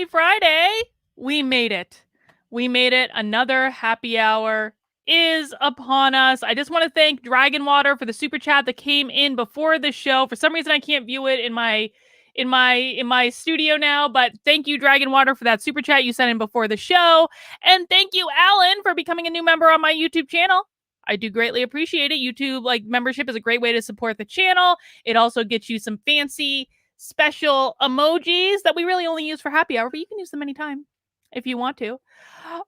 Happy Friday! We made it. We made it. Another happy hour is upon us. I just want to thank Dragon Water for the super chat that came in before the show. For some reason I can't view it in my studio now, but thank you, Dragon Water, for that super chat you sent in before the show. And thank you, Alan, for becoming a new member on my YouTube channel. I do greatly appreciate it. YouTube membership is a great way to support the channel. It also gets you some fancy special emojis that we really only use for happy hour, but you can use them anytime if you want to.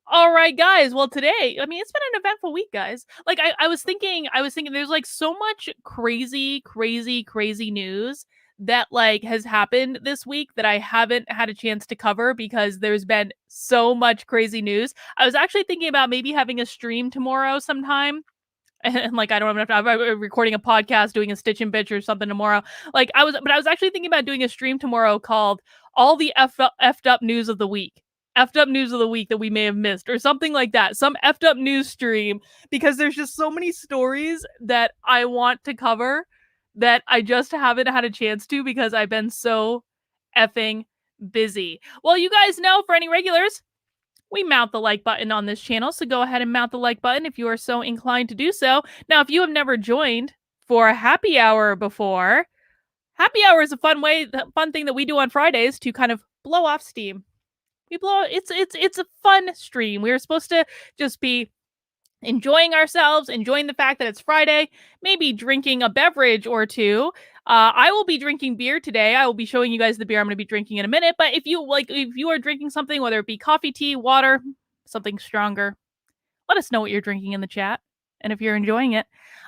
All right, guys. Well, today, I mean, it's been an eventful week, guys. I was thinking there's so much crazy news that has happened this week that I haven't had a chance to cover because there's been so much crazy news. I was actually thinking about maybe having a stream tomorrow sometime. And I don't have enough time. I'm recording a podcast, doing a Stitch and Bitch or something tomorrow. I was actually thinking about doing a stream tomorrow called All the Effed Up News of the Week. Effed up news of the week that we may have missed or something like that. Some effed up news stream, because there's just so many stories that I want to cover that I just haven't had a chance to because I've been so effing busy. Well, you guys know, for any regulars, we mount the like button on this channel, so go ahead and mount the like button if you are so inclined to do so. Now, if you have never joined for a happy hour before, happy hour is a fun thing that we do on Fridays to kind of blow off steam. It's a fun stream. We're supposed to just be enjoying ourselves, enjoying the fact that it's Friday, maybe drinking a beverage or two. I will be drinking beer today. I will be showing you guys the beer I'm going to be drinking in a minute. But if you are drinking something, whether it be coffee, tea, water, something stronger, let us know what you're drinking in the chat and if you're enjoying it.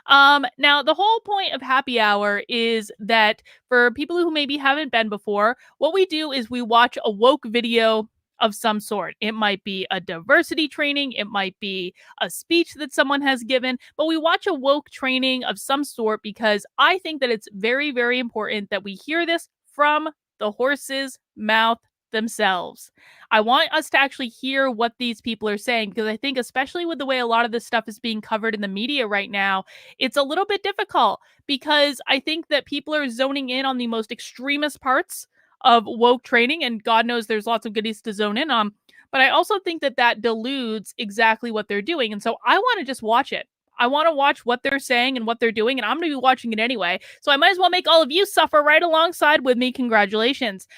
Now, the whole point of happy hour is that for people who maybe haven't been before, what we do is we watch a woke video of some sort. It might be a diversity training, it might be a speech that someone has given, but we watch a woke training of some sort because I think that it's very, very important that we hear this from the horse's mouth themselves. I want us to actually hear what these people are saying, because I think, especially with the way a lot of this stuff is being covered in the media right now, it's a little bit difficult because I think that people are zoning in on the most extremist parts of woke training, and God knows there's lots of goodies to zone in on, but I also think that that deludes exactly what they're doing. And so I want to just watch it. I want to watch what they're saying and what they're doing, and I'm going to be watching it anyway. So I might as well make all of you suffer right alongside with me. Congratulations.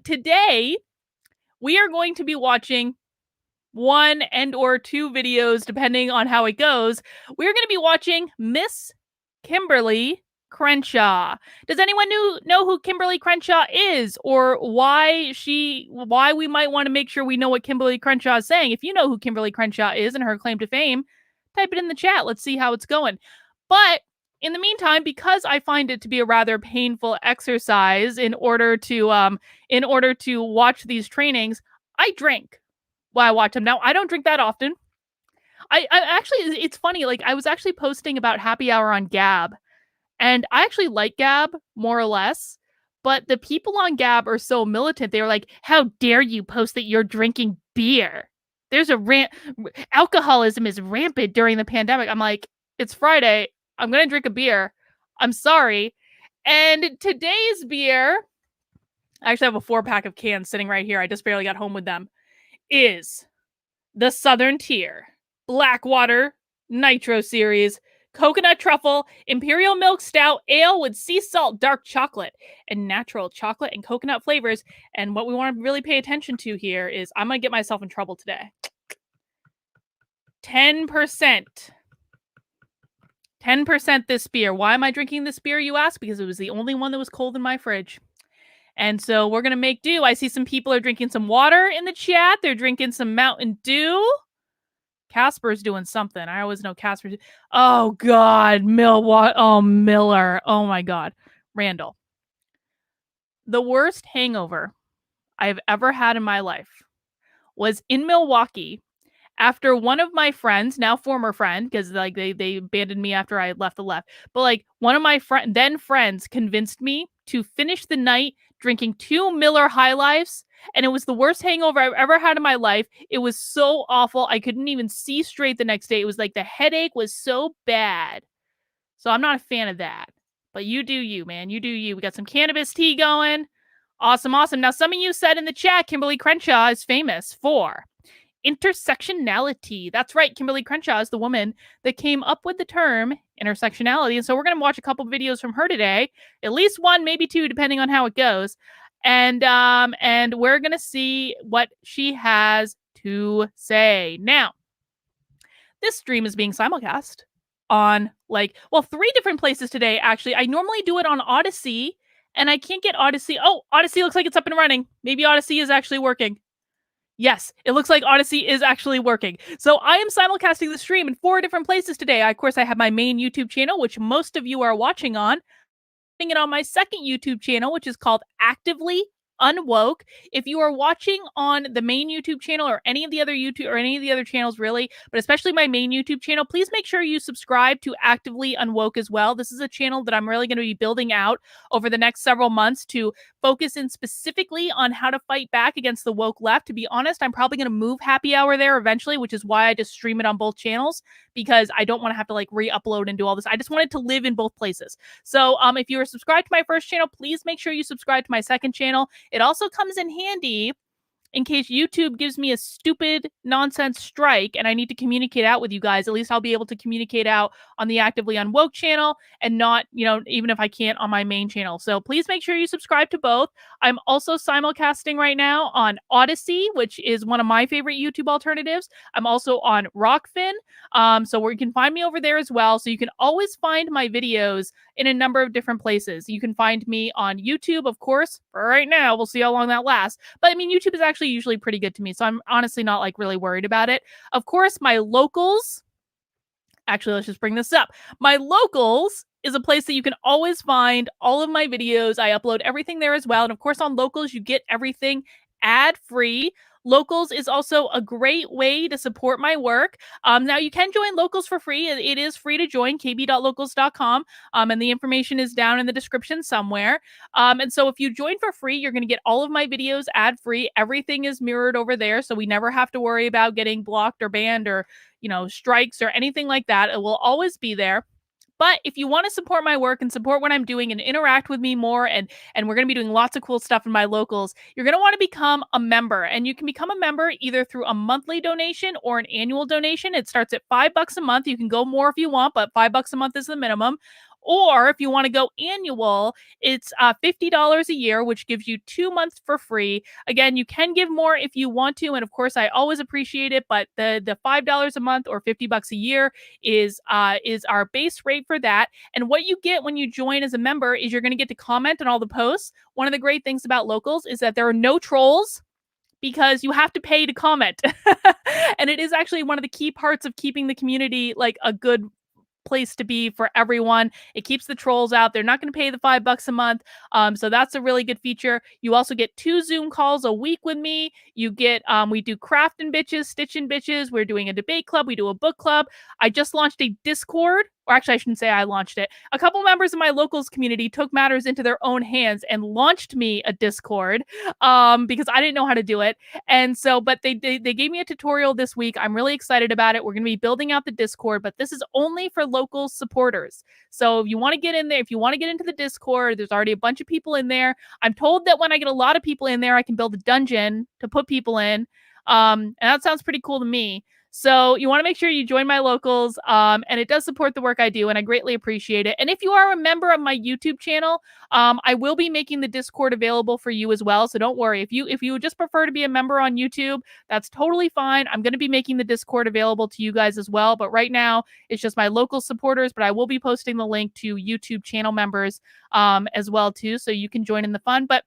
Today, we are going to be watching one and or two videos, depending on how it goes. We're going to be watching Miss Kimberle Crenshaw. Does anyone know who Kimberle Crenshaw is, or why we might want to make sure we know what Kimberle Crenshaw is saying? If you know who Kimberle Crenshaw is and her claim to fame, type it in the chat. Let's see how it's going. But in the meantime, because I find it to be a rather painful exercise in order to watch these trainings, I drink while I watch them. Now, I don't drink that often. I actually, it's funny. I was actually posting about happy hour on Gab, and I actually like Gab, more or less, but the people on Gab are so militant. They were like, how dare you post that you're drinking beer? There's alcoholism is rampant during the pandemic. I'm like, it's Friday. I'm going to drink a beer. I'm sorry. And today's beer, I actually have a 4-pack of cans sitting right here. I just barely got home with them, is the Southern Tier Blackwater Nitro Series Coconut Truffle Imperial Milk Stout Ale with sea salt dark chocolate and natural chocolate and coconut flavors. And what we want to really pay attention to here is, I'm going to get myself in trouble today. 10%. 10% this beer. Why am I drinking this beer, you ask? Because it was the only one that was cold in my fridge. And so we're going to make do. I see some people are drinking some water in the chat. They're drinking some Mountain Dew. Casper's doing something. I always know Casper's. Oh, God. Miller. Oh, my God. Randall. The worst hangover I've ever had in my life was in Milwaukee after one of my friends, now former friend, because they abandoned me after I left the left. But one of my then friends convinced me to finish the night drinking 2 Miller High Lifes. And it was the worst hangover I've ever had in my life. It was so awful. I couldn't even see straight the next day. It was the headache was so bad. So I'm not a fan of that. But you do you, man. You do you. We got some cannabis tea going. Awesome, awesome. Now, some of you said in the chat, Kimberle Crenshaw is famous for intersectionality. That's right. Kimberle Crenshaw is the woman that came up with the term intersectionality. And so we're going to watch a couple videos from her today, at least one, maybe two, depending on how it goes. And we're going to see what she has to say. Now, this stream is being simulcast on three different places today, actually. I normally do it on Odyssey, and I can't get Odyssey. Oh, Odyssey looks like it's up and running. Maybe Odyssey is actually working. Yes, it looks like Odyssey is actually working. So I am simulcasting the stream in 4 different places today. Of course, I have my main YouTube channel, which most of you are watching on. It on my second YouTube channel, which is called Actively Unwoke. If you are watching on the main YouTube channel or any of the other channels, really, but especially my main YouTube channel, please make sure you subscribe to Actively Unwoke as well. This is a channel that I'm really going to be building out over the next several months to focus in specifically on how to fight back against the woke left. To be honest, I'm probably going to move Happy Hour there eventually, which is why I just stream it on both channels, because I don't want to have to re-upload and do all this. I just want it to live in both places. So if you are subscribed to my first channel, please make sure you subscribe to my second channel. It also comes in handy in case YouTube gives me a stupid nonsense strike and I need to communicate out with you guys. At least I'll be able to communicate out on the Actively Unwoke channel and not, even if I can't on my main channel. So please make sure you subscribe to both. I'm also simulcasting right now on Odyssey, which is one of my favorite YouTube alternatives. I'm also on Rockfin. So where you can find me over there as well. So you can always find my videos in a number of different places. You can find me on YouTube, of course, for right now. We'll see how long that lasts. But I mean, YouTube is actually usually pretty good to me, so I'm honestly not really worried about it. Of course, my locals. Actually, let's just bring this up. My locals is a place that you can always find all of my videos. I upload everything there as well. And of course, on locals, you get everything ad-free. Locals is also a great way to support my work. Now, you can join Locals for free. It is free to join, kb.locals.com, and the information is down in the description somewhere. And so if you join for free, you're going to get all of my videos ad-free. Everything is mirrored over there, so we never have to worry about getting blocked or banned or, strikes or anything like that. It will always be there. But if you want to support my work and support what I'm doing and interact with me more, and we're going to be doing lots of cool stuff in my locals, you're going to want to become a member. And you can become a member either through a monthly donation or an annual donation. It starts at $5 a month. You can go more if you want, but $5 a month is the minimum. Or if you want to go annual, it's $50 a year, which gives you 2 months for free. Again, you can give more if you want to, and of course, I always appreciate it. But the $5 a month or $50 a year is our base rate for that. And what you get when you join as a member is you're going to get to comment on all the posts. One of the great things about locals is that there are no trolls, because you have to pay to comment. And it is actually one of the key parts of keeping the community a good place to be for everyone. It keeps the trolls out. They're not going to pay the $5 a month. So that's a really good feature. You also get 2 Zoom calls a week with me. You get, we do crafting bitches, stitching bitches. We're doing a debate club. We do a book club. I just launched a Discord, or actually I shouldn't say I launched it. A couple members of my locals community took matters into their own hands and launched me a Discord because I didn't know how to do it. And so, but they gave me a tutorial this week. I'm really excited about it. We're going to be building out the Discord, but this is only for local supporters. So if you want to get in there, if you want to get into the Discord, there's already a bunch of people in there. I'm told that when I get a lot of people in there, I can build a dungeon to put people in. And that sounds pretty cool to me. So you want to make sure you join my locals, and it does support the work I do, and I greatly appreciate it. And if you are a member of my YouTube channel, I will be making the Discord available for you as well. So don't worry. If you would just prefer to be a member on YouTube, that's totally fine. I'm going to be making the Discord available to you guys as well. But right now, it's just my local supporters. But I will be posting the link to YouTube channel members as well too, so you can join in the fun. But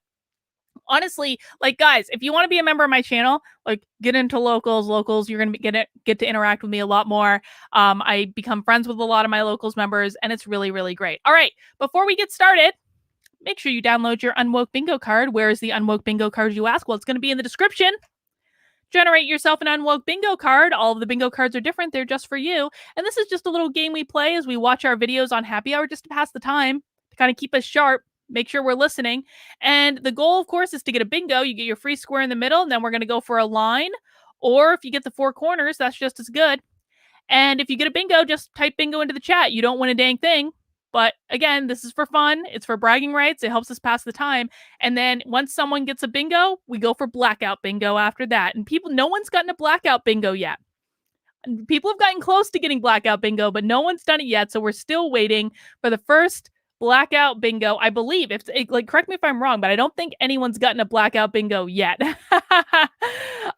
honestly, guys, if you want to be a member of my channel, get into locals, you're going to get to interact with me a lot more. I become friends with a lot of my locals members, and it's really, really great. All right, before we get started, make sure you download your Unwoke Bingo card. Where is the Unwoke Bingo card, you ask? Well, it's going to be in the description. Generate yourself an Unwoke Bingo card. All of the bingo cards are different. They're just for you. And this is just a little game we play as we watch our videos on Happy Hour just to pass the time, to kind of keep us sharp. Make sure we're listening. And the goal, of course, is to get a bingo. You get your free square in the middle, and then we're going to go for a line. Or if you get the 4 corners, that's just as good. And if you get a bingo, just type bingo into the chat. You don't win a dang thing. But again, this is for fun. It's for bragging rights. It helps us pass the time. And then once someone gets a bingo, we go for blackout bingo after that. And no one's gotten a blackout bingo yet. People have gotten close to getting blackout bingo, but no one's done it yet. So we're still waiting for the first blackout bingo. I believe, correct me if I'm wrong, but I don't think anyone's gotten a blackout bingo yet.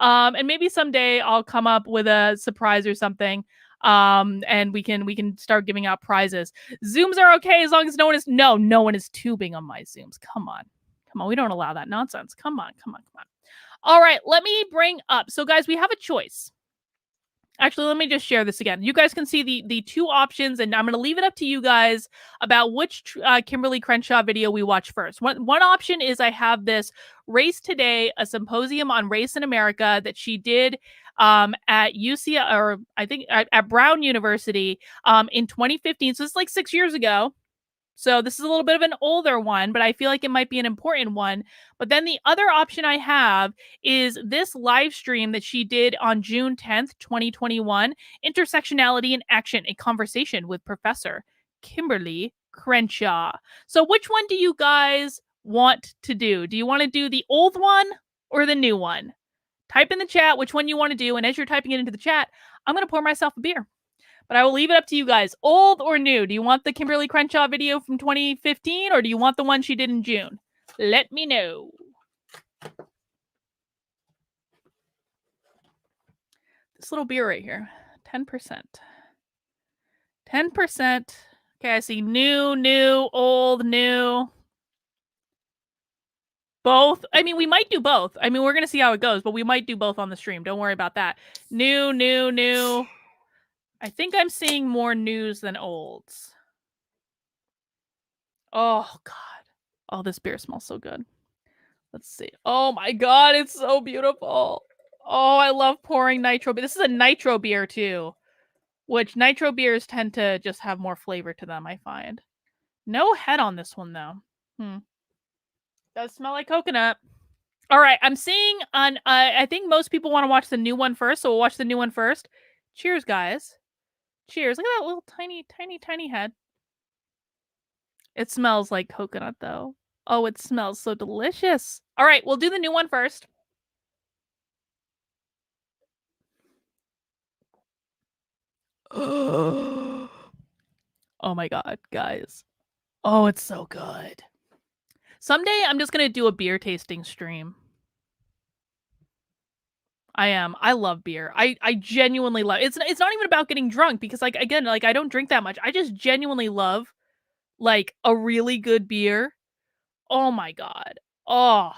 And maybe someday I'll come up with a surprise or something. And we can start giving out prizes. Zooms are okay as long as no one is tubing on my Zooms. Come on. We don't allow that nonsense. Come on. All right, let me bring up. So guys, we have a choice. Actually, let me just share this again. You guys can see the two options, and I'm going to leave it up to you guys about which Kimberle Crenshaw video we watch first. One option is I have this Race Today, a symposium on race in America that she did at UC, or I think at Brown University in 2015. So it's like 6 years ago. So this is a little bit of an older one, but I feel like it might be an important one. But then the other option I have is this live stream that she did on June 10th, 2021, Intersectionality in Action, a conversation with Professor Kimberle Crenshaw. So which one do you guys want to do? Do you want to do the old one or the new one? Type in the chat which one you want to do. And as you're typing it into the chat, I'm going to pour myself a beer. But I will leave it up to you guys. Old or new? Do you want the Kimberle Crenshaw video from 2015 or do you want the one she did in June? Let me know. This little beer right here, 10%. 10%. Okay, I see new, old, new. Both. I mean, we might do both. I mean, we're going to see how it goes, but we might do both on the stream. Don't worry about that. New. I think I'm seeing more news than olds. Oh, God. Oh, this beer smells so good. Let's see. Oh, my God. It's so beautiful. Oh, I love pouring nitro beer. This is a nitro beer, too, which nitro beers tend to just have more flavor to them, I find. No head on this one, though. Does smell like coconut. All right. I'm seeing on, I think most people want to watch the new one first, so we'll watch the new one first. Cheers, guys. Cheers. Look at that little tiny head. It smells like coconut, though. Oh, it smells so delicious. All right, we'll do the new one first. Oh my God, guys. Oh, it's so good. Someday I'm just going to do a beer tasting stream. I am. I love beer. I genuinely love it. It's not even about getting drunk because I don't drink that much. I just genuinely love like a really good beer. Oh my God. Oh.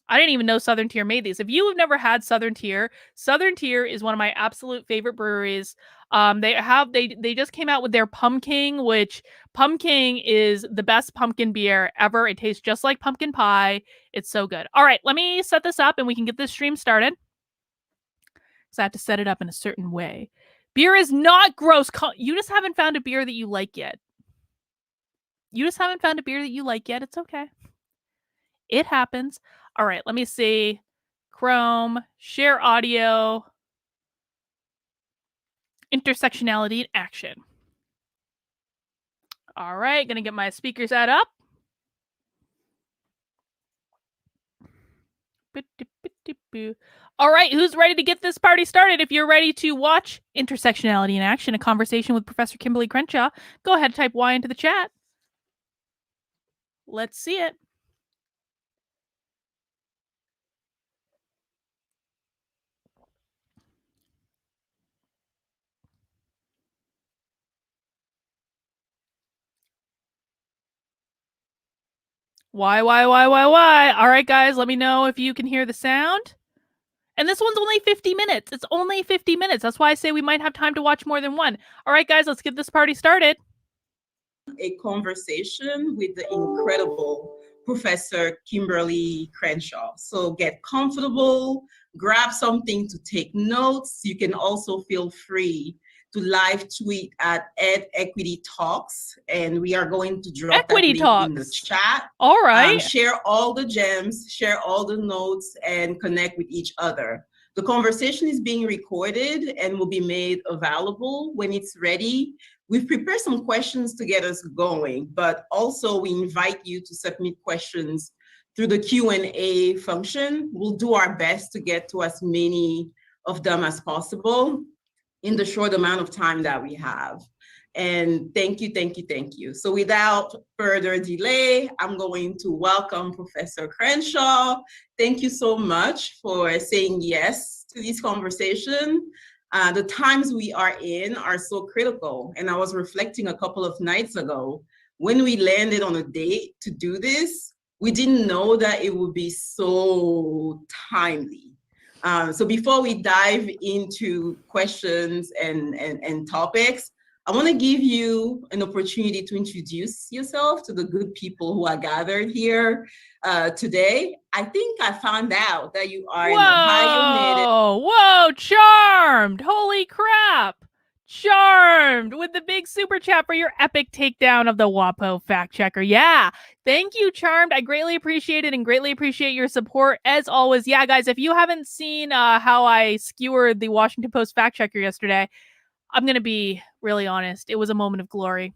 I didn't even know Southern Tier made these. If you have never had Southern Tier is one of my absolute favorite breweries. They just came out with their Pumpkin, which Pumpkin is the best pumpkin beer ever. It tastes just like pumpkin pie. It's so good. All right, let me set this up and we can get this stream started. So I have to set it up in a certain way. Beer is not gross. You just haven't found a beer that you like yet. It's okay. It happens. All right, let me see. Chrome, share audio, intersectionality in action. All right, gonna get my speaker set up. All right, who's ready to get this party started? If you're ready to watch Intersectionality in Action, a conversation with Professor Kimberle Crenshaw, go ahead and type Y into the chat. Let's see it. Why? All right, guys, let me know if you can hear the sound. And this one's only 50 minutes. It's only 50 minutes. That's why I say we might have time to watch more than one. All right, guys, let's get this party started. A conversation with the incredible Professor Kimberle Crenshaw. So get comfortable, grab something to take notes. You can also feel free to live tweet at Ed Equity Talks, and we are going to drop Equity that link Talks in the chat. All right. Share all the gems, share all the notes, and connect with each other. The conversation is being recorded and will be made available when it's ready We've prepared some questions to get us going, but also we invite you to submit questions through the Q&A function. We'll do our best to get to as many of them as possible in the short amount of time that we have. And thank you, thank you, thank you. So without further delay, I'm going to welcome Professor Crenshaw. Thank you so much for saying yes to this conversation. The times we are in are so critical. And I was reflecting a couple of nights ago, when we landed on a date to do this, we didn't know that it would be so timely. So before we dive into questions and topics, I want to give you an opportunity to introduce yourself to the good people who are gathered here today. I think I found out that you are an Ohio native. Whoa, charmed! Holy crap! Charmed with the big super chat for your epic takedown of the WAPO fact checker. Yeah, thank you, Charmed. I greatly appreciate it and greatly appreciate your support as always. Yeah, guys, if you haven't seen how I skewered the Washington Post fact checker yesterday, I'm going to be really honest. It was a moment of glory.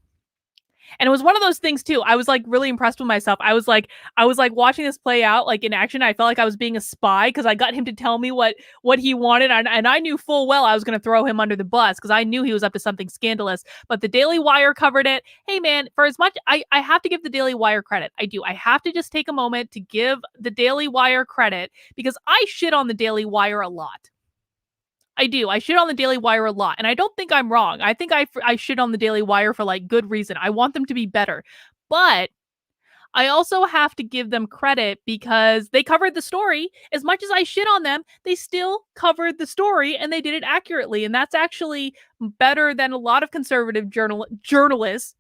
And it was one of those things too. I was like really impressed with myself. I was like watching this play out like in action. I felt like I was being a spy because I got him to tell me what he wanted, and I knew full well I was going to throw him under the bus because I knew he was up to something scandalous. But the Daily Wire covered it. Hey man, for as much I have to give the Daily Wire credit. I do. I have to just take a moment to give the Daily Wire credit because I shit on the Daily Wire a lot. I do. I shit on the Daily Wire a lot, and I don't think I'm wrong. I think I shit on the Daily Wire for like good reason. I want them to be better. But I also have to give them credit because they covered the story. As much as I shit on them, they still covered the story and they did it accurately. And that's actually better than a lot of conservative journalists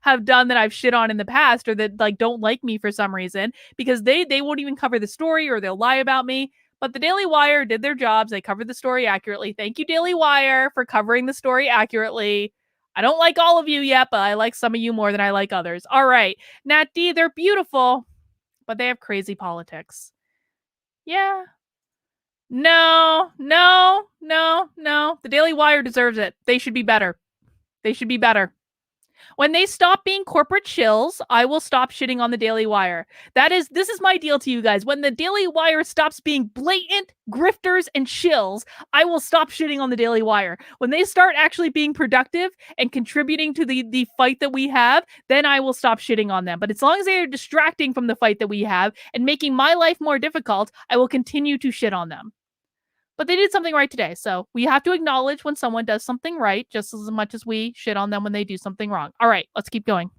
have done that I've shit on in the past or that like don't like me for some reason because they won't even cover the story or they'll lie about me. But the Daily Wire did their jobs. They covered the story accurately. Thank you, Daily Wire, for covering the story accurately. I don't like all of you yet, but I like some of you more than I like others. All right. Nat D, they're beautiful, but they have crazy politics. Yeah. No. The Daily Wire deserves it. They should be better. When they stop being corporate shills, I will stop shitting on the Daily Wire. This is my deal to you guys. When the Daily Wire stops being blatant grifters and shills, I will stop shitting on the Daily Wire. When they start actually being productive and contributing to the fight that we have, then I will stop shitting on them. But as long as they are distracting from the fight that we have and making my life more difficult, I will continue to shit on them. But they did something right today. So we have to acknowledge when someone does something right, just as much as we shit on them when they do something wrong. All right, let's keep going.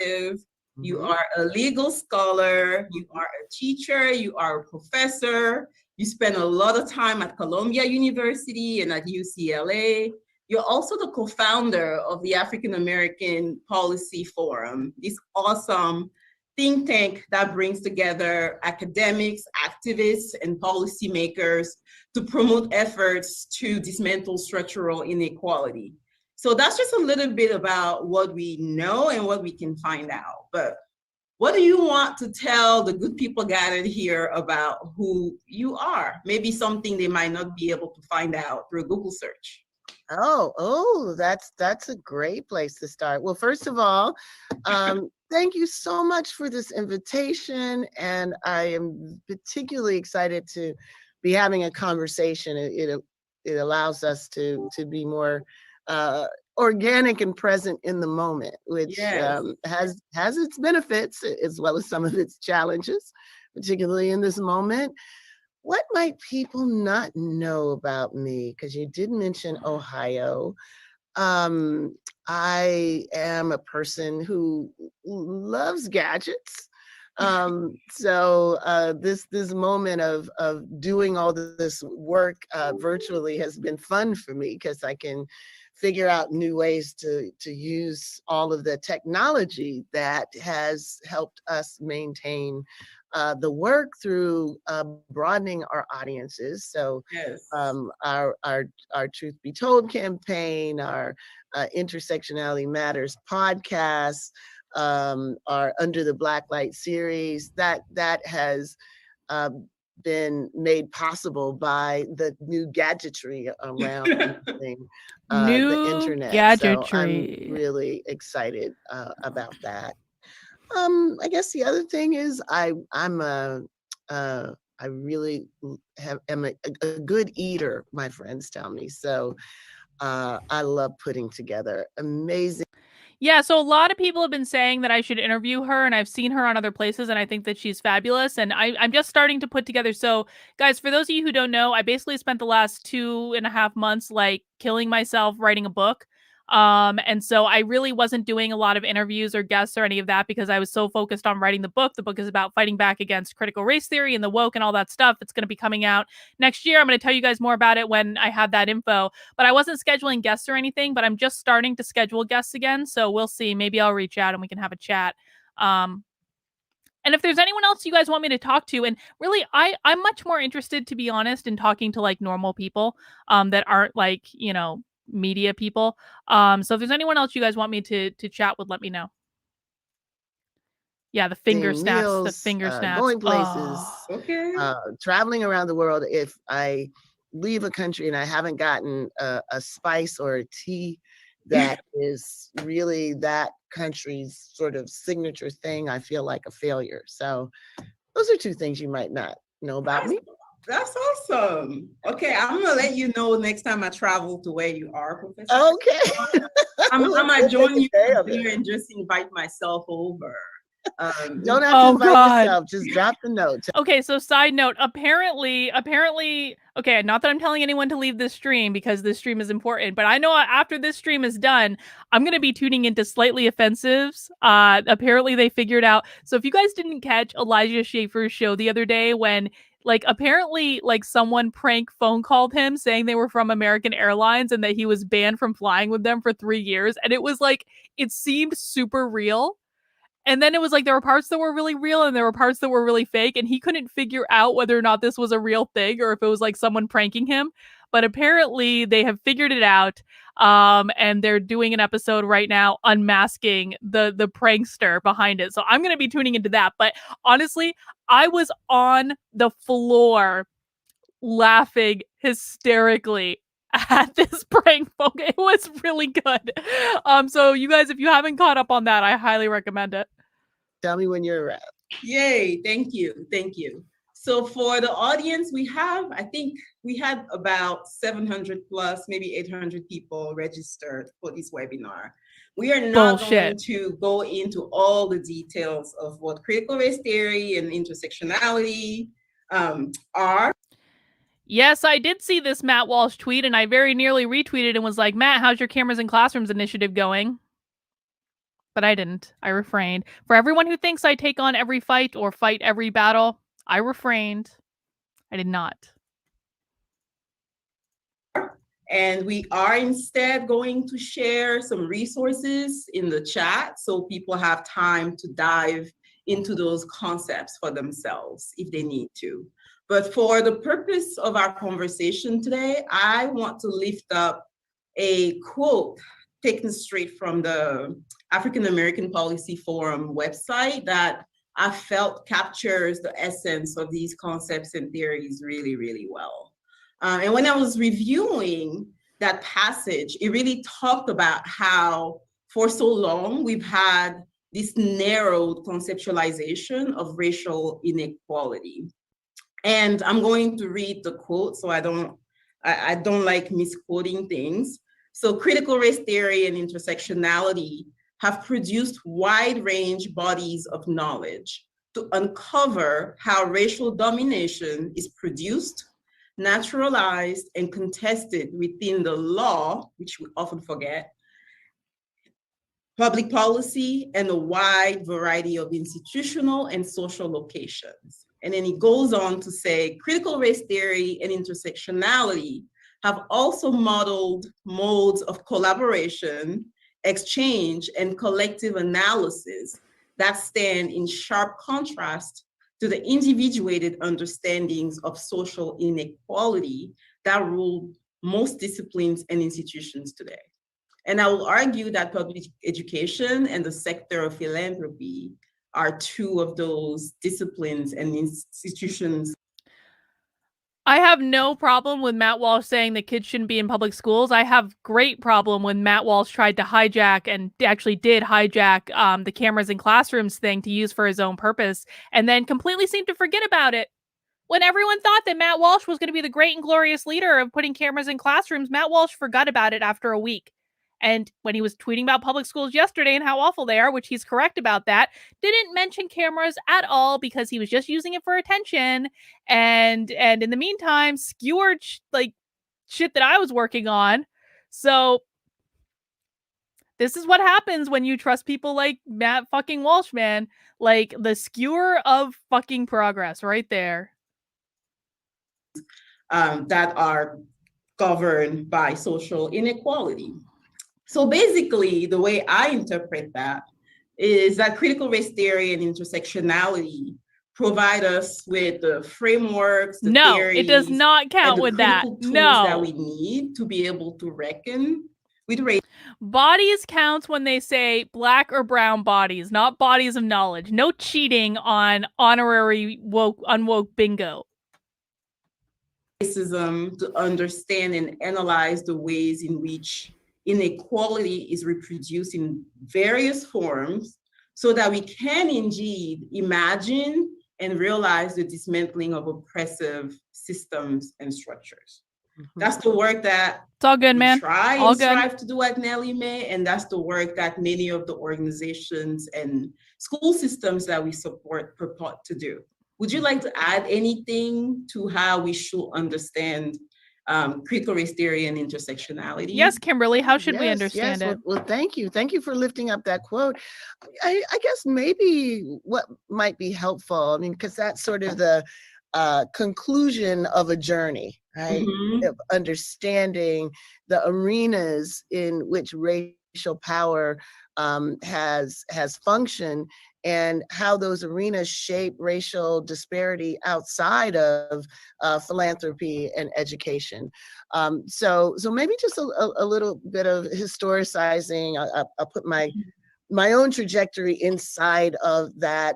You are a legal scholar, you are a teacher, you are a professor, you spend a lot of time at Columbia University and at UCLA. You're also the co-founder of the African American Policy Forum, this awesome think tank that brings together academics, activists, and policymakers to promote efforts to dismantle structural inequality. So that's just a little bit about what we know and what we can find out. But what do you want to tell the good people gathered here about who you are? Maybe something they might not be able to find out through a Google search. Oh, that's a great place to start. Well, first of all, thank you so much for this invitation. And I am particularly excited to be having a conversation. It allows us to be more organic and present in the moment, which has its benefits as well as some of its challenges, particularly in this moment. What might people not know about me? Because you did mention Ohio. I am a person who loves gadgets. So this moment of doing all this work virtually has been fun for me because I can figure out new ways to use all of the technology that has helped us maintain the work through broadening our audiences. So our Truth Be Told campaign, our Intersectionality Matters podcast, our Under the Black Light series, that has been made possible by the new gadgetry around using the internet. So I'm Gadgetry. really excited about that. I guess the other thing is I really am a good eater, my friends tell me. So I love putting together amazing. Yeah, so a lot of people have been saying that I should interview her, and I've seen her on other places, and I think that she's fabulous. And I'm just starting to put together. So, guys, for those of you who don't know, I basically spent the last 2.5 months like killing myself writing a book. And so I really wasn't doing a lot of interviews or guests or any of that because I was so focused on writing the book. The book is about fighting back against critical race theory and the woke and all that stuff. It's going to be coming out next year. I'm going to tell you guys more about it when I have that info. But I wasn't scheduling guests or anything, but I'm just starting to schedule guests again. So we'll see. Maybe I'll reach out and we can have a chat. And if there's anyone else you guys want me to talk to, and really, I'm much more interested, to be honest, in talking to like normal people that aren't like, media people. So if there's anyone else you guys want me to chat with, let me know. Yeah, the finger snaps, the finger snaps. Going places, Okay. traveling around the world. If I leave a country and I haven't gotten a spice or a tea that is really that country's sort of signature thing, I feel like a failure. So those are two things you might not know about me. That's awesome. Okay, I'm gonna let you know next time I travel to where you are, Professor. Okay. I might join you there and just invite myself over. Don't have to invite yourself, just drop the note. Okay, so side note, apparently, okay, not that I'm telling anyone to leave this stream because this stream is important, but I know after this stream is done, I'm going to be tuning into Slightly Offensives. Apparently they figured out. So if you guys didn't catch Elijah Schaefer's show the other day when apparently someone prank phone called him saying they were from American Airlines and that he was banned from flying with them for 3 years. And it was it seemed super real. And then it was there were parts that were really real and there were parts that were really fake. And he couldn't figure out whether or not this was a real thing or if it was someone pranking him. But apparently they have figured it out. And they're doing an episode right now unmasking the prankster behind it. So I'm going to be tuning into that. But honestly, I was on the floor laughing hysterically at this prank phone. It was really good. So you guys, if you haven't caught up on that, I highly recommend it. Tell me when you're around. Yay, thank you. So for the audience, I think we had about 700 plus, maybe 800 people registered for this webinar. We are not going to go into all the details of what critical race theory and intersectionality are. Yes, I did see this Matt Walsh tweet, and I very nearly retweeted and was like, Matt, how's your Cameras in Classrooms initiative going? But I didn't. I refrained. For everyone who thinks I take on every fight or fight every battle, I refrained. I did not. And we are instead going to share some resources in the chat so people have time to dive into those concepts for themselves if they need to. But for the purpose of our conversation today, I want to lift up a quote taken straight from the African American Policy Forum website that I felt captures the essence of these concepts and theories really, really well. And when I was reviewing that passage, it really talked about how for so long we've had this narrowed conceptualization of racial inequality. And I'm going to read the quote so I don't like misquoting things. So critical race theory and intersectionality have produced wide range bodies of knowledge to uncover how racial domination is produced, naturalized, and contested within the law, which we often forget, public policy, and a wide variety of institutional and social locations. And then he goes on to say, critical race theory and intersectionality have also modeled modes of collaboration, exchange, and collective analysis that stand in sharp contrast to the individuated understandings of social inequality that rule most disciplines and institutions today. And I will argue that public education and the sector of philanthropy are two of those disciplines and institutions. I have no problem with Matt Walsh saying that kids shouldn't be in public schools. I have great problem when Matt Walsh tried to hijack and actually did hijack the cameras in classrooms thing to use for his own purpose, and then completely seemed to forget about it. When everyone thought that Matt Walsh was going to be the great and glorious leader of putting cameras in classrooms, Matt Walsh forgot about it after a week. And when he was tweeting about public schools yesterday and how awful they are, which he's correct about that, didn't mention cameras at all because he was just using it for attention. And in the meantime, skewered like shit that I was working on. So this is what happens when you trust people like Matt fucking Walsh, man. Like the skewer of fucking progress right there. That are governed by social inequality. So basically, the way I interpret that is that critical race theory and intersectionality provide us with the frameworks, the theories, it does not count with that. tools that we need to be able to reckon with race. Bodies counts when they say black or brown bodies, not bodies of knowledge. No cheating on honorary woke unwoke bingo. Racism to understand and analyze the ways in which inequality is reproduced in various forms so that we can indeed imagine and realize the dismantling of oppressive systems and structures. Mm-hmm. That's the work that it's all good, man. Strive to do at Nellie Mae, and that's the work that many of the organizations and school systems that we support purport to do. Would you like to add anything to how we should understand critical race theory and intersectionality? Yes, Kimberly, how should we understand it? Well, thank you. Thank you for lifting up that quote. I guess maybe what might be helpful, I mean, because that's sort of the conclusion of a journey, right? Mm-hmm. Of understanding the arenas in which racial power has functioned and how those arenas shape racial disparity outside of philanthropy and education. So maybe just a little bit of historicizing. I'll put my own trajectory inside of that.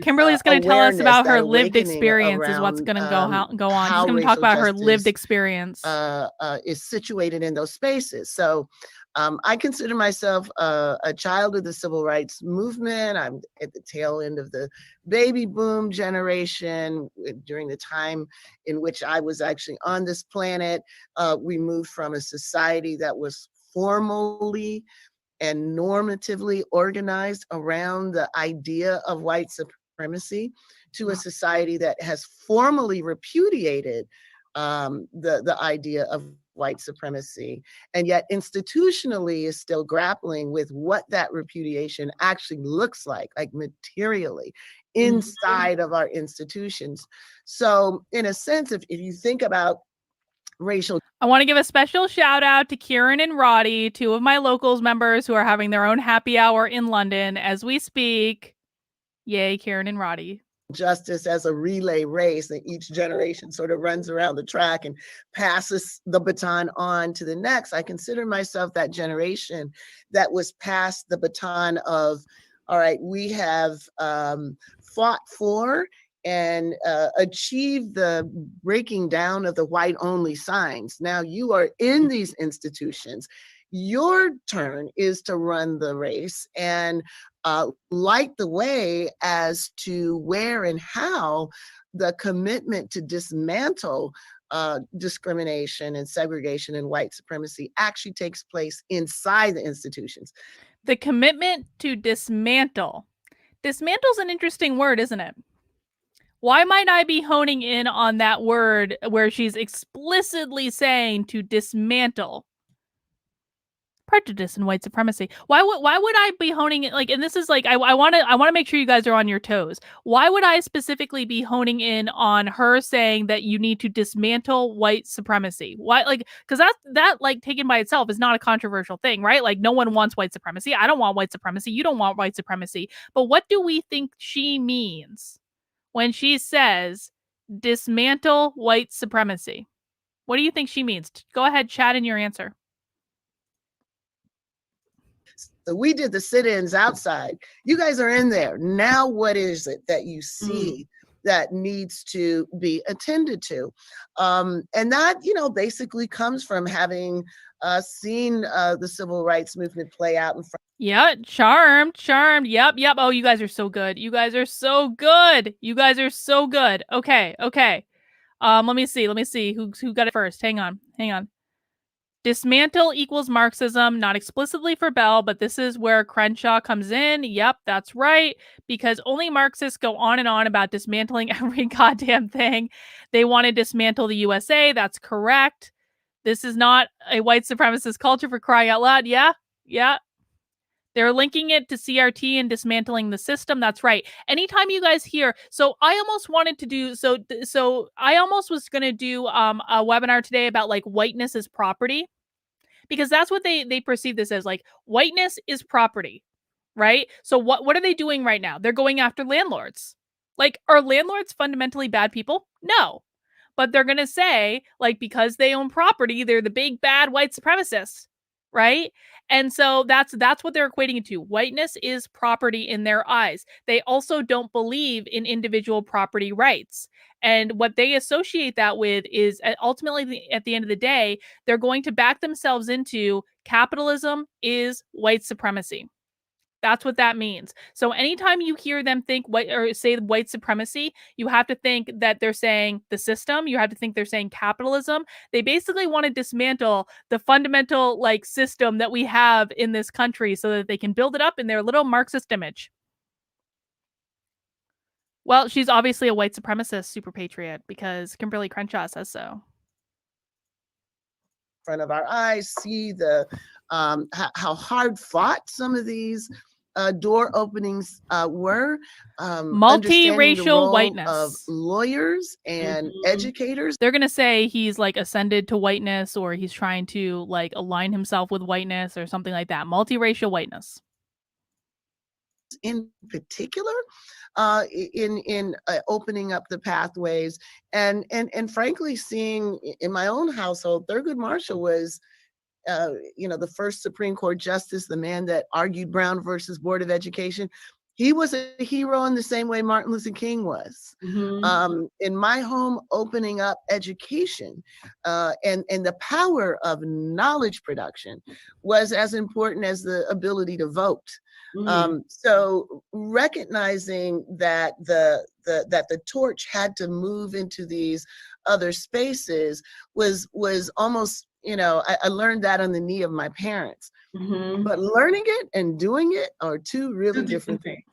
Kimberly's going to tell us about her lived experience is what's going to go on. She's going to talk about her lived experience. Is situated in those spaces. So I consider myself a child of the civil rights movement. I'm at the tail end of the baby boom generation. During the time in which I was actually on this planet, we moved from a society that was formally and normatively organized around the idea of white supremacy to a society that has formally repudiated the idea of white supremacy, and yet institutionally is still grappling with what that repudiation actually looks like materially inside of our institutions. So in a sense, if you think about racial. I want to give a special shout out to Kieran and Roddy, two of my locals members who are having their own happy hour in London as we speak. Yay, Kieran and Roddy. Justice as a relay race, and each generation sort of runs around the track and passes the baton on to the next. I consider myself that generation that was passed the baton of, all right, we have fought for and achieve the breaking down of the white only signs. Now you are in these institutions. Your turn is to run the race and light the way as to where and how the commitment to dismantle discrimination and segregation and white supremacy actually takes place inside the institutions. The commitment to dismantle. Dismantle is an interesting word, isn't it? Why might I be honing in on that word where she's explicitly saying to dismantle? Prejudice and white supremacy. Why would I be honing it and this is I want to make sure you guys are on your toes. Why would I specifically be honing in on her saying that you need to dismantle white supremacy? Why because that taken by itself is not a controversial thing, right? No one wants white supremacy. I don't want white supremacy. You don't want white supremacy. But what do we think she means when she says dismantle white supremacy? What do you think she means? Go ahead, chat in your answer. So we did the sit-ins outside. You guys are in there. Now what is it that you see that needs to be attended to. And that, basically comes from having seen the civil rights movement play out in front. Yeah, charmed. Yep. Oh, you guys are so good. You guys are so good. Okay. Let me see who got it first. Hang on. Dismantle equals Marxism, not explicitly for Bell, but this is where Crenshaw comes in. Yep, that's right. Because only Marxists go on and on about dismantling every goddamn thing. They want to dismantle the USA. That's correct. This is not a white supremacist culture, for crying out loud. Yeah. They're linking it to CRT and dismantling the system. That's right. Anytime you guys hear, so I almost wanted to do, so I almost was going to do a webinar today about like whiteness is property, because that's what they perceive this as. Like, whiteness is property, right? So what are they doing right now? They're going after landlords. Like, are landlords fundamentally bad people? No. But they're going to say, like, because they own property, they're the big bad white supremacists, right? And so that's what they're equating it to. Whiteness is property in their eyes. They also don't believe in individual property rights. And what they associate that with is ultimately, at the end of the day, they're going to back themselves into capitalism is white supremacy. That's what that means. So anytime you hear them think white or say white supremacy, you have to think that they're saying the system. You have to think they're saying capitalism. They basically want to dismantle the fundamental like system that we have in this country so that they can build it up in their little Marxist image. Well, she's obviously a white supremacist super patriot because Kimberle Crenshaw says so. Front of our eyes, see the how hard fought some of these door openings were. Multiracial whiteness of lawyers and educators. They're gonna say he's like ascended to whiteness, or he's trying to like align himself with whiteness or something like that. Multiracial whiteness. In particular, in opening up the pathways, and frankly, seeing in my own household, Thurgood Marshall was, the first Supreme Court justice, the man that argued Brown versus Board of Education. He was a hero in the same way Martin Luther King was. In my home, opening up education and the power of knowledge production was as important as the ability to vote. So recognizing that the torch had to move into these other spaces was almost, I learned that on the knee of my parents. But learning it and doing it are two really different things.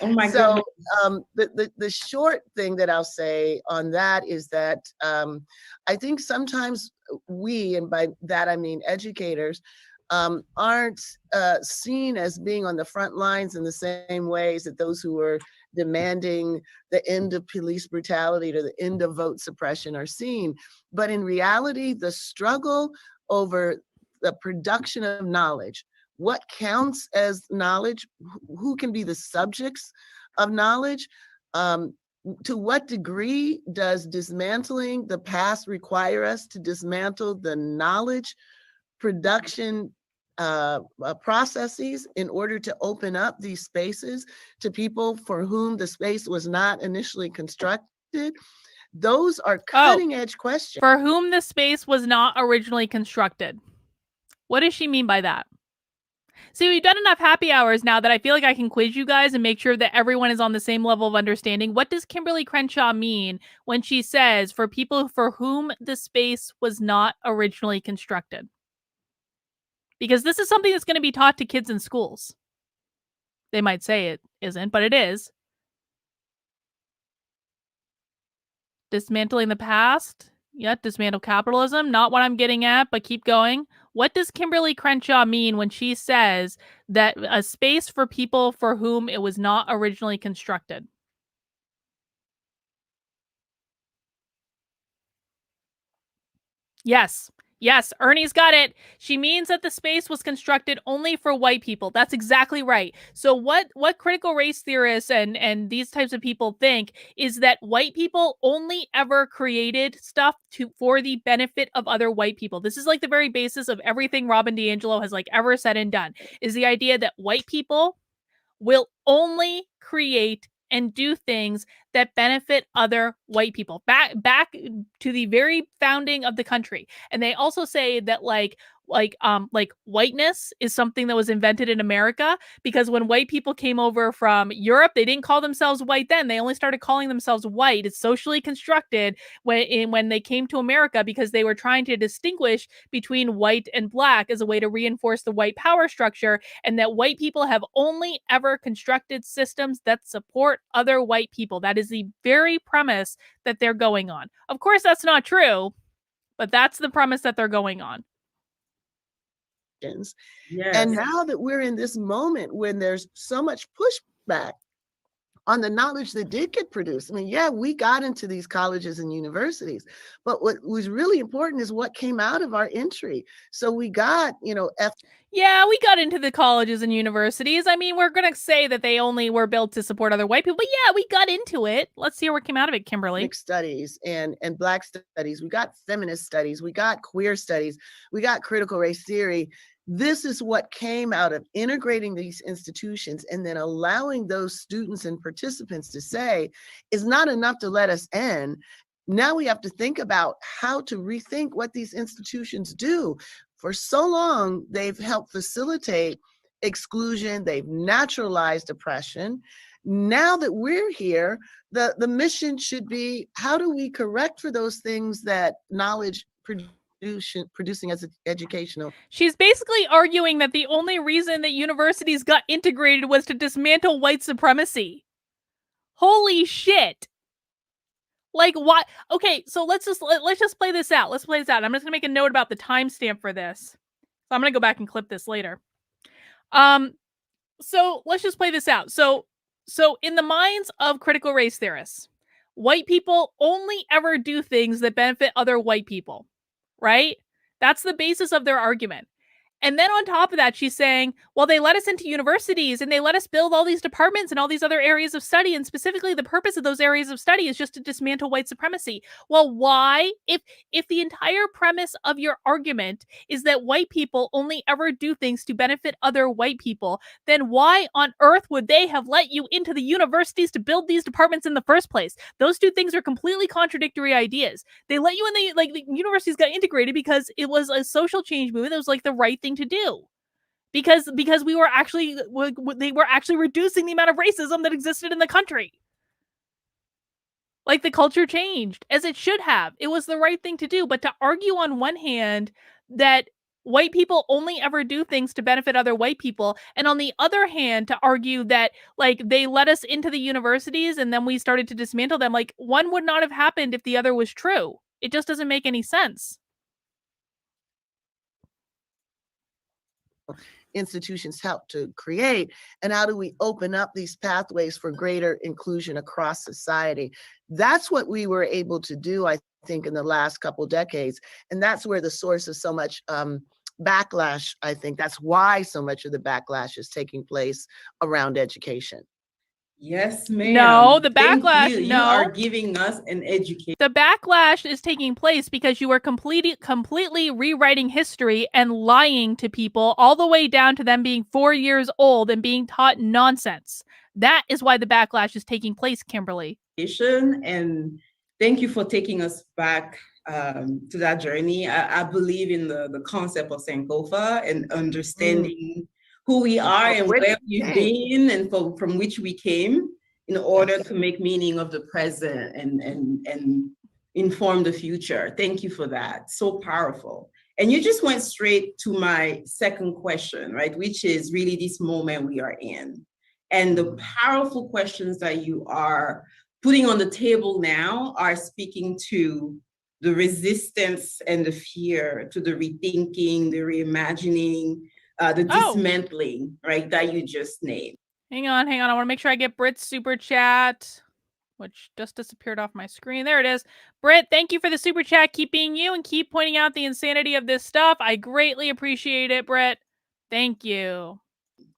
Oh my God. So the short thing that I'll say on that is that I think sometimes we, and by that I mean educators, aren't seen as being on the front lines in the same ways that those who are demanding the end of police brutality or the end of vote suppression are seen. But in reality, the struggle over the production of knowledge, what counts as knowledge, who can be the subjects of knowledge, to what degree does dismantling the past require us to dismantle the knowledge production processes in order to open up these spaces to people for whom the space was not initially constructed? Those are cutting edge questions. For whom the space was not originally constructed. What does she mean by that? See, we've done enough happy hours now that I feel like I can quiz you guys and make sure that everyone is on the same level of understanding. What does Kimberle Crenshaw mean when she says for people for whom the space was not originally constructed? Because this is something that's going to be taught to kids in schools. They might say it isn't, but it is. Dismantling the past. Yeah, dismantle capitalism. Not what I'm getting at, but keep going. What does Kimberle Crenshaw mean when she says that a space for people for whom it was not originally constructed? Yes, Ernie's got it. She means that the space was constructed only for white people. That's exactly right. So what critical race theorists and these types of people think is that white people only ever created stuff for the benefit of other white people. This is like the very basis of everything Robin DiAngelo has like ever said and done, is the idea that white people will only create and do things that benefit other white people. Back to the very founding of the country. And they also say that like whiteness is something that was invented in America, because when white people came over from Europe, they didn't call themselves white then. They only started calling themselves white. It's socially constructed when they came to America, because they were trying to distinguish between white and black as a way to reinforce the white power structure, and that white people have only ever constructed systems that support other white people. That is the very premise that they're going on. Of course, that's not true, but that's the premise that they're going on. Yes. Yes. And now that we're in this moment when there's so much pushback on the knowledge that did get produced. I mean, yeah, we got into these colleges and universities, but what was really important is what came out of our entry. So we got, Yeah, we got into the colleges and universities. I mean, we're going to say that they only were built to support other white people, but yeah, we got into it. Let's hear what came out of it, Kimberle. ethnic studies and Black studies. We got feminist studies. We got queer studies. We got critical race theory. This is what came out of integrating these institutions and then allowing those students and participants to say, it's not enough to let us in. Now we have to think about how to rethink what these institutions do. For so long, they've helped facilitate exclusion. They've naturalized oppression. Now that we're here, the mission should be, how do we correct for those things that knowledge producing as educational? She's basically arguing that the only reason that universities got integrated was to dismantle white supremacy. Holy shit. Like what? Okay, so let's just play this out. Let's play this out. I'm just gonna make a note about the timestamp for this. So I'm gonna go back and clip this later. So let's just play this out. So in the minds of critical race theorists, white people only ever do things that benefit other white people, right? That's the basis of their argument. And then on top of that, she's saying, well, they let us into universities and they let us build all these departments and all these other areas of study. And specifically, the purpose of those areas of study is just to dismantle white supremacy. Well, why? If the entire premise of your argument is that white people only ever do things to benefit other white people, then why on earth would they have let you into the universities to build these departments in the first place? Those two things are completely contradictory ideas. They let you in the universities got integrated because it was a social change movement. It was like the right thing to do, because they were actually reducing the amount of racism that existed in the country. Like, the culture changed, as it should have. It was the right thing to do. But to argue on one hand that white people only ever do things to benefit other white people, and on the other hand to argue that like they let us into the universities and then we started to dismantle them, like one would not have happened if the other was true. It just doesn't make any sense. Institutions help to create, and how do we open up these pathways for greater inclusion across society? That's what we were able to do, I think, in the last couple decades, and that's where the source of so much backlash, I think that's why so much of the backlash is taking place around education. Yes, ma'am. No, the backlash. Thank you. You are giving us an education. The backlash is taking place because you are completely rewriting history and lying to people all the way down to them being 4 years old and being taught nonsense. That is why the backlash is taking place, Kimberle. And thank you for taking us back to that journey. I believe in the concept of Sankofa and understanding who we are and where we've been and from which we came, in order to make meaning of the present and inform the future. Thank you for that. So powerful. And you just went straight to my second question, right? Which is really this moment we are in. And the powerful questions that you are putting on the table now are speaking to the resistance and the fear, to the rethinking, the reimagining, the dismantling, right, that you just named. Hang on. I want to make sure I get Britt's super chat, which just disappeared off my screen. There it is. Britt, thank you for the super chat. Keep being you and keep pointing out the insanity of this stuff. I greatly appreciate it, Britt. Thank you.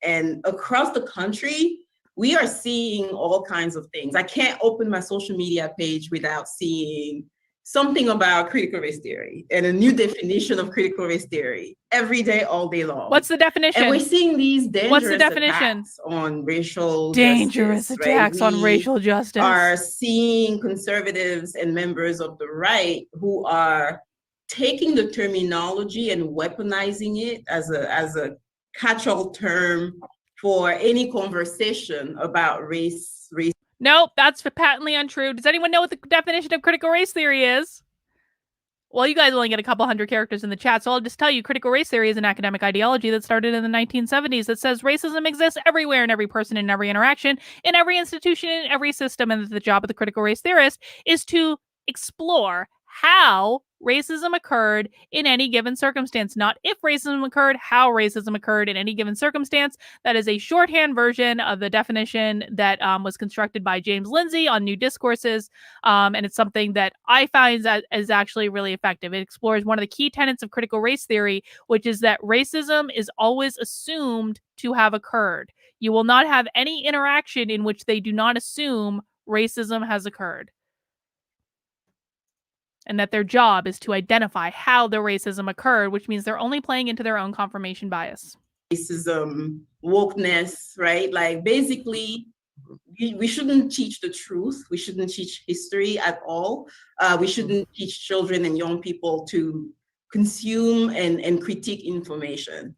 And across the country, we are seeing all kinds of things. I can't open my social media page without seeing something about critical race theory and a new definition of critical race theory every day, all day long. What's the definition? And we're seeing these dangerous definition? attacks on racial Dangerous justice, attacks right? on racial justice. We are seeing conservatives and members of the right who are taking the terminology and weaponizing it as a catch-all term for any conversation about race. Nope, that's patently untrue. Does anyone know what the definition of critical race theory is? Well, you guys only get a couple hundred characters in the chat, so I'll just tell you critical race theory is an academic ideology that started in the 1970s that says racism exists everywhere in every person, in every interaction, in every institution, in every system, and that the job of the critical race theorist is to explore how racism occurred in any given circumstance, not if racism occurred, how racism occurred in any given circumstance. That is a shorthand version of the definition that was constructed by James Lindsay on New Discourses, and it's something that I find is actually really effective. It explores one of the key tenets of critical race theory, which is that racism is always assumed to have occurred. You will not have any interaction in which they do not assume racism has occurred, and that their job is to identify how the racism occurred, which means they're only playing into their own confirmation bias. Racism, wokeness, right? Like basically, we shouldn't teach the truth. We shouldn't teach history at all. We shouldn't teach children and young people to consume and critique information.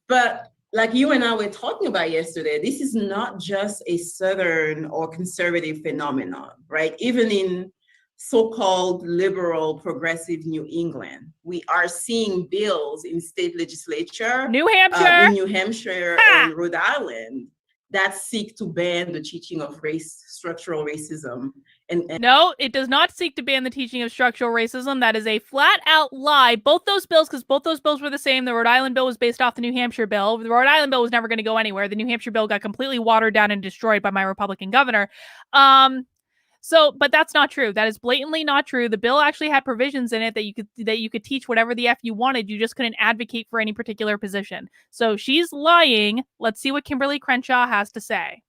But like you and I were talking about yesterday, this is not just a Southern or conservative phenomenon, right? Even in so-called liberal progressive New England, we are seeing bills in state legislature, New Hampshire, in New Hampshire and Rhode Island that seek to ban the teaching of structural racism. And no, it does not seek to ban the teaching of structural racism. That is a flat out lie. Both those bills, because both those bills were the same. The Rhode Island bill was based off the New Hampshire bill. The Rhode Island bill was never going to go anywhere. The New Hampshire bill got completely watered down and destroyed by my Republican governor. But that's not true. That is blatantly not true. The bill actually had provisions in it that you could teach whatever the F you wanted. You just couldn't advocate for any particular position. So she's lying. Let's see what Kimberle Crenshaw has to say.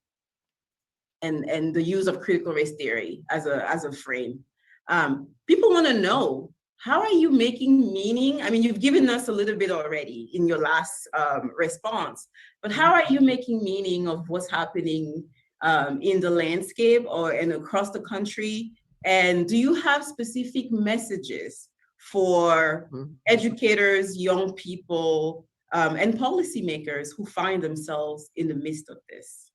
And the use of critical race theory as a frame. People want to know, how are you making meaning? I mean, you've given us a little bit already in your last response, but how are you making meaning of what's happening in the landscape and across the country? And do you have specific messages for educators, young people, and policymakers who find themselves in the midst of this?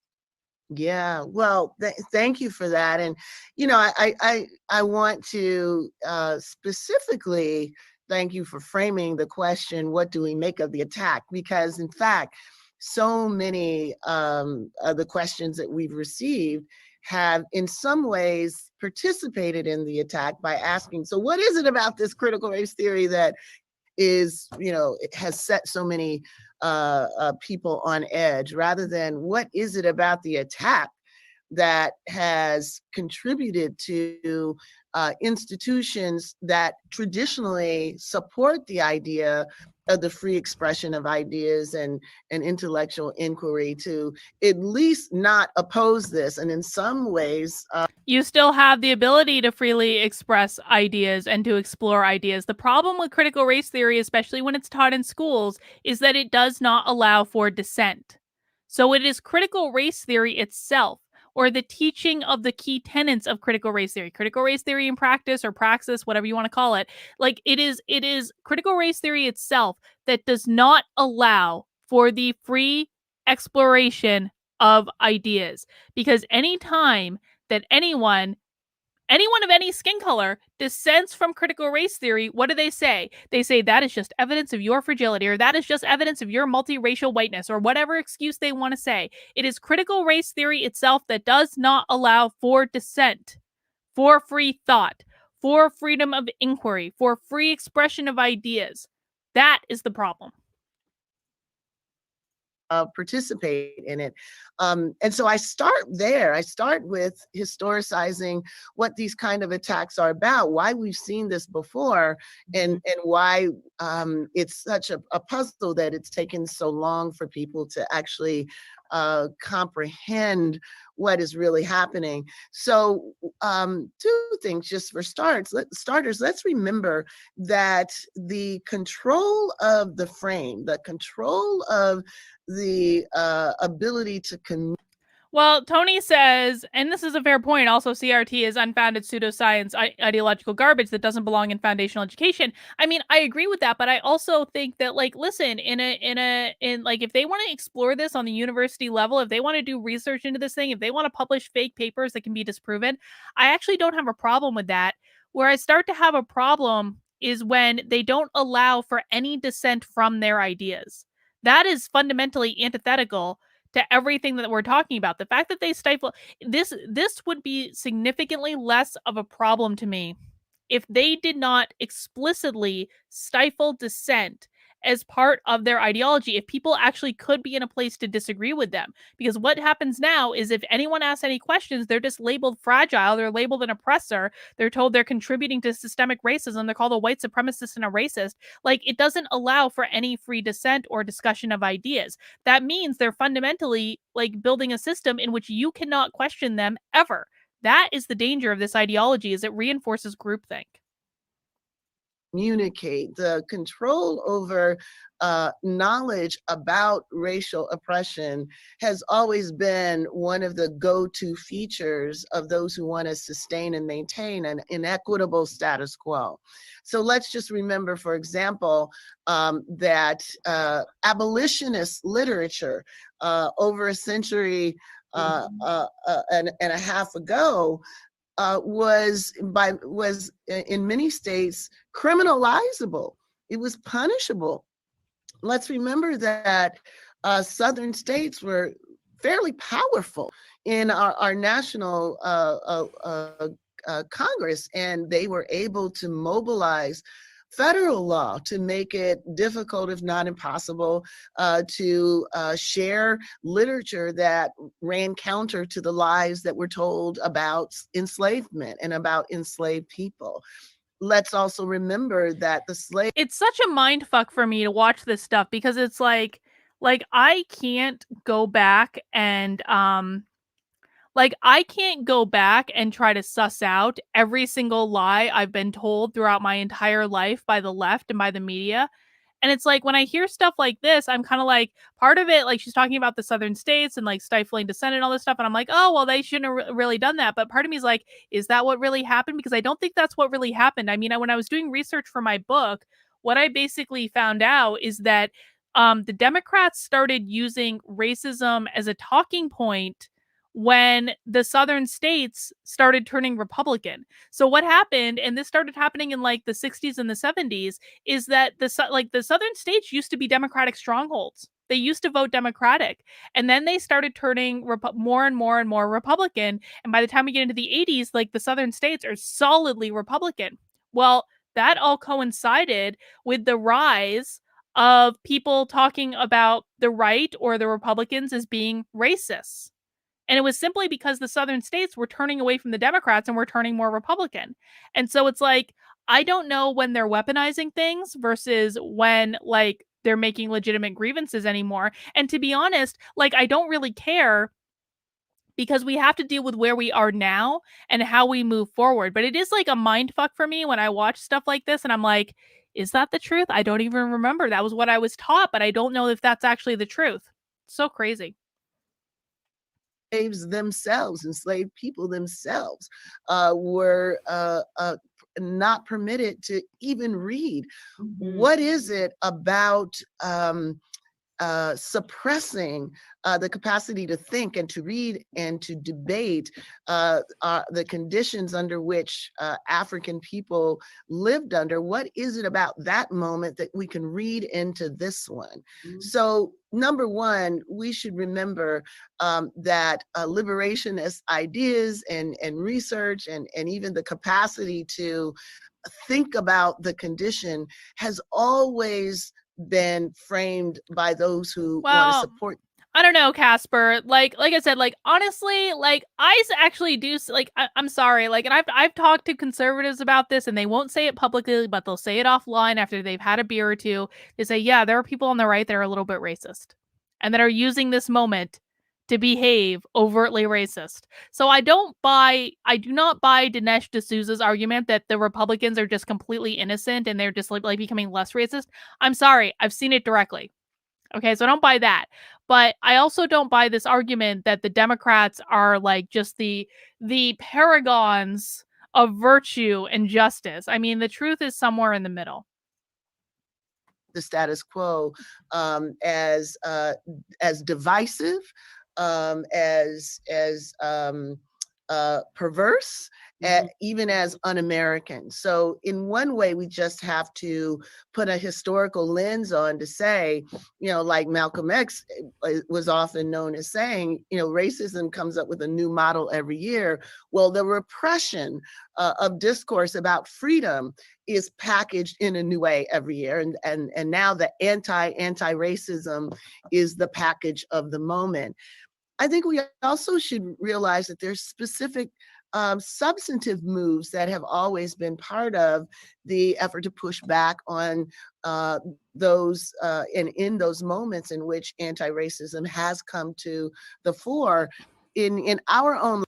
Yeah, well, thank you for that. And, you know, I want to specifically thank you for framing the question, what do we make of the attack? Because in fact, so many of the questions that we've received have in some ways participated in the attack by asking, so what is it about this critical race theory that is, you know, it has set so many people on edge, rather than what is it about the attack that has contributed to institutions that traditionally support the idea of the free expression of ideas and intellectual inquiry to at least not oppose this. And in some ways, you still have the ability to freely express ideas and to explore ideas. The problem with critical race theory, especially when it's taught in schools, is that it does not allow for dissent. So it is critical race theory itself, or the teaching of the key tenets of critical race theory in practice or praxis, whatever you want to call it. Like it is critical race theory itself that does not allow for the free exploration of ideas. Because anytime that anyone of any skin color dissents from critical race theory, what do they say? They say that is just evidence of your fragility, or that is just evidence of your multiracial whiteness, or whatever excuse they want to say. It is critical race theory itself that does not allow for dissent, for free thought, for freedom of inquiry, for free expression of ideas. That is the problem. Participate in it. And so I start there. I start with historicizing what these kind of attacks are about, why we've seen this before, and why it's such a puzzle that it's taken so long for people to actually comprehend what is really happening. So two things just for starters, let's remember that the control of the frame, the control of the ability to communicate. Well, Tony says, and this is a fair point, also CRT is unfounded pseudoscience, ideological garbage that doesn't belong in foundational education. I mean, I agree with that, but I also think that, like, listen, in like, if they want to explore this on the university level, if they want to do research into this thing, if they want to publish fake papers that can be disproven, I actually don't have a problem with that. Where I start to have a problem is when they don't allow for any dissent from their ideas. That is fundamentally antithetical to everything that we're talking about. The fact that they stifle this would be significantly less of a problem to me if they did not explicitly stifle dissent as part of their ideology, if people actually could be in a place to disagree with them. Because what happens now is if anyone asks any questions, they're just labeled fragile, they're labeled an oppressor, they're told they're contributing to systemic racism, they're called a white supremacist and a racist. Like, it doesn't allow for any free dissent or discussion of ideas. That means they're fundamentally like building a system in which you cannot question them ever. That is the danger of this ideology, is it reinforces groupthink. Communicate. The control over knowledge about racial oppression has always been one of the go-to features of those who want to sustain and maintain an inequitable status quo. So let's just remember, for example, that abolitionist literature over a century and a half ago was in many states criminalizable. It was punishable. Let's remember that Southern states were fairly powerful in our national Congress, and they were able to mobilize federal law to make it difficult, if not impossible, to share literature that ran counter to the lies that were told about enslavement and about enslaved people. Let's also remember that the slave... It's such a mind fuck for me to watch this stuff, because it's like I can't go back and I can't go back and try to suss out every single lie I've been told throughout my entire life by the left and by the media. And it's like, when I hear stuff like this, I'm kind of like, part of it, like, she's talking about the southern states and like stifling dissent and all this stuff. And I'm like, oh, well, they shouldn't have really done that. But part of me is like, is that what really happened? Because I don't think that's what really happened. I mean, when I was doing research for my book, what I basically found out is that the Democrats started using racism as a talking point when the southern states started turning Republican. So what happened, and this started happening in like the 60s and the 70s, is that the southern states used to be Democratic strongholds. They used to vote Democratic, and then they started turning more and more and more Republican. And by the time we get into the 80s, like, the southern states are solidly Republican. Well, that all coincided with the rise of people talking about the right or the Republicans as being racist. And it was simply because the southern states were turning away from the Democrats and were turning more Republican. And so it's like, I don't know when they're weaponizing things versus when, like, they're making legitimate grievances anymore. And to be honest, like, I don't really care, because we have to deal with where we are now and how we move forward. But it is like a mind fuck for me when I watch stuff like this and I'm like, is that the truth? I don't even remember. That was what I was taught, but I don't know if that's actually the truth. So crazy. Enslaved people themselves were not permitted to even read. Mm-hmm. What is it about suppressing the capacity to think and to read and to debate the conditions under which African people lived under? What is it about that moment that we can read into this one? Mm-hmm. So, number one, we should remember that liberationist ideas and research and even the capacity to think about the condition has always been framed by those who want to support. I don't know, Casper. Like I said, like, honestly, like, I actually do, like, I'm sorry, like, and I've talked to conservatives about this, and they won't say it publicly, but they'll say it offline after they've had a beer or two. They say, yeah, there are people on the right that are a little bit racist, and that are using this moment to behave overtly racist. So I do not buy Dinesh D'Souza's argument that the Republicans are just completely innocent and they're just like becoming less racist. I'm sorry, I've seen it directly. Okay, so I don't buy that. But I also don't buy this argument that the Democrats are like just the paragons of virtue and justice. I mean, the truth is somewhere in the middle. The status quo as divisive, as perverse, even as un-American. So in one way, we just have to put a historical lens on to say, like Malcolm X was often known as saying, racism comes up with a new model every year. Well, the repression of discourse about freedom is packaged in a new way every year. And now the anti-racism is the package of the moment. I think we also should realize that there's specific substantive moves that have always been part of the effort to push back on those and in those moments in which anti-racism has come to the fore in our own.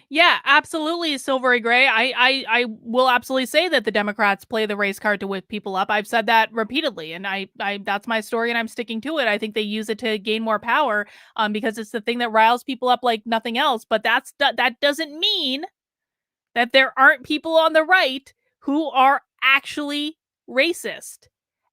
Yeah, absolutely, Silvery Gray. I will absolutely say that the Democrats play the race card to whip people up. I've said that repeatedly, and I that's my story, and I'm sticking to it. I think they use it to gain more power, because it's the thing that riles people up like nothing else. But that doesn't mean that there aren't people on the right who are actually racist.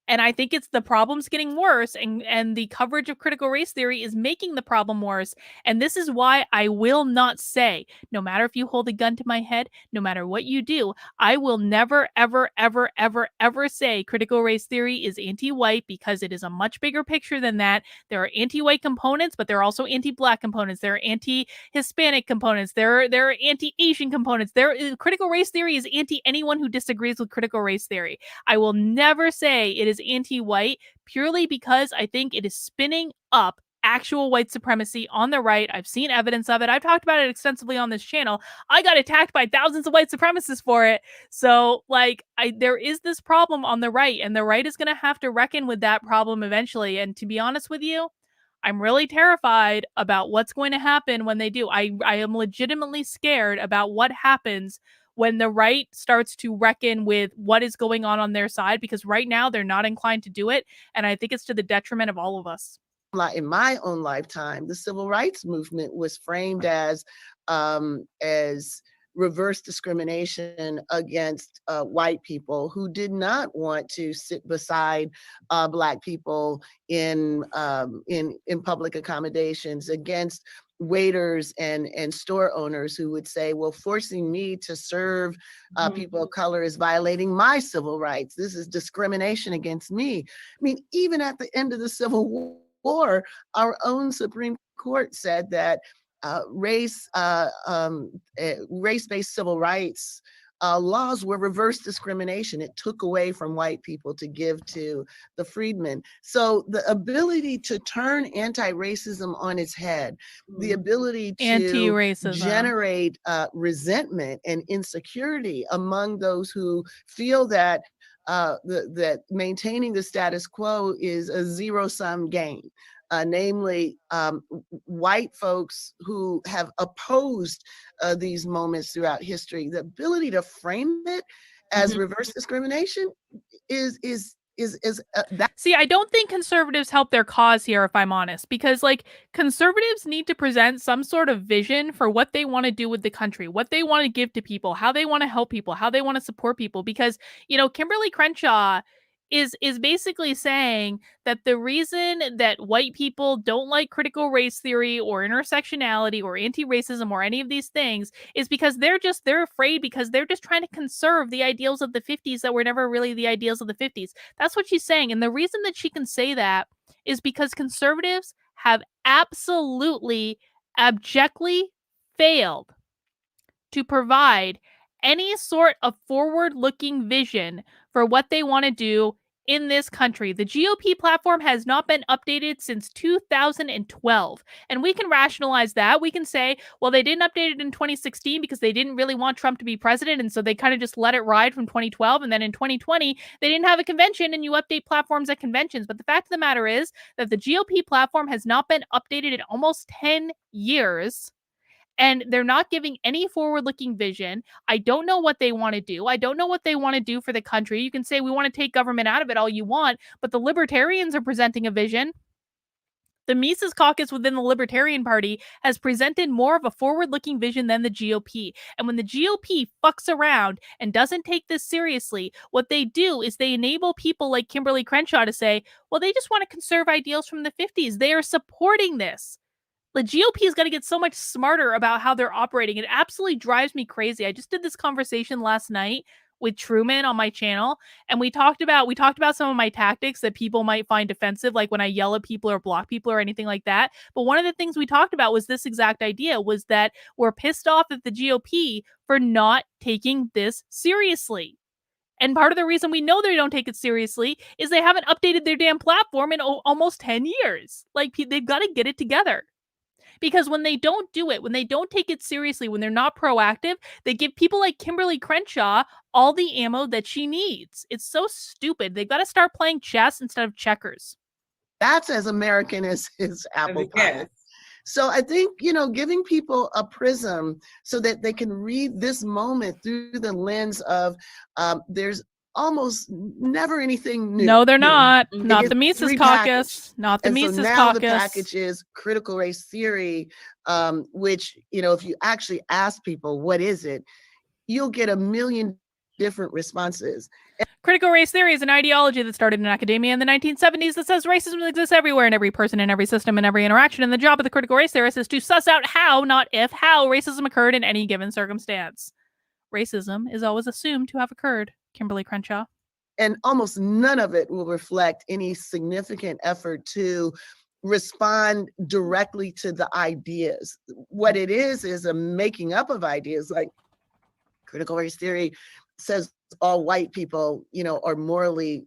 And I think it's the problem's getting worse, and the coverage of critical race theory is making the problem worse. And this is why I will not say, no matter if you hold a gun to my head, no matter what you do, I will never, ever, ever, ever, ever say critical race theory is anti-white, because it is a much bigger picture than that. There are anti-white components, but there are also anti-black components. There are anti-Hispanic components. There are anti-Asian components. Critical race theory is anti anyone who disagrees with critical race theory. I will never say it is anti-white purely because I think it is spinning up actual white supremacy on the right. I've seen evidence of it. I've talked about it extensively on this channel. I got attacked by thousands of white supremacists for it. So, there is this problem on the right, and the right is going to have to reckon with that problem eventually. And to be honest with you, I'm really terrified about what's going to happen when they do. I am legitimately scared about what happens when the right starts to reckon with what is going on their side, because right now they're not inclined to do it. And I think it's to the detriment of all of us. In my own lifetime, the civil rights movement was framed as reverse discrimination against white people who did not want to sit beside Black people in public accommodations, against waiters and store owners who would say, well, forcing me to serve people of color is violating my civil rights. This is discrimination against me. I mean, even at the end of the Civil War, our own Supreme Court said that race-based civil rights laws were reverse discrimination. It took away from white people to give to the freedmen. So the ability to turn anti-racism on its head, the ability to generate resentment and insecurity among those who feel that that maintaining the status quo is a zero-sum game. Namely, white folks who have opposed these moments throughout history. The ability to frame it as reverse discrimination is that. See, I don't think conservatives help their cause here, if I'm honest, because conservatives need to present some sort of vision for what they want to do with the country, what they want to give to people, how they want to help people, how they want to support people. Because, Kimberle Crenshaw is basically saying that the reason that white people don't like critical race theory or intersectionality or anti-racism or any of these things is because they're afraid, because they're just trying to conserve the ideals of the 50s that were never really the ideals of the 50s. That's what she's saying. And the reason that she can say that is because conservatives have absolutely, abjectly failed to provide any sort of forward-looking vision for what they want to do in this country. The GOP platform has not been updated since 2012. And we can rationalize that. We can say, well, they didn't update it in 2016 because they didn't really want Trump to be president. And so they kind of just let it ride from 2012. And then in 2020, they didn't have a convention and you update platforms at conventions. But the fact of the matter is that the GOP platform has not been updated in almost 10 years. And they're not giving any forward-looking vision. I don't know what they want to do. I don't know what they want to do for the country. You can say we want to take government out of it all you want, but the libertarians are presenting a vision. The Mises Caucus within the Libertarian Party has presented more of a forward-looking vision than the GOP. And when the GOP fucks around and doesn't take this seriously, what they do is they enable people like Kimberle Crenshaw to say, well, they just want to conserve ideals from the 50s. They are supporting this. The GOP is going to get so much smarter about how they're operating. It absolutely drives me crazy. I just did this conversation last night with Truman on my channel, and we talked about some of my tactics that people might find offensive, like when I yell at people or block people or anything like that. But one of the things we talked about was this exact idea, was that we're pissed off at the GOP for not taking this seriously. And part of the reason we know they don't take it seriously is they haven't updated their damn platform in almost 10 years. Like, they've got to get it together. Because when they don't do it, when they don't take it seriously, when they're not proactive, they give people like Kimberle Crenshaw all the ammo that she needs. It's so stupid. They've got to start playing chess instead of checkers. That's as American as his apple pie. Yes. So I think, giving people a prism so that they can read this moment through the lens of there's almost never anything new. No, they're not. Mhm. Not the Mises Caucus. Not the Mises So now Caucus. the package is critical race theory, which, if you actually ask people, what is it, you'll get a million different responses. Critical race theory is an ideology that started in academia in the 1970s that says racism exists everywhere in every person, in every system, in every interaction. And the job of the critical race theorist is to suss out how, not if, how racism occurred in any given circumstance. Racism is always assumed to have occurred, Kimberle Crenshaw. And almost none of it will reflect any significant effort to respond directly to the ideas. What it is a making up of ideas. Like critical race theory says all white people, are morally,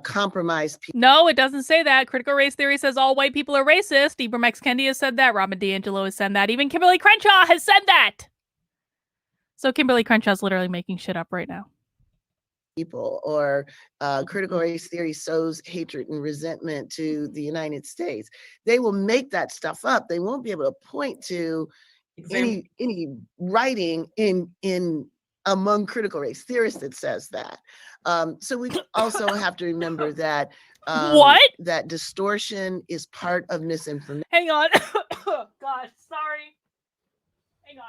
compromised people. No, it doesn't say that. Critical race theory says all white people are racist. Ibram X. Kendi has said that. Robin DiAngelo has said that. Even Kimberle Crenshaw has said that. So Kimberle Crenshaw is literally making shit up right now. People, or critical race theory sows hatred and resentment to the United States. They will make that stuff up. They won't be able to point to any writing in among critical race theorists that says that. So we also have to remember that that distortion is part of misinformation. Hang on. Gosh, sorry. Hang on.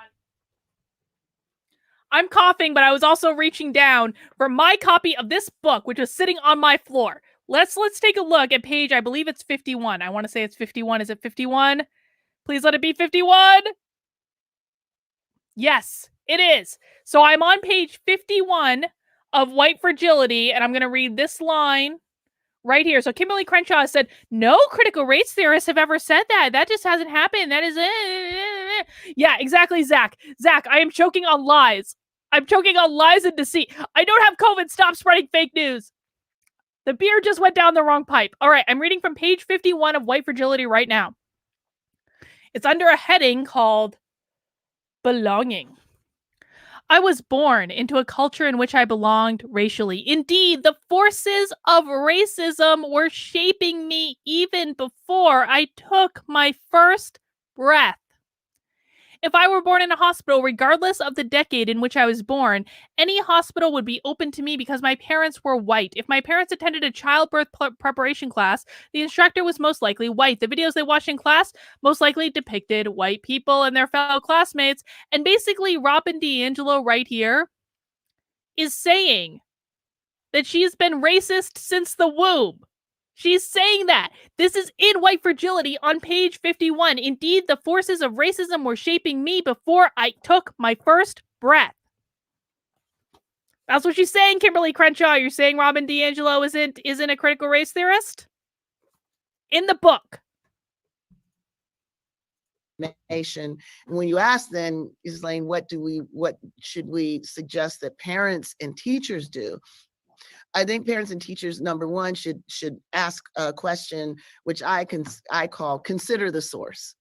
I'm coughing, but I was also reaching down for my copy of this book, which is sitting on my floor. Let's take a look at page, I believe it's 51. I want to say it's 51. Is it 51? Please let it be 51. Yes, it is. So I'm on page 51 of White Fragility, and I'm going to read this line right here. So Kimberle Crenshaw said, no critical race theorists have ever said that. That just hasn't happened. That is it. Yeah, exactly, Zach. Zach, I am choking on lies. I'm choking on lies and deceit. I don't have COVID. Stop spreading fake news. The beer just went down the wrong pipe. All right, I'm reading from page 51 of White Fragility right now. It's under a heading called Belonging. I was born into a culture in which I belonged racially. Indeed, the forces of racism were shaping me even before I took my first breath. If I were born in a hospital, regardless of the decade in which I was born, any hospital would be open to me because my parents were white. If my parents attended a childbirth preparation class, the instructor was most likely white. The videos they watched in class most likely depicted white people and their fellow classmates. And basically, Robin DiAngelo right here is saying that she's been racist since the womb. She's saying that. This is in White Fragility on page 51. Indeed, the forces of racism were shaping me before I took my first breath. That's what she's saying, Kimberle Crenshaw. You're saying Robin DiAngelo isn't a critical race theorist? In the book. Nation. And when you ask then, Elaine, what should we suggest that parents and teachers do? I think parents and teachers, number one, should ask a question, which I call consider the source.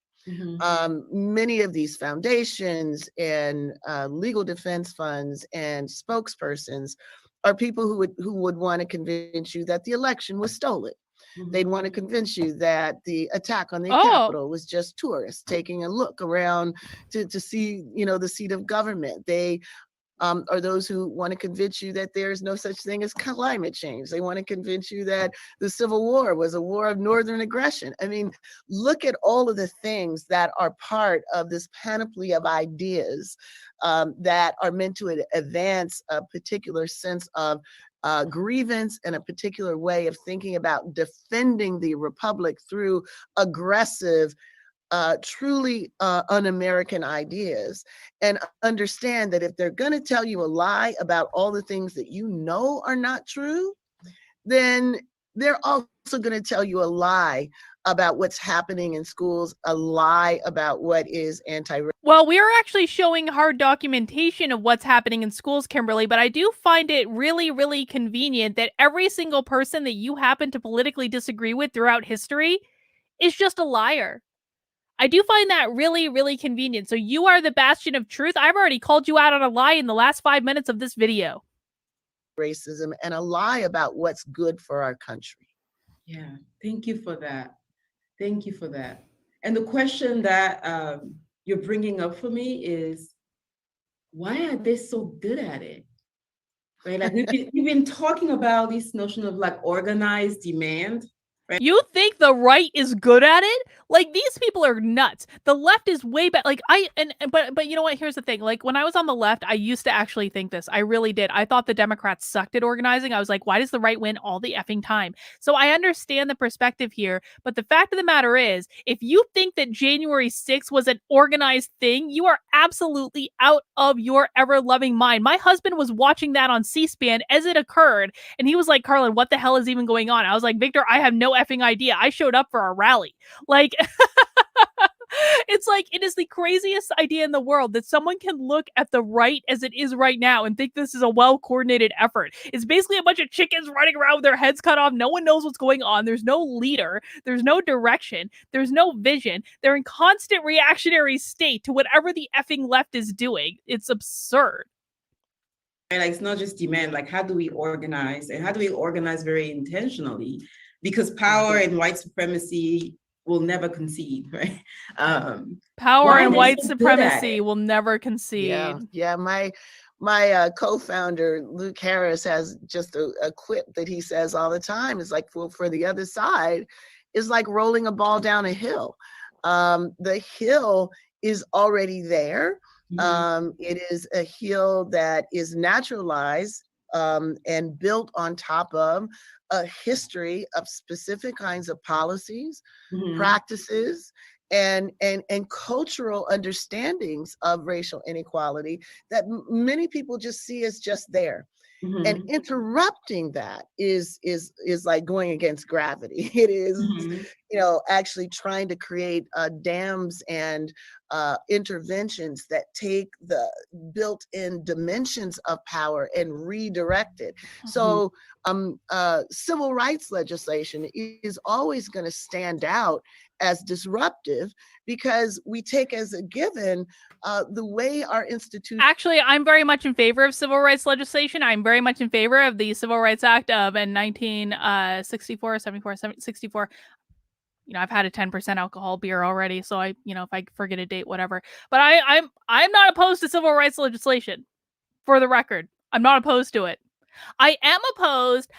Many of these foundations and legal defense funds and spokespersons are people who would want to convince you that the election was stolen. They'd want to convince you that the attack on the Capitol was just tourists taking a look around to see, the seat of government. They are those who want to convince you that there's no such thing as climate change. They want to convince you that the Civil War was a war of northern aggression. I mean, look at all of the things that are part of this panoply of ideas that are meant to advance a particular sense of grievance and a particular way of thinking about defending the republic through aggressive, truly un-American ideas, and understand that if they're going to tell you a lie about all the things that you know are not true, then they're also going to tell you a lie about what's happening in schools, a lie about what is anti-racism. Well, we are actually showing hard documentation of what's happening in schools, Kimberly, but I do find it really, really convenient that every single person that you happen to politically disagree with throughout history is just a liar. I do find that really, really convenient. So you are the bastion of truth. I've already called you out on a lie in the last 5 minutes of this video. Racism and a lie about what's good for our country. Yeah, thank you for that. Thank you for that. And the question that you're bringing up for me is, why are they so good at it? Right? Like we've been talking about this notion of like organized demand. Right? You think the right is good at it? Like, these people are nuts. The left is way better. Like, but you know what? Here's the thing. Like, when I was on the left, I used to actually think this. I really did. I thought the Democrats sucked at organizing. I was like, why does the right win all the effing time? So I understand the perspective here. But the fact of the matter is, if you think that January 6th was an organized thing, you are absolutely out of your ever-loving mind. My husband was watching that on C-SPAN as it occurred, and he was like, Carlin, what the hell is even going on? I was like, Victor, I have no effing idea. I showed up for a rally. Like, it's like, it is the craziest idea in the world that someone can look at the right as it is right now and think this is a well-coordinated effort. It's basically a bunch of chickens running around with their heads cut off. No one knows what's going on. There's no leader. There's no direction. There's no vision. They're in constant reactionary state to whatever the effing left is doing. It's absurd. And like, it's not just demand, like how do we organize, and how do we organize very intentionally? Because power and white supremacy will never concede, right? Power and white supremacy will never concede. Yeah. My co-founder, Luke Harris, has just a quip that he says all the time. It's like, for the other side, is like rolling a ball down a hill. The hill is already there. It is a hill that is naturalized and built on top of a history of specific kinds of policies, practices, and cultural understandings of racial inequality that many people just see as just there. And interrupting that is like going against gravity. It is, actually trying to create dams and interventions that take the built-in dimensions of power and redirect it. So civil rights legislation is always going to stand out as disruptive because we take as a given the way our institutions. Actually, I'm very much in favor of civil rights legislation. I'm very much in favor of the Civil Rights Act of 1964, 74, 64. I've had a 10% alcohol beer already, so if I forget a date, whatever. But I'm not opposed to civil rights legislation. For the record, I'm not opposed to it. I am opposed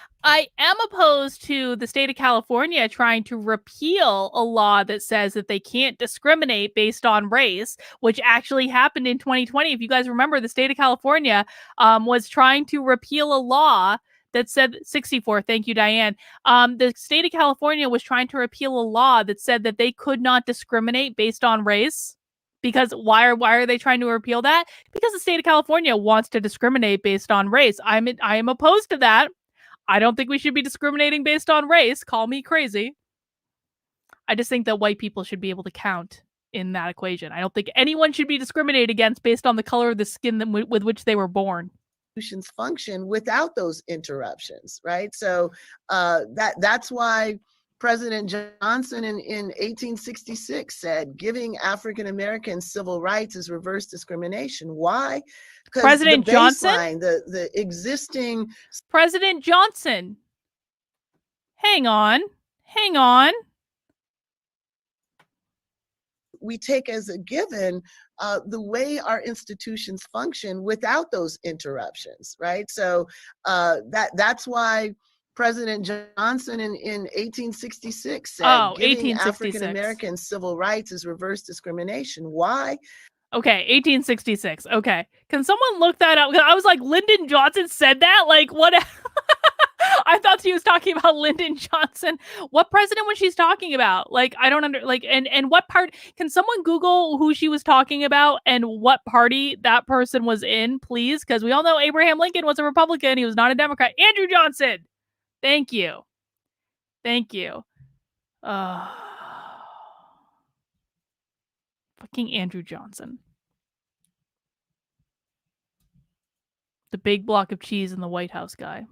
to the state of California trying to repeal a law that says that they can't discriminate based on race, which actually happened in 2020. If you guys remember, the state of California was trying to repeal a law that said 64. Thank you, Diane. The state of California was trying to repeal a law that said that they could not discriminate based on race. Because why are they trying to repeal that? Because the state of California wants to discriminate based on race. I am opposed to that. I don't think we should be discriminating based on race. Call me crazy. I just think that white people should be able to count in that equation. I don't think anyone should be discriminated against based on the color of the skin with which they were born. institutions function without those interruptions, right? So that's why President Johnson in 1866 said giving African Americans civil rights is reverse discrimination. Why? Because President the Johnson? baseline, the existing President Johnson. Hang on. We take as a given the way our institutions function without those interruptions, right? So that's why President Johnson in 1866 said giving African Americans civil rights is reverse discrimination. Why? Okay, 1866. Okay. Can someone look that up? I was like, Lyndon Johnson said that? Like, what? I thought she was talking about Lyndon Johnson. What president was she talking about? Like, I don't and what part? Can someone Google who she was talking about and what party that person was in, please? Because we all know Abraham Lincoln was a Republican. He was not a Democrat. Andrew Johnson. Thank you. Fucking Andrew Johnson. The big block of cheese in the White House guy.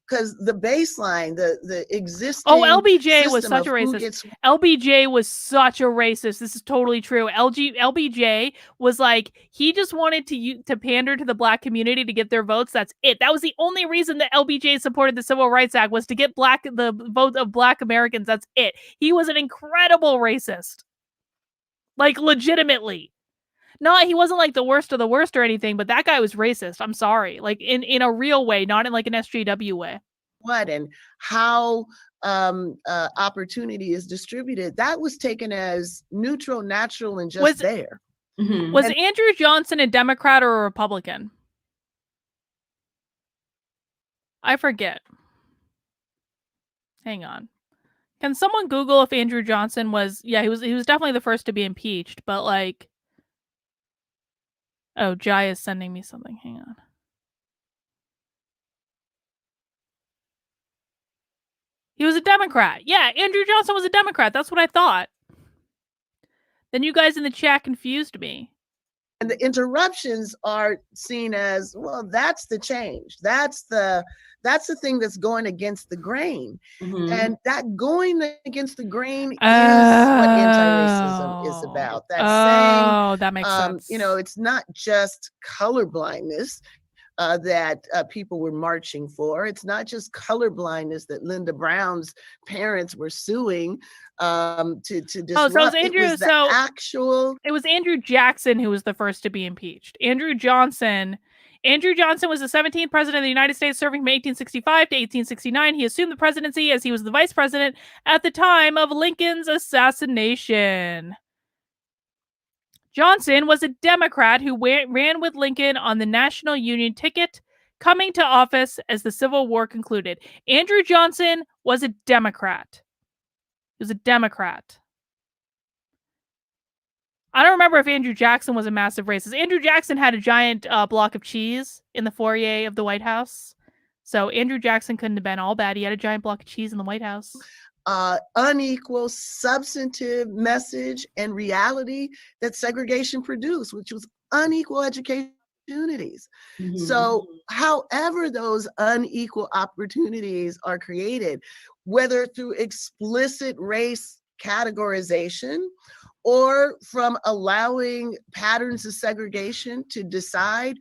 Because the baseline, the existing LBJ was such a racist. LBJ was such a racist. This is totally true. LBJ was like, he just wanted to pander to the black community to get their votes. That's it. That was the only reason that LBJ supported the Civil Rights Act, was to get the vote of black Americans. That's it. He was an incredible racist. Like, legitimately. No, he wasn't like the worst of the worst or anything, but that guy was racist. I'm sorry. Like, in a real way, not in like an SJW way. What and how opportunity is distributed, that was taken as neutral, natural, and just there. Was Andrew Johnson a Democrat or a Republican? I forget. Hang on. Can someone Google if Andrew Johnson was... Yeah, he was definitely the first to be impeached, but like... Oh, Jai is sending me something. Hang on. He was a Democrat. Yeah, Andrew Johnson was a Democrat. That's what I thought. Then you guys in the chat confused me. And the interruptions are seen as, well, that's the change. That's the thing that's going against the grain. And that going against the grain is what anti-racism is about. That's saying, that makes sense. You know, it's not just colorblindness that people were marching for. It's not just colorblindness that Linda Brown's parents were suing to disrupt. So it was Andrew, it was Andrew Jackson who was the first to be impeached. Andrew Johnson was the 17th president of the United States, serving from 1865 to 1869. He assumed the presidency as he was the vice president at the time of Lincoln's assassination. Johnson was a Democrat who ran with Lincoln on the National Union ticket, coming to office as the Civil War concluded. Andrew Johnson was a Democrat. He was a Democrat. I don't remember if Andrew Jackson was a massive racist. Andrew Jackson had a giant block of cheese in the foyer of the White House. So Andrew Jackson couldn't have been all bad. He had a giant block of cheese in the White House. Unequal substantive message and reality that segregation produced, which was unequal education opportunities. So however those unequal opportunities are created, whether through explicit race categorization or from allowing patterns of segregation to decide.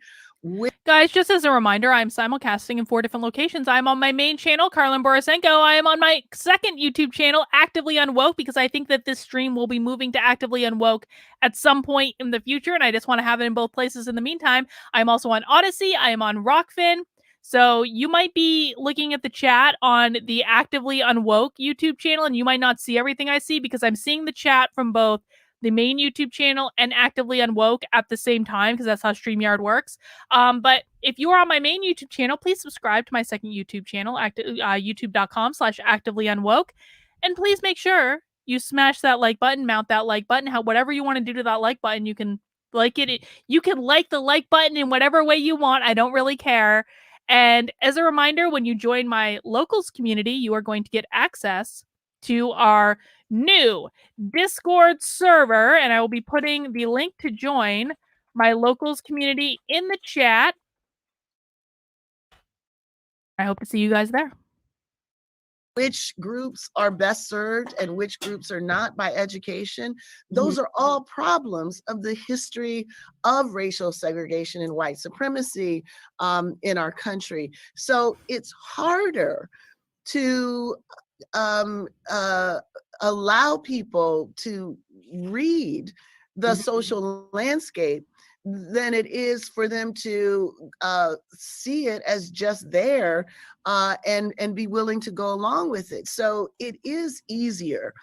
Guys, just as a reminder, I'm simulcasting in 4 different locations. I'm on my main channel, Karlin Borisenko. I am on my second YouTube channel, Actively Unwoke, because I think that this stream will be moving to Actively Unwoke at some point in the future, and I just want to have it in both places in the meantime. I'm also on Odyssey. I am on Rockfin. So you might be looking at the chat on the Actively Unwoke YouTube channel, and you might not see everything I see because I'm seeing the chat from both the main YouTube channel and Actively Unwoke at the same time, because that's how StreamYard works. But if you are on my main YouTube channel, please subscribe to my second YouTube channel, youtube.com/activelyunwoke. And please make sure you smash that like button, mount that like button, whatever you want to do to that like button. You can like it. You can like the like button in whatever way you want. I don't really care. And as a reminder, when you join my locals community, you are going to get access to our new Discord server, and I will be putting the link to join my locals community in the chat. I hope to see you guys there. Which groups are best served and which groups are not by education. Those are all problems of the history of racial segregation and white supremacy in our country. So it's harder to allow people to read the social landscape than it is for them to see it as just there and be willing to go along with it. So it is easier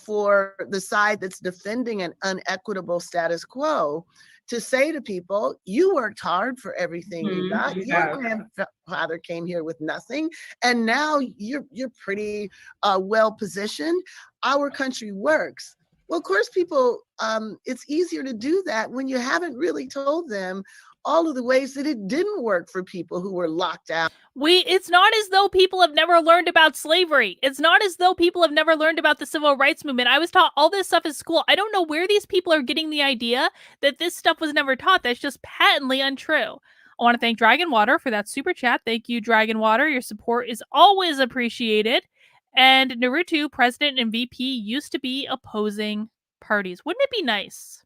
for the side that's defending an unequitable status quo to say to people, you worked hard for everything you got. Your grandfather came here with nothing, and now you're pretty well positioned. Our country works. Well, of course, people, it's easier to do that when you haven't really told them all of the ways that it didn't work for people who were locked out. It's not as though people have never learned about slavery. It's not as though people have never learned about the civil rights movement. I was taught all this stuff in school. I don't know where these people are getting the idea that this stuff was never taught. That's just patently untrue. I want to thank Dragon Water for that super chat. Thank you, Dragon Water. Your support is always appreciated. And Naruto, president and VP, used to be opposing parties. Wouldn't it be nice?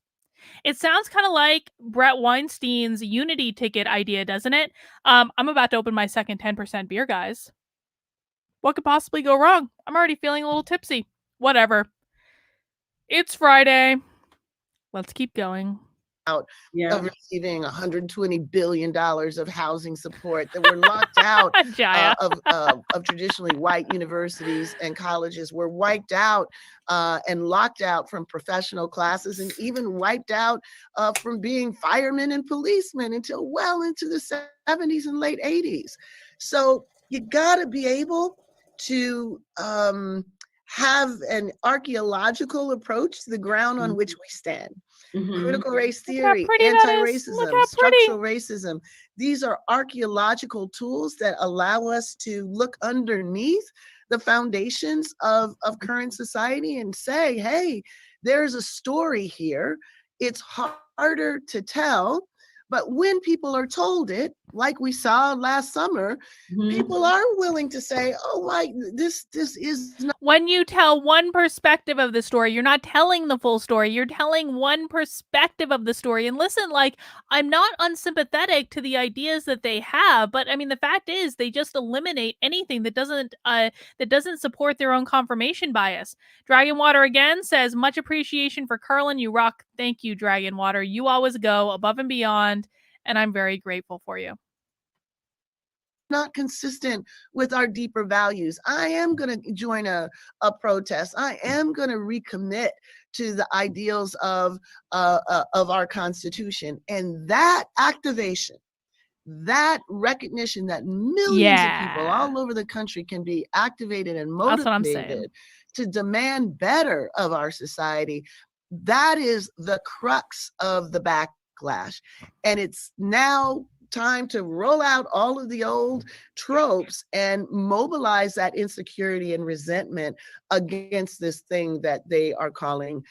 It sounds kind of like Brett Weinstein's Unity ticket idea, doesn't it? I'm about to open my second 10% beer, guys. What could possibly go wrong? I'm already feeling a little tipsy. Whatever. It's Friday. Let's keep going. Of receiving $120 billion of housing support, that were locked out of traditionally white universities and colleges, were wiped out and locked out from professional classes, and even wiped out from being firemen and policemen until well into the 70s and late 80s. So you gotta be able to have an archaeological approach to the ground on which we stand. Critical race theory, anti-racism, structural racism. These are archaeological tools that allow us to look underneath the foundations of current society and say, hey, there's a story here. It's harder to tell, but when people are told it, like we saw last summer, people are willing to say, oh, right, this is not. When you tell one perspective of the story, you're not telling the full story. You're telling one perspective of the story. And listen, like, I'm not unsympathetic to the ideas that they have, but I mean, the fact is they just eliminate anything that doesn't support their own confirmation bias. Dragon Water again says, much appreciation for Carlin. You rock. Thank you, Dragon Water. You always go above and beyond, and I'm very grateful for you. Not consistent with our deeper values. I am going to join a protest. I am going to recommit to the ideals of our Constitution. And that activation, that recognition that millions of people all over the country can be activated and motivated to demand better of our society, that is the crux of the backlash. And it's now time to roll out all of the old tropes and mobilize that insecurity and resentment against this thing that they are calling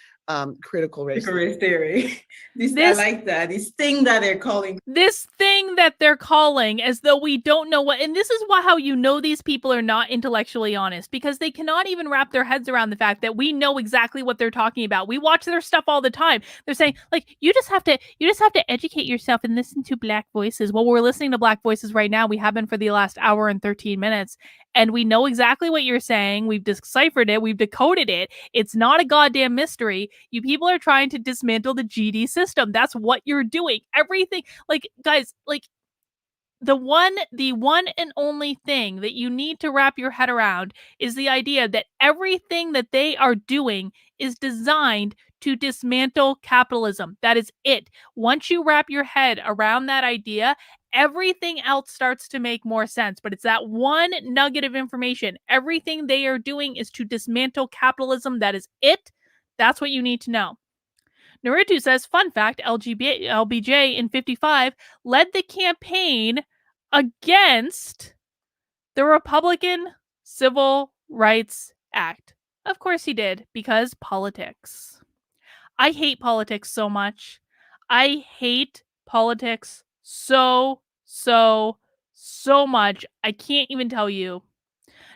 critical race theory. I like that. This thing that they're calling. This thing that they're calling, as though we don't know what. And this is how you know these people are not intellectually honest, because they cannot even wrap their heads around the fact that we know exactly what they're talking about. We watch their stuff all the time. They're saying, like, you just have to educate yourself and listen to Black voices. Well, we're listening to Black voices right now. We have been for the last hour and 13 minutes. And we know exactly what you're saying. We've deciphered it. We've decoded it. It's not a goddamn mystery. You people are trying to dismantle the GD system. That's what you're doing. Everything, like, guys, like, the one and only thing that you need to wrap your head around is the idea that everything that they are doing is designed to dismantle capitalism. That is it. Once you wrap your head around that idea, everything else starts to make more sense. But it's that one nugget of information. Everything they are doing is to dismantle capitalism. That is it. That's what you need to know. Naruto says, fun fact, LBJ in 55 led the campaign against the Republican Civil Rights Act. Of course he did, because politics. I hate politics so much. I hate politics so so much. I can't even tell you.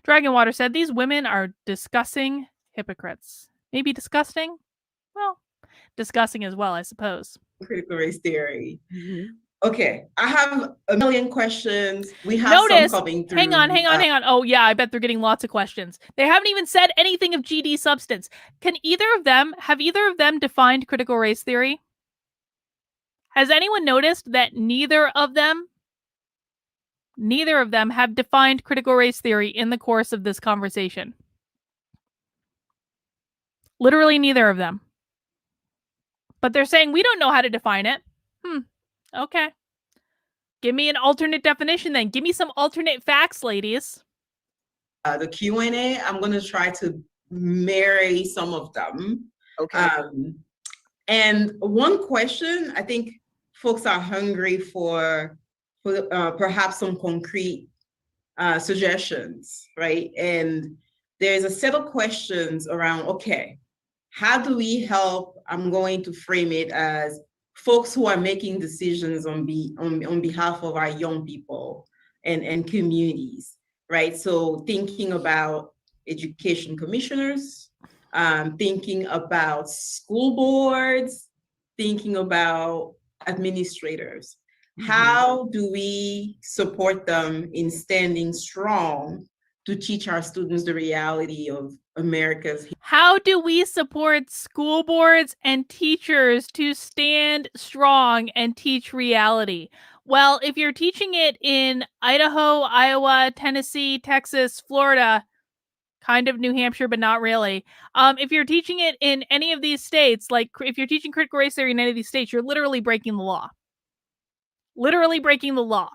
Dragonwater said, these women are disgusting hypocrites. Maybe disgusting? Well, disgusting as well, I suppose. Critical race theory. Mhm. Okay, I have a million questions. We have Notice, some coming through. hang on. Oh, yeah, I bet they're getting lots of questions. They haven't even said anything of GD substance. Have either of them defined critical race theory? Has anyone noticed that neither of them have defined critical race theory in the course of this conversation? Literally neither of them. But they're saying we don't know how to define it. Okay. Give me an alternate definition then. Give me some alternate facts, ladies. The Q&A, I'm going to try to marry some of them. Okay. And one question, I think folks are hungry for perhaps some concrete suggestions, right? And there's a set of questions around, okay, how do we help? I'm going to frame it as folks who are making decisions on behalf of our young people and communities, right? So thinking about education commissioners, thinking about school boards, thinking about administrators. How do we support them in standing strong to teach our students the reality of America's? How do we support school boards and teachers to stand strong and teach reality? Well, if you're teaching it in Idaho, Iowa, Tennessee, Texas, Florida, kind of New Hampshire, but not really. If you're teaching it in any of these states, like if you're teaching critical race theory in any of these states, you're literally breaking the law. Literally breaking the law.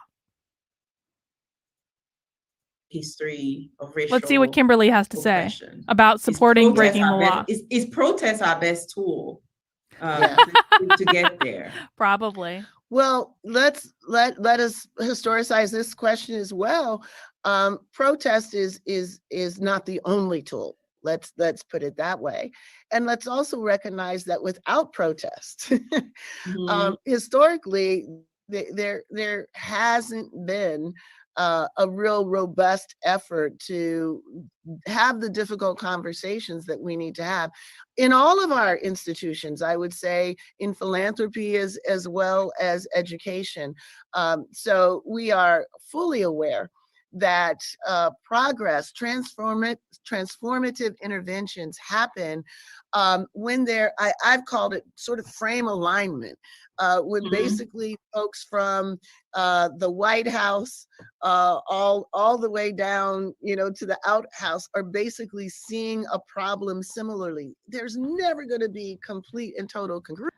History of racial. Let's see what Kimberle has to say about supporting breaking the law. Is protest our best tool to get there? Probably. Well, let us historicize this question as well. Protest is not the only tool. Let's put it that way, and let's also recognize that without protest, historically, there hasn't been a real robust effort to have the difficult conversations that we need to have in all of our institutions, I would say, in philanthropy as well as education. So we are fully aware that progress, transformative interventions happen when I've called it sort of frame alignment, when basically folks from the White House all the way down, to the outhouse are basically seeing a problem similarly. There's never going to be complete and total congruence.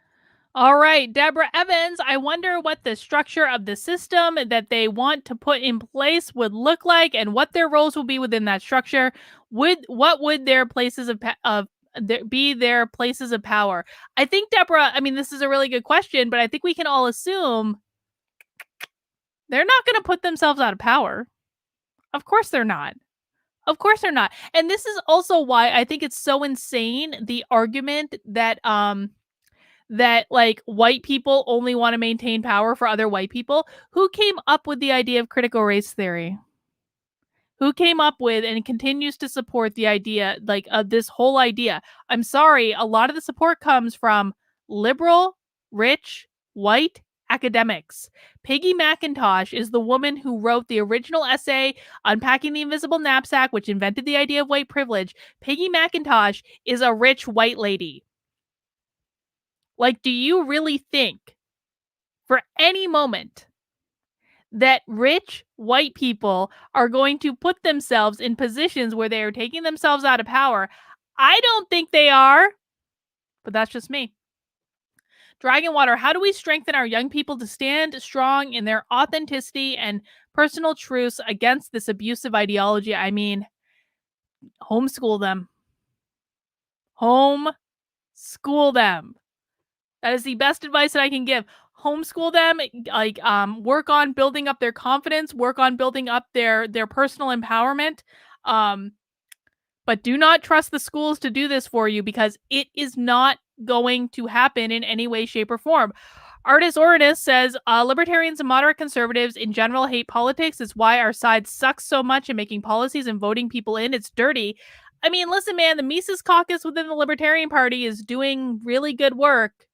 All right, Deborah Evans, I wonder what the structure of the system that they want to put in place would look like and what their roles will be within that structure. What would their places be their places of power? I think, Deborah, this is a really good question, but I think we can all assume they're not going to put themselves out of power. Of course they're not. Of course they're not. And this is also why I think it's so insane, the argument that that like white people only want to maintain power for other white people. Who came up with the idea of critical race theory? Who came up with and continues to support the idea, like this whole idea? I'm sorry, a lot of the support comes from liberal, rich, white academics. Peggy McIntosh is the woman who wrote the original essay, Unpacking the Invisible Knapsack, which invented the idea of white privilege. Peggy McIntosh is a rich white lady. Like, do you really think for any moment that rich white people are going to put themselves in positions where they are taking themselves out of power? I don't think they are, but that's just me. Dragonwater, how do we strengthen our young people to stand strong in their authenticity and personal truths against this abusive ideology? Homeschool them. Homeschool them. That is the best advice that I can give. Homeschool them, work on building up their confidence, work on building up their personal empowerment. But do not trust the schools to do this for you, because it is not going to happen in any way, shape, or form. Artis Ornis says, libertarians and moderate conservatives in general hate politics. It's why our side sucks so much in making policies and voting people in. It's dirty. I mean, listen, man, the Mises Caucus within the Libertarian Party is doing really good work.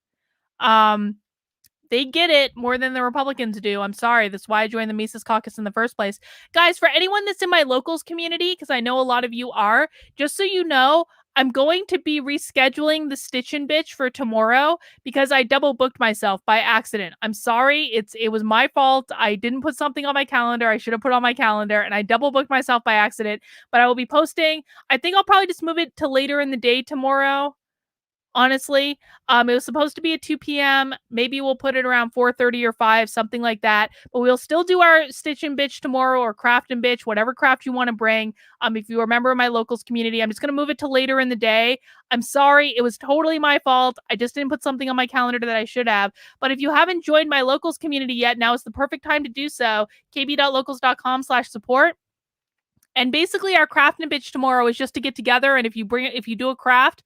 They get it more than the Republicans do. I'm sorry. That's why I joined the Mises Caucus in the first place. Guys, for anyone that's in my locals community, because I know a lot of you are, just so you know, I'm going to be rescheduling the Stitch and Bitch for tomorrow because I double booked myself by accident. I'm sorry. It was my fault. I didn't put something on my calendar. I should have put on my calendar, and I double booked myself by accident. But I will be posting. I think I'll probably just move it to later in the day tomorrow. Honestly, it was supposed to be at 2 p.m. Maybe we'll put it around 4:30 or 5, something like that. But we'll still do our Stitch and Bitch tomorrow, or Craft and Bitch, whatever craft you want to bring. If you remember my locals community, I'm just going to move it to later in the day. I'm sorry. It was totally my fault. I just didn't put something on my calendar that I should have. But if you haven't joined my locals community yet, now is the perfect time to do so. kb.locals.com/support. And basically our Craft and Bitch tomorrow is just to get together. And if you do a craft,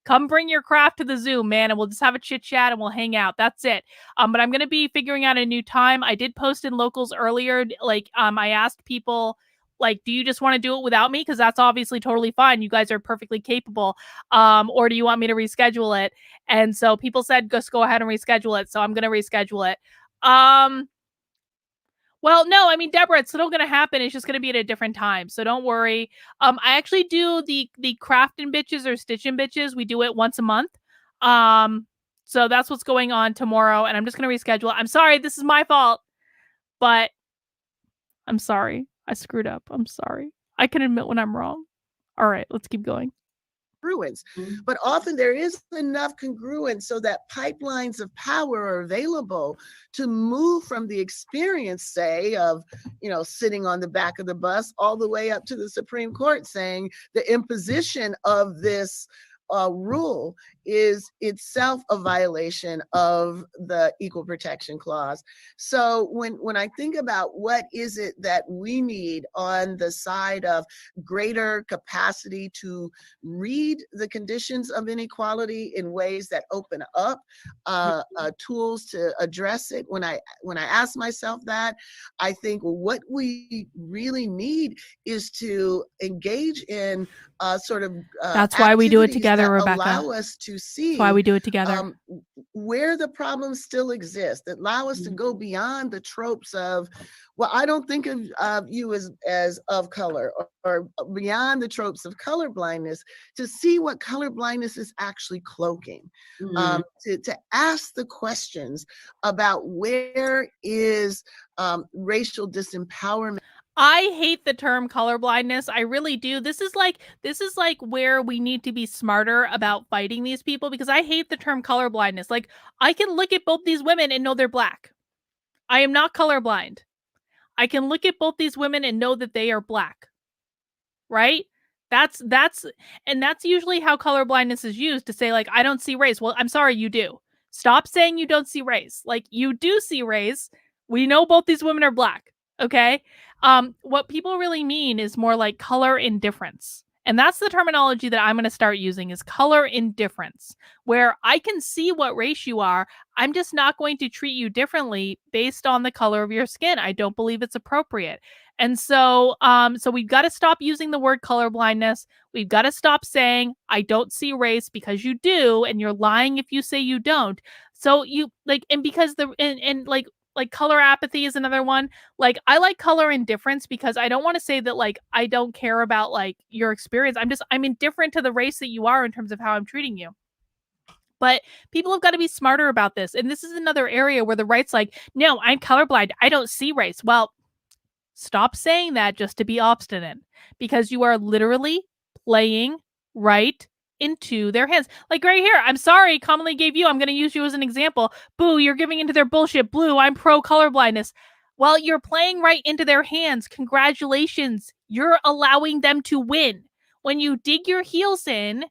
come bring your craft to the Zoom, man, and we'll just have a chit chat and we'll hang out. That's it. But I'm going to be figuring out a new time. I did post in locals earlier. I asked people, do you just want to do it without me? Because that's obviously totally fine. You guys are perfectly capable. Or do you want me to reschedule it? And so people said, just go ahead and reschedule it. So I'm going to reschedule it. Well, no, I mean, Deborah, it's still going to happen. It's just going to be at a different time. So don't worry. I actually do the Craft and Bitches or Stitch and Bitches. We do it once a month. So that's what's going on tomorrow. And I'm just going to reschedule it. I'm sorry. This is my fault. But I'm sorry. I screwed up. I'm sorry. I can admit when I'm wrong. All right, let's keep going. Congruence, but often there is enough congruence so that pipelines of power are available to move from the experience, say, of, sitting on the back of the bus all the way up to the Supreme Court saying the imposition of this rule is itself a violation of the Equal Protection Clause. So when I think about what is it that we need on the side of greater capacity to read the conditions of inequality in ways that open up tools to address it, when I ask myself that, I think what we really need is to engage in that's why we do it together, Rebecca. Allow us to see. That's why we do it together. Where the problems still exist, that allow us to go beyond the tropes of, well, I don't think of you as of color, or beyond the tropes of colorblindness, to see what colorblindness is actually cloaking, to ask the questions about where is racial disempowerment. I hate the term colorblindness. I really do. This is like where we need to be smarter about fighting these people, because I hate the term colorblindness. Like, I can look at both these women and know they're black. I am not colorblind. I can look at both these women and know that they are black. Right? That's usually how colorblindness is used, to say, like, I don't see race. Well, I'm sorry, you do. Stop saying you don't see race. Like, you do see race. We know both these women are black. Okay? What people really mean is more like color indifference. And that's the terminology that I'm going to start using, is color indifference, where I can see what race you are. I'm just not going to treat you differently based on the color of your skin. I don't believe it's appropriate. And so we've got to stop using the word colorblindness. We've got to stop saying, I don't see race, because you do, and you're lying if you say you don't. So because color apathy is another one. Like, I like color indifference because I don't want to say that, like, I don't care about, like, your experience. I'm indifferent to the race that you are in terms of how I'm treating you. But people have got to be smarter about this. And this is another area where the right's like, no, I'm colorblind. I don't see race. Well, stop saying that just to be obstinate, because you are literally playing right into their hands. Like right here, I'm sorry, commonly gave you, I'm going to use you as an example. Boo, you're giving into their bullshit. Blue, I'm pro colorblindness. Well, you're playing right into their hands. Congratulations. You're allowing them to win. When you dig your heels in,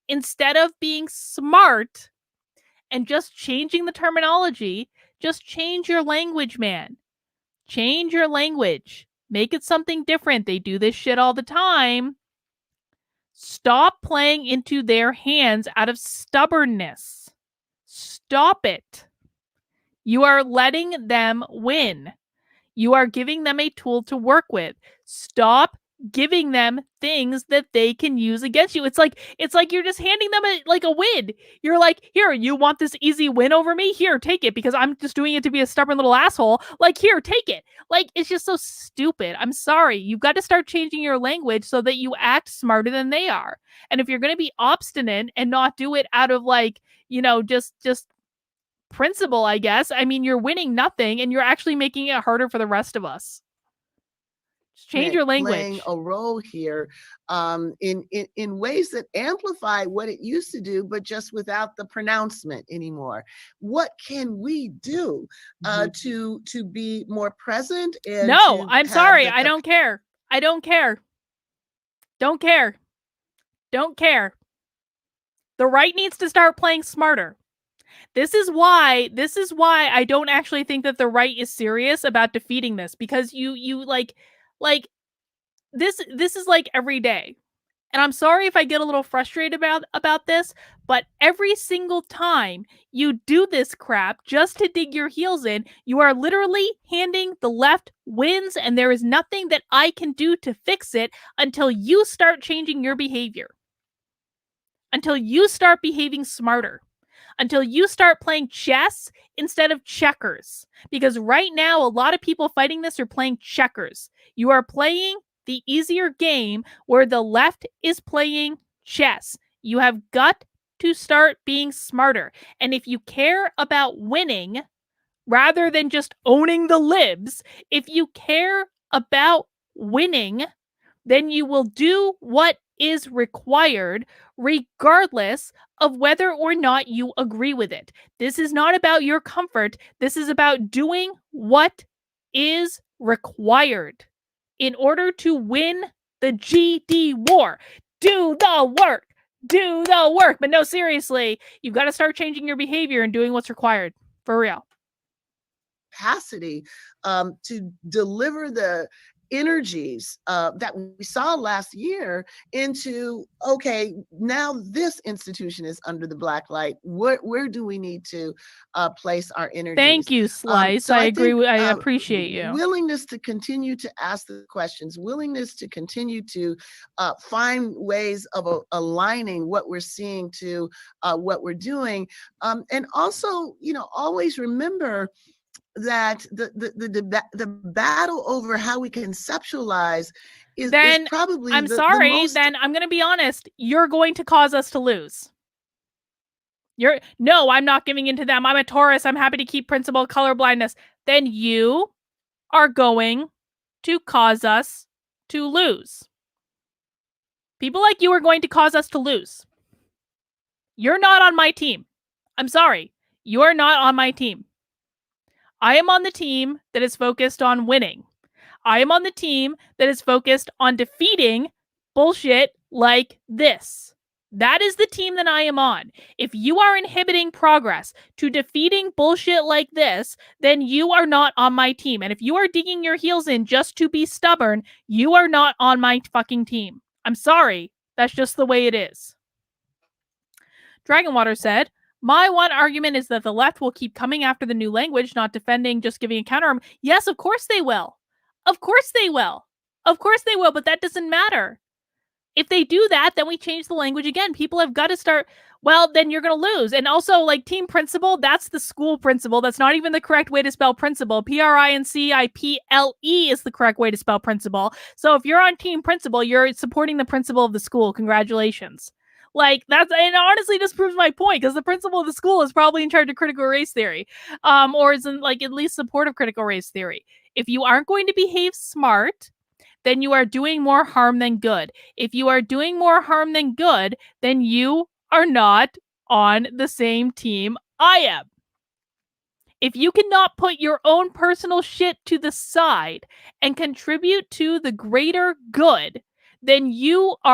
instead of being smart and just changing the terminology, just change your language, man. Change your language. Make it something different. They do this shit all the time. Stop playing into their hands out of stubbornness. Stop it. You are letting them win. You are giving them a tool to work with. Stop giving them things that they can use against you. It's like you're just handing them a win. You're like, here, you want this easy win over me? Here, take it, because I'm just doing it to be a stubborn little asshole. Like, here, take it. Like, it's just so stupid. I'm sorry. You've got to start changing your language so that you act smarter than they are. And if you're going to be obstinate and not do it out of just principle, I guess, I mean, you're winning nothing and you're actually making it harder for the rest of us. Just change your language. Playing a role here in ways that amplify what it used to do, but just without the pronouncement anymore. What can we do to be more present? And no, I'm sorry. I don't care. I don't care. Don't care. Don't care. The right needs to start playing smarter. This is why I don't actually think that the right is serious about defeating this, because you like this is like every day. And I'm sorry if I get a little frustrated about this, but every single time you do this crap just to dig your heels in, you are literally handing the left wins, and there is nothing that I can do to fix it until you start changing your behavior. Until you start behaving smarter. Until you start playing chess instead of checkers. Because right now, a lot of people fighting this are playing checkers. You are playing the easier game where the left is playing chess. You have got to start being smarter. And if you care about winning, rather than just owning the libs, if you care about winning, then you will do what is required, regardless of whether or not you agree with it. This is not about your comfort. This is about doing what is required in order to win the GD war. Do the work. Do the work. But no, seriously, you've got to start changing your behavior and doing what's required. For real. Capacity to deliver the energies that we saw last year into, okay, now this institution is under the black light. Where do we need to place our energies? Thank you, Slice. So I agree. I appreciate you. Willingness to continue to ask the questions, willingness to continue to find ways of aligning what we're seeing to what we're doing. And also, always remember that the battle over how we conceptualize is probably I'm sorry, then I'm going to be honest. You're going to cause us to lose. No, I'm not giving in to them. I'm a Taurus. I'm happy to keep principle colorblindness. Then you are going to cause us to lose. People like you are going to cause us to lose. You're not on my team. I'm sorry. You are not on my team. I am on the team that is focused on winning. I am on the team that is focused on defeating bullshit like this. That is the team that I am on. If you are inhibiting progress to defeating bullshit like this, then you are not on my team. And if you are digging your heels in just to be stubborn, you are not on my fucking team. I'm sorry. That's just the way it is. Dragonwater said, my one argument is that the left will keep coming after the new language, not defending, just giving a counter. Yes, of course they will. Of course they will. Of course they will, but that doesn't matter. If they do that, then we change the language again. People have got to start, well, then you're going to lose. And also, like, team principle, that's the school principle. That's not even the correct way to spell principle. Principle is the correct way to spell principle. So if you're on team principle, you're supporting the principle of the school. Congratulations. Like, and honestly just proves my point, because the principal of the school is probably in charge of critical race theory, or is in, like, at least support of critical race theory. If you aren't going to behave smart, then you are doing more harm than good. If you are doing more harm than good, then you are not on the same team I am. If you cannot put your own personal shit to the side and contribute to the greater good, then you're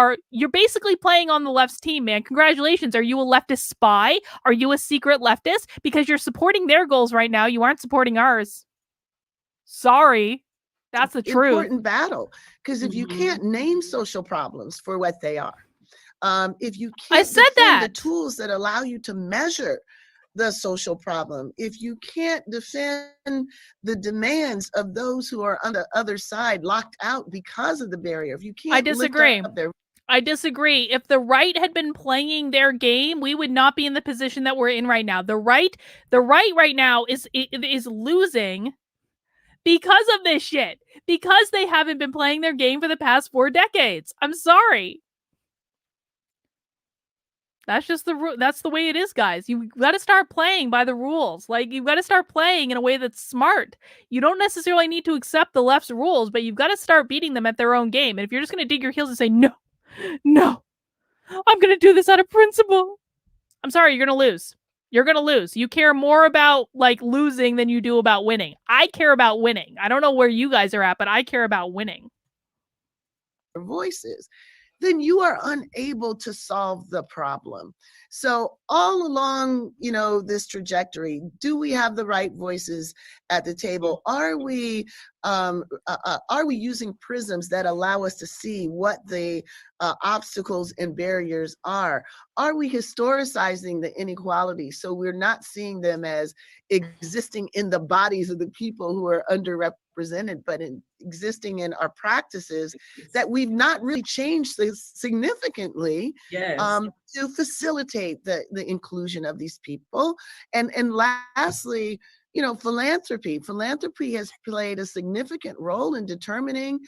basically playing on the left's team, man. Congratulations. Are you a leftist spy? Are you a secret leftist? Because you're supporting their goals right now. You aren't supporting ours. Sorry. That's the truth. Important battle. Because if you can't name social problems for what they are, if you can't defend the tools that allow you to measure the social problem, if you can't defend the demands of those who are on the other side locked out because of the barrier, if you I can't lift disagree. up their I disagree. If the right had been playing their game, we would not be in the position that we're in right now. The right right now is losing because of this shit. Because they haven't been playing their game for the past 4 decades. I'm sorry. That's just that's the way it is, guys. You got to start playing by the rules. Like, you've got to start playing in a way that's smart. You don't necessarily need to accept the left's rules, but you've got to start beating them at their own game. And if you're just going to dig your heels and say, no, I'm going to do this out of principle, I'm sorry, you're going to lose. You're going to lose. You care more about like losing than you do about winning. I care about winning. I don't know where you guys are at, but I care about winning. voices, then you are unable to solve the problem. So all along, this trajectory, do we have the right voices at the table? Are we using prisms that allow us to see what the obstacles and barriers are? Are we historicizing the inequalities so we're not seeing them as existing in the bodies of the people who are underrepresented, but existing in our practices that we've not really changed significantly to facilitate the inclusion of these people? And lastly, philanthropy. Philanthropy has played a significant role in determining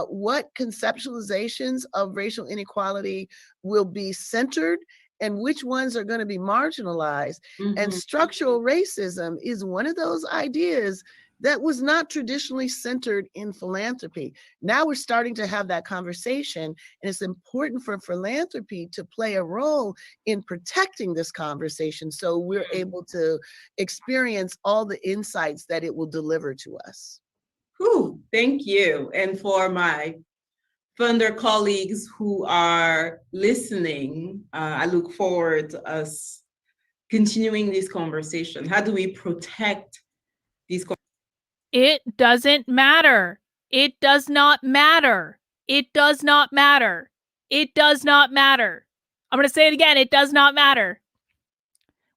what conceptualizations of racial inequality will be centered and which ones are going to be marginalized. And structural racism is one of those ideas that was not traditionally centered in philanthropy. Now we're starting to have that conversation, and it's important for philanthropy to play a role in protecting this conversation so we're able to experience all the insights that it will deliver to us. Whew, thank you. And for my Thunder colleagues who are listening, I look forward to us continuing this conversation. How do we protect these conversations? It doesn't matter. It does not matter. It does not matter. It does not matter. I'm going to say it again. It does not matter.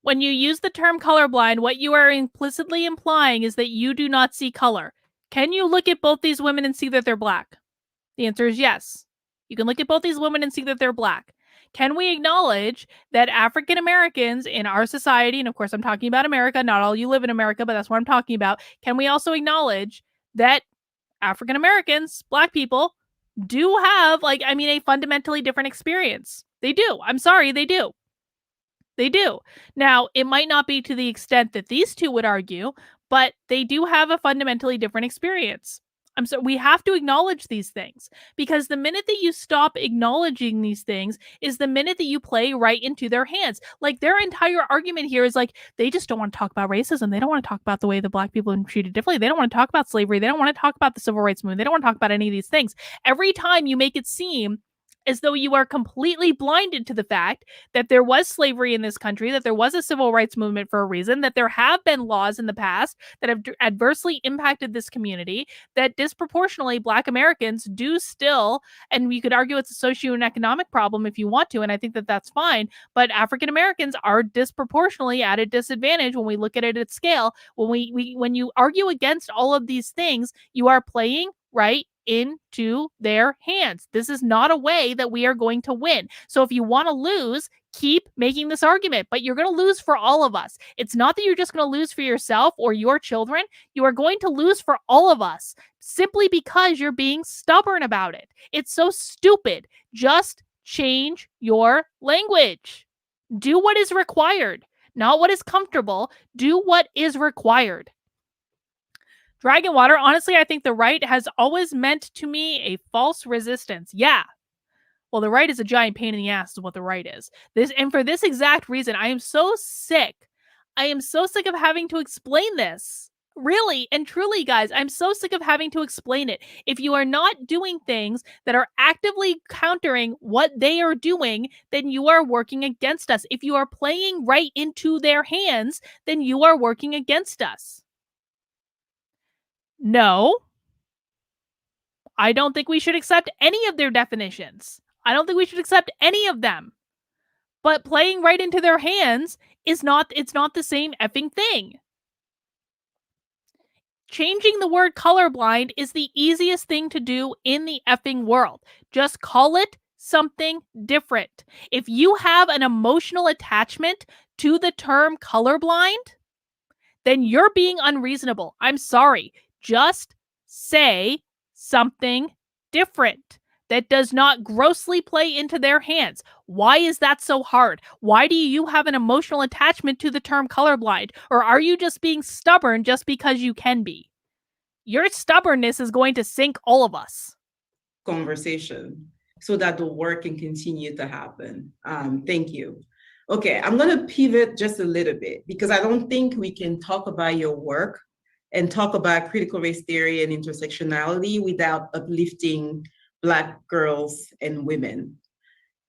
When you use the term colorblind, what you are implicitly implying is that you do not see color. Can you look at both these women and see that they're black? The answer is yes. You can look at both these women and see that they're black. Can we acknowledge that African Americans in our society, and of course I'm talking about America, not all you live in America, but that's what I'm talking about. Can we also acknowledge that African Americans, black people, do have a fundamentally different experience? They do. I'm sorry, they do. They do. Now, it might not be to the extent that these two would argue, but they do have a fundamentally different experience. We have to acknowledge these things, because the minute that you stop acknowledging these things is the minute that you play right into their hands. Like, their entire argument here is like, they just don't want to talk about racism. They don't want to talk about the way the black people have been treated differently. They don't want to talk about slavery. They don't want to talk about the civil rights movement. They don't want to talk about any of these things. Every time you make it seem as though you are completely blinded to the fact that there was slavery in this country, that there was a civil rights movement for a reason, that there have been laws in the past that have adversely impacted this community, that disproportionately Black Americans do still, and you could argue it's a socio and economic problem if you want to, and I think that that's fine, but African Americans are disproportionately at a disadvantage when we look at it at scale. When you argue against all of these things, you are playing right into their hands. This is not a way that we are going to win. So if you want to lose, keep making this argument, but you're going to lose for all of us. It's not that you're just going to lose for yourself or your children. You are going to lose for all of us simply because you're being stubborn about it. It's so stupid. Just change your language. Do what is required, not what is comfortable. Do what is required. Dragonwater, honestly, I think the right has always meant to me a false resistance. Yeah. Well, the right is a giant pain in the ass is what the right is. And for this exact reason, I am so sick. I am so sick of having to explain this. Really and truly, guys, I'm so sick of having to explain it. If you are not doing things that are actively countering what they are doing, then you are working against us. If you are playing right into their hands, then you are working against us. No, I don't think we should accept any of their definitions. I don't think we should accept any of them. But playing right into their hands it's not the same effing thing. Changing the word colorblind is the easiest thing to do in the effing world. Just call it something different. If you have an emotional attachment to the term colorblind, then you're being unreasonable. I'm sorry. Just say something different that does not grossly play into their hands. Why is that so hard? Why do you have an emotional attachment to the term colorblind? Or are you just being stubborn just because you can be? Your stubbornness is going to sink all of us. Conversation so that the work can continue to happen. Thank you. Okay, I'm going to pivot just a little bit because I don't think we can talk about your work and talk about critical race theory and intersectionality without uplifting Black girls and women.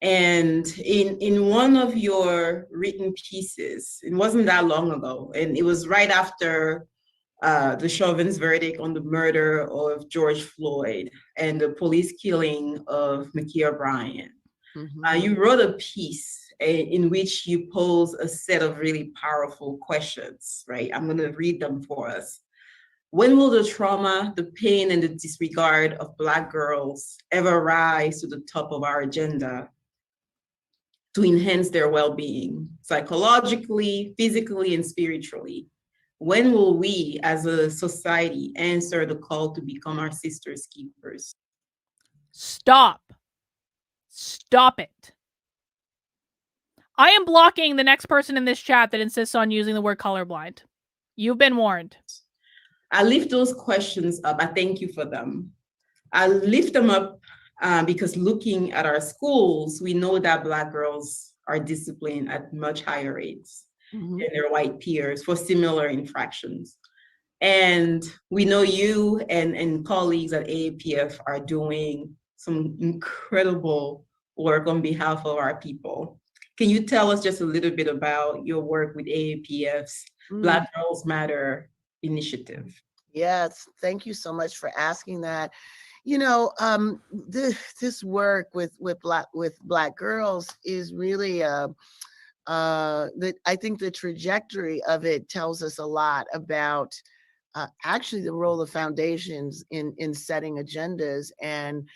And in one of your written pieces, it wasn't that long ago, and it was right after the Chauvin's verdict on the murder of George Floyd and the police killing of Ma'Khia Bryant. You wrote a piece in which you pose a set of really powerful questions, right? I'm going to read them for us. When will the trauma, the pain, and the disregard of Black girls ever rise to the top of our agenda to enhance their well-being, psychologically, physically, and spiritually? When will we as a society answer the call to become our sisters' keepers? Stop. Stop it. I am blocking the next person in this chat that insists on using the word colorblind. You've been warned. I lift those questions up. I thank you for them. I lift them up because looking at our schools, we know that Black girls are disciplined at much higher rates than their white peers for similar infractions. And we know you and colleagues at AAPF are doing some incredible work on behalf of our people. Can you tell us just a little bit about your work with AAPF's Black Girls Matter initiative? Yes, thank you so much for asking that. You know, this work with Black girls is really I think the trajectory of it tells us a lot about actually the role of foundations in setting agendas and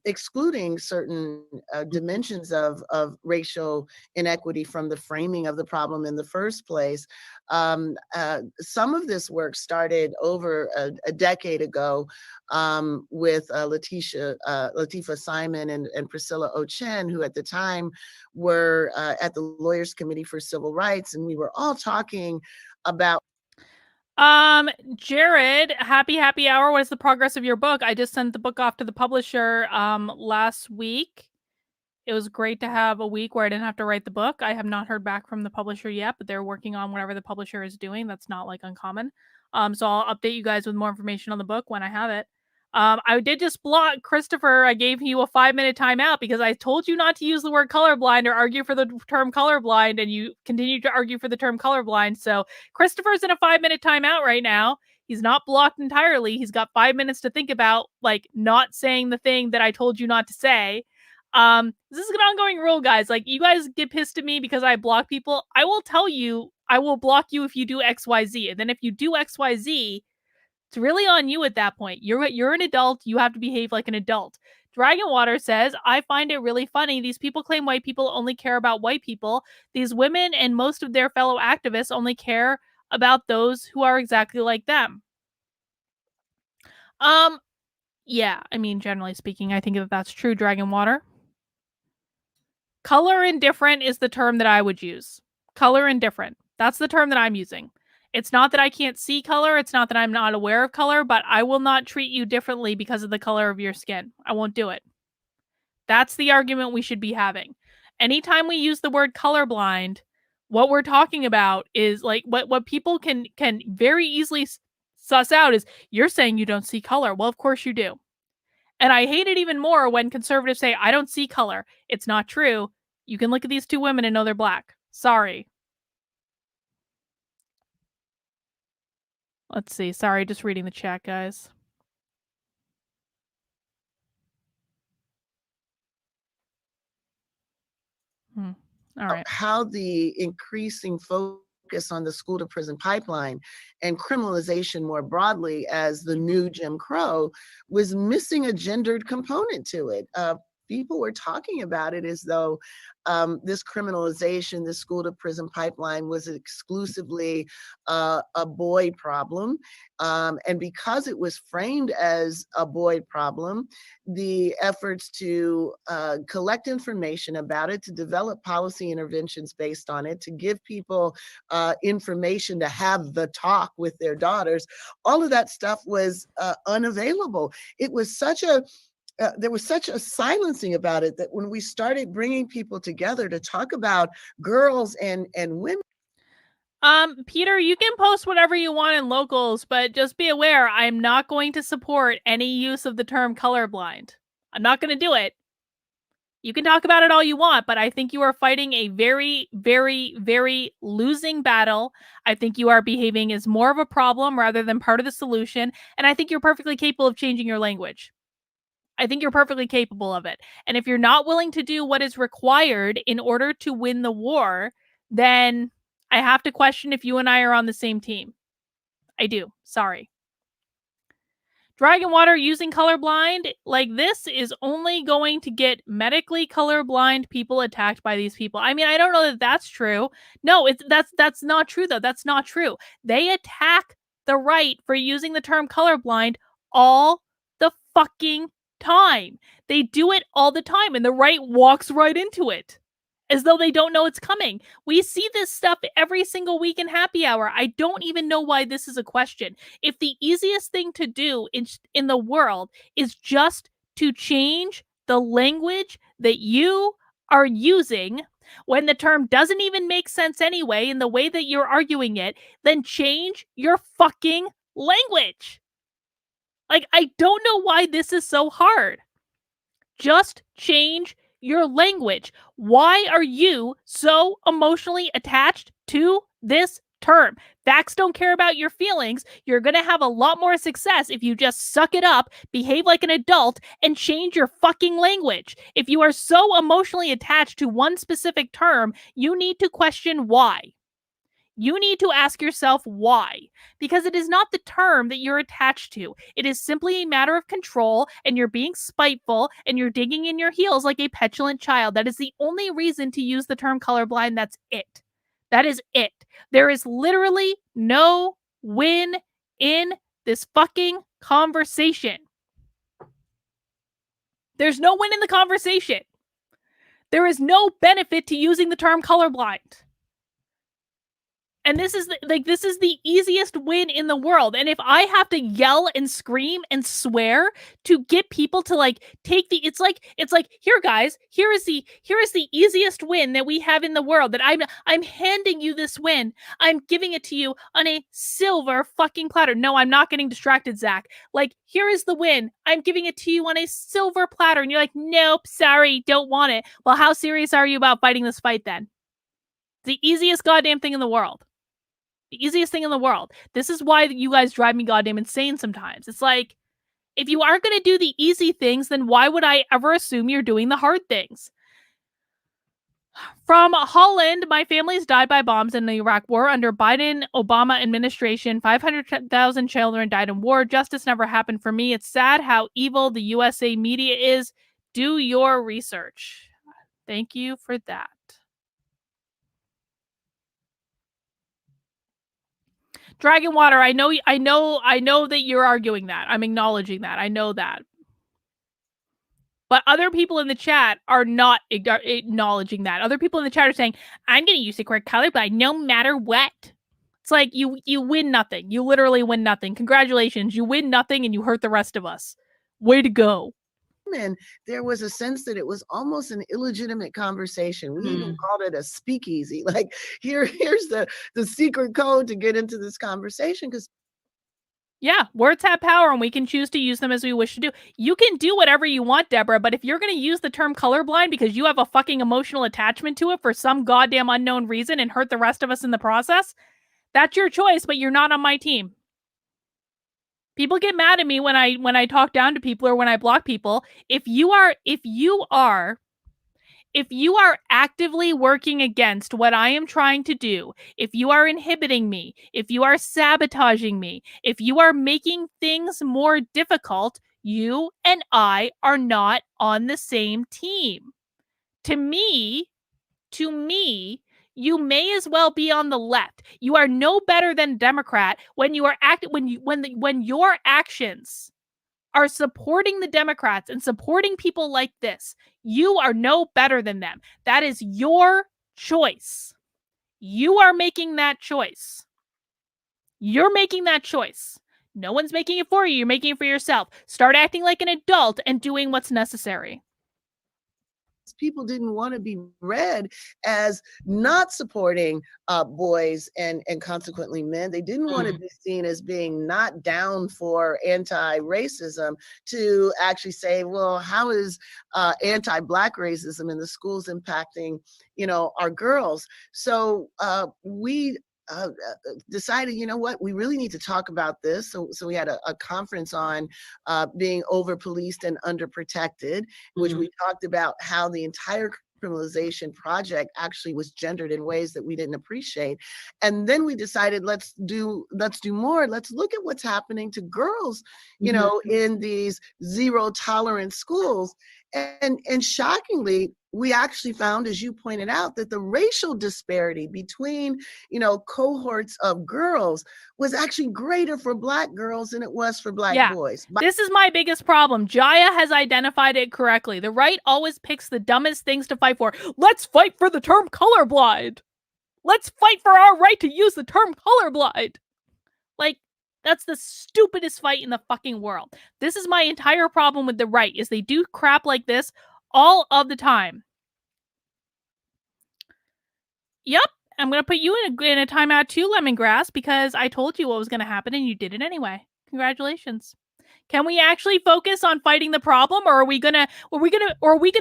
excluding certain dimensions of racial inequity from the framing of the problem in the first place. Some of this work started over a decade ago with Latifah Simon and Priscilla Ochen, who at the time were at the Lawyers Committee for Civil Rights, and we were all talking about. Jared, happy hour. What is the progress of your book? I just sent the book off to the publisher last week. It was great to have a week where I didn't have to write the book. I have not heard back from the publisher yet, but they're working on whatever the publisher is doing. That's not like uncommon. So I'll update you guys with more information on the book when I have it. I did just block Christopher. I gave you a 5-minute timeout because I told you not to use the word colorblind or argue for the term colorblind, and you continue to argue for the term colorblind. So Christopher's in a 5-minute timeout right now. He's not blocked entirely. He's got 5 minutes to think about, like, not saying the thing that I told you not to say. This is an ongoing rule, guys. Like, you guys get pissed at me because I block people. I will tell you, I will block you if you do XYZ. And then if you do XYZ, it's really on you at that point. You're an adult. You have to behave like an adult. Dragon Water says, I find it really funny. These people claim white people only care about white people. These women and most of their fellow activists only care about those who are exactly like them. Yeah, I mean, generally speaking, I think that that's true, Dragon Water. Color indifferent is the term that I would use. Color indifferent. That's the term that I'm using. It's not that I can't see color. It's not that I'm not aware of color, but I will not treat you differently because of the color of your skin. I won't do it. That's the argument we should be having. Anytime we use the word colorblind, what we're talking about is like what people can very easily suss out is you're saying you don't see color. Well, of course you do. And I hate it even more when conservatives say, I don't see color. It's not true. You can look at these two women and know they're Black. Sorry. Let's see. Sorry, just reading the chat, guys. All right. how the increasing focus on the school to prison pipeline and criminalization more broadly as the new Jim Crow was missing a gendered component to it. People were talking about it as though this criminalization, this school to prison pipeline was exclusively a boy problem. And because it was framed as a boy problem, the efforts to collect information about it, to develop policy interventions based on it, to give people information to have the talk with their daughters, all of that stuff was unavailable. It was such a there was such a silencing about it that when we started bringing people together to talk about girls and women. Peter, you can post whatever you want in locals, but just be aware, I'm not going to support any use of the term colorblind. I'm not going to do it. You can talk about it all you want, but I think you are fighting a very, very, very losing battle. I think you are behaving as more of a problem rather than part of the solution, and I think you're perfectly capable of changing your language. I think you're perfectly capable of it. And if you're not willing to do what is required in order to win the war, then I have to question if you and I are on the same team. I do. Sorry. Dragon Water using colorblind like this is only going to get medically colorblind people attacked by these people. I mean, I don't know that that's true. No, that's not true though. That's not true. They attack the right for using the term colorblind all the fucking time. They do it all the time, and the right walks right into it as though they don't know it's coming. We see this stuff every single week in happy hour. I don't even know why this is a question. If the easiest thing to do in the world is just to change the language that you are using when the term doesn't even make sense anyway in the way that you're arguing it, then change your fucking language. Like, I don't know why this is so hard. Just change your language. Why are you so emotionally attached to this term? Facts don't care about your feelings. You're going to have a lot more success if you just suck it up, behave like an adult, and change your fucking language. If you are so emotionally attached to one specific term, you need to question why. You need to ask yourself why, because it is not the term that you're attached to. It is simply a matter of control, and you're being spiteful, and you're digging in your heels like a petulant child. That is the only reason to use the term colorblind. That's it. That is it. There is literally no win in this fucking conversation. There's no win in the conversation. There is no benefit to using the term colorblind. And this is the easiest win in the world. And if I have to yell and scream and swear to get people to like take the, it's like, here guys, here is the easiest win that we have in the world, that I'm handing you this win. I'm giving it to you on a silver fucking platter. No, I'm not getting distracted, Zach. Like, here is the win. I'm giving it to you on a silver platter. And you're like, nope, sorry, don't want it. Well, how serious are you about fighting this fight then? The easiest goddamn thing in the world. The easiest thing in the world. This is why you guys drive me goddamn insane sometimes. It's like, if you aren't going to do the easy things, then why would I ever assume you're doing the hard things? From Holland, my family's died by bombs in the Iraq War under Biden-Obama administration. 500,000 children died in war. Justice never happened for me. It's sad how evil the USA media is. Do your research. Thank you for that. Dragon Water, I know that you're arguing that. I'm acknowledging that. I know that. But other people in the chat are not acknowledging that. Other people in the chat are saying, I'm going to use the correct colorblind no matter what. It's like you win nothing. You literally win nothing. Congratulations. You win nothing and you hurt the rest of us. Way to go. And there was a sense that it was almost an illegitimate conversation. We even called it a speakeasy. Like, here's the secret code to get into this conversation. Because yeah, words have power and we can choose to use them as we wish to do. You can do whatever you want, Deborah, but if you're going to use the term colorblind because you have a fucking emotional attachment to it for some goddamn unknown reason and hurt the rest of us in the process, that's your choice, but you're not on my team. People get mad at me when I talk down to people or when I block people. If you are If you are actively working against what I am trying to do, if you are inhibiting me, if you are sabotaging me, if you are making things more difficult, you and I are not on the same team. To me, you may as well be on the left. You are no better than Democrat when you are when your actions are supporting the Democrats and supporting people like this. You are no better than them. That is your choice. You are making that choice. You're making that choice. No one's making it for you. You're making it for yourself. Start acting like an adult and doing what's necessary. People didn't want to be read as not supporting boys and consequently men. They didn't want to be seen as being not down for anti-racism, to actually say, well, how is anti-Black racism in the schools impacting, our girls? So we decided, you know what, we really need to talk about this. So we had a conference on being over-policed and underprotected, which we talked about how the entire criminalization project actually was gendered in ways that we didn't appreciate. And then we decided, let's do more. Let's look at what's happening to girls, in these zero tolerance schools. And shockingly, we actually found, as you pointed out, that the racial disparity between, cohorts of girls was actually greater for Black girls than it was for Black boys. This is my biggest problem. Jaya has identified it correctly. The right always picks the dumbest things to fight for. Let's fight for the term colorblind. Let's fight for our right to use the term colorblind. Like, that's the stupidest fight in the fucking world. This is my entire problem with the right, is they do crap like this all of the time. Yep, I'm going to put you in a timeout too, Lemongrass, because I told you what was going to happen and you did it anyway. Congratulations. Can we actually focus on fighting the problem, or are we gonna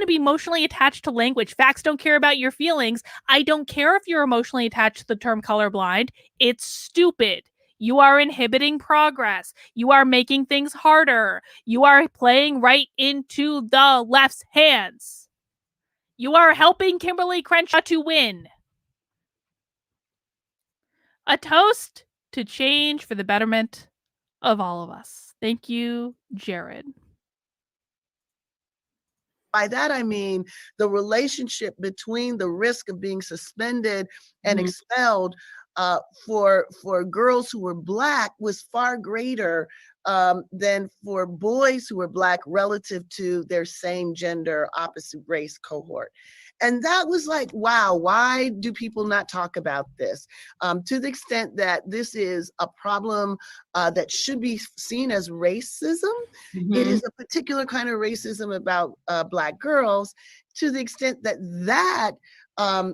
be emotionally attached to language? Facts don't care about your feelings. I don't care if you're emotionally attached to the term colorblind. It's stupid. You are inhibiting progress. You are making things harder. You are playing right into the left's hands. You are helping Kimberle Crenshaw to win. A toast to change for the betterment of all of us. Thank you, Jared. By that, I mean the relationship between the risk of being suspended and expelled for girls who were Black was far greater than for boys who were Black relative to their same gender, opposite race cohort. And that was like, wow, why do people not talk about this? To the extent that this is a problem that should be seen as racism, it is a particular kind of racism about Black girls, to the extent that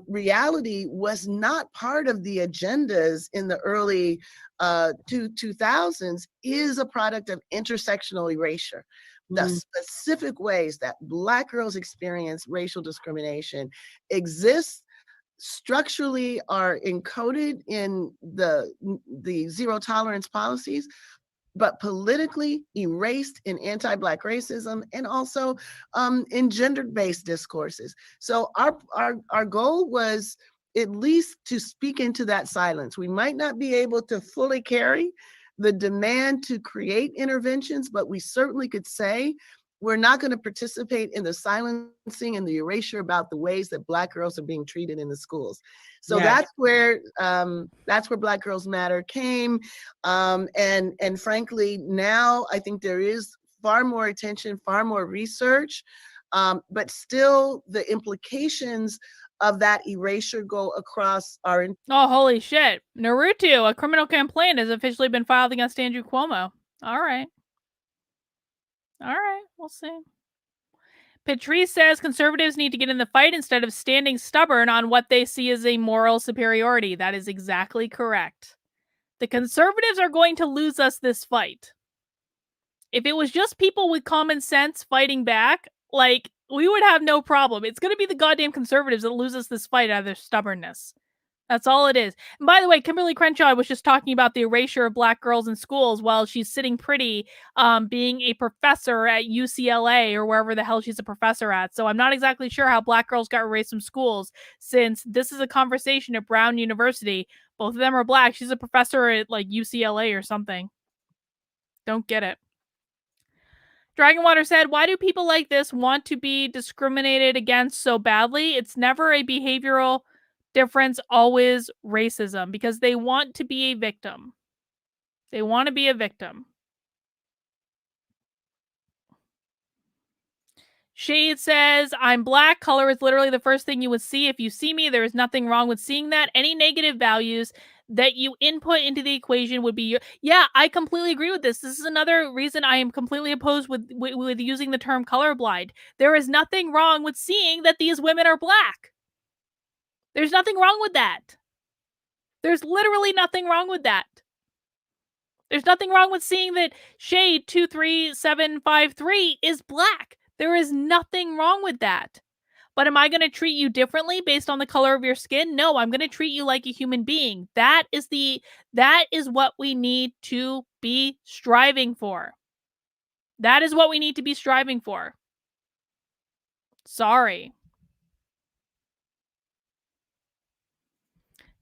reality was not part of the agendas in the early 2000s, is a product of intersectional erasure. The specific ways that Black girls experience racial discrimination exists, structurally are encoded in the zero tolerance policies, but politically erased in anti-Black racism and also in gender-based discourses. So our goal was at least to speak into that silence. We might not be able to fully carry the demand to create interventions, but we certainly could say we're not going to participate in the silencing and the erasure about the ways that Black girls are being treated in the schools. So that's where Black Girls Matter came. And frankly, now I think there is far more attention, far more research, but still the implications of that erasure go across our... Oh, holy shit. Naruto, a criminal complaint has officially been filed against Andrew Cuomo. All right, we'll see. Patrice says conservatives need to get in the fight instead of standing stubborn on what they see as a moral superiority. That is exactly correct. The conservatives are going to lose us this fight. If it was just people with common sense fighting back, like, we would have no problem. It's going to be the goddamn conservatives that lose us this fight out of their stubbornness. That's all it is. And by the way, Kimberle Crenshaw was just talking about the erasure of black girls in schools while she's sitting pretty, being a professor at UCLA or wherever the hell she's a professor at. So I'm not exactly sure how black girls got erased from schools, since this is a conversation at Brown University. Both of them are black. She's a professor at like UCLA or something. Don't get it. Dragonwater said, why do people like this want to be discriminated against so badly? It's never a behavioral difference, always racism, because they want to be a victim. They want to be a victim. Shade says, I'm black. Color is literally the first thing you would see. If you see me, there is nothing wrong with seeing that. Any negative values that you input into the equation would be your... Yeah, I completely agree with this. This is another reason I am completely opposed with using the term colorblind. There is nothing wrong with seeing that these women are black. There's nothing wrong with that. There's literally nothing wrong with that. There's nothing wrong with seeing that Shade 23753 is black. There is nothing wrong with that. But am I going to treat you differently based on the color of your skin? No, I'm going to treat you like a human being. That is what we need to be striving for. That is what we need to be striving for. Sorry.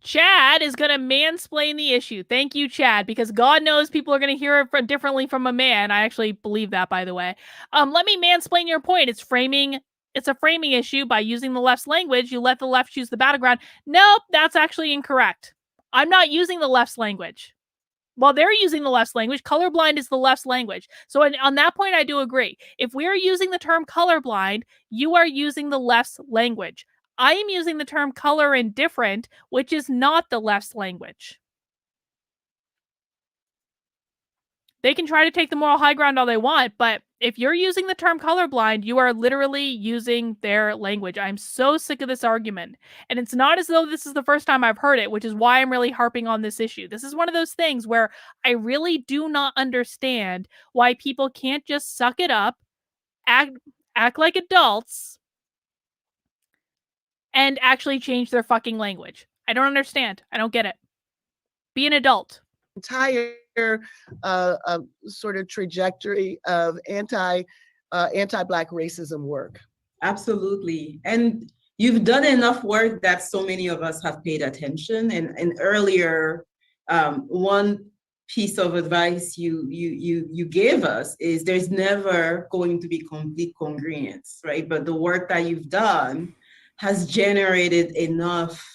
Chad is going to mansplain the issue. Thank you, Chad, because God knows people are going to hear it differently from a man. I actually believe that, by the way. Let me mansplain your point. It's a framing issue. By using the left's language, you let the left choose the battleground. Nope, that's actually incorrect. I'm not using the left's language. While they're using the left's language, colorblind is the left's language. So on that point, I do agree. If we're using the term colorblind, you are using the left's language. I am using the term color indifferent, which is not the left's language. They can try to take the moral high ground all they want, but if you're using the term colorblind, you are literally using their language. I'm so sick of this argument. And it's not as though this is the first time I've heard it, which is why I'm really harping on this issue. This is one of those things where I really do not understand why people can't just suck it up, act like adults, and actually change their fucking language. I don't understand. I don't get it. Be an adult. Entire sort of trajectory of anti-black racism work. Absolutely. And you've done enough work that so many of us have paid attention. And earlier, one piece of advice you gave us is there's never going to be complete congruence, right? But the work that you've done has generated enough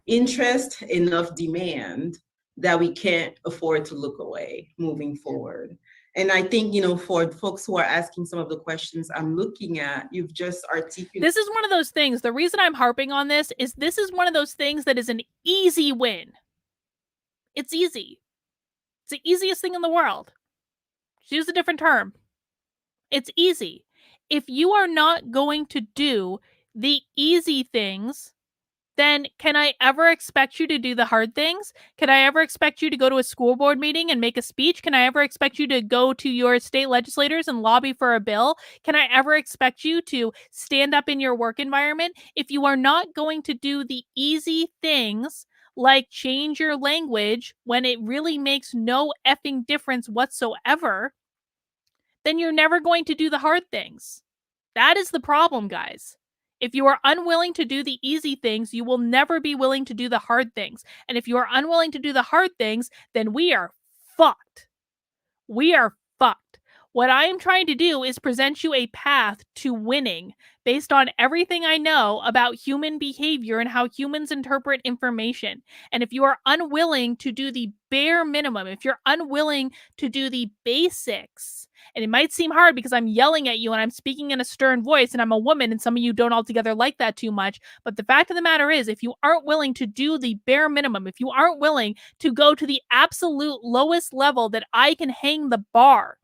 interest, enough demand that we can't afford to look away moving forward. And I think, for folks who are asking some of the questions I'm looking at, you've just articulated. This is one of those things. The reason I'm harping on this is one of those things that is an easy win. It's easy. It's the easiest thing in the world. Just use a different term. It's easy. If you are not going to do the easy things, then can I ever expect you to do the hard things? Can I ever expect you to go to a school board meeting and make a speech? Can I ever expect you to go to your state legislators and lobby for a bill? Can I ever expect you to stand up in your work environment? If you are not going to do the easy things, like change your language when it really makes no effing difference whatsoever, then you're never going to do the hard things. That is the problem, guys. If you are unwilling to do the easy things, you will never be willing to do the hard things. And if you are unwilling to do the hard things, then we are fucked. We are fucked. What I am trying to do is present you a path to winning based on everything I know about human behavior and how humans interpret information. And if you are unwilling to do the bare minimum, if you're unwilling to do the basics, and it might seem hard because I'm yelling at you and I'm speaking in a stern voice and I'm a woman and some of you don't altogether like that too much. But the fact of the matter is, if you aren't willing to do the bare minimum, if you aren't willing to go to the absolute lowest level that I can hang the bar,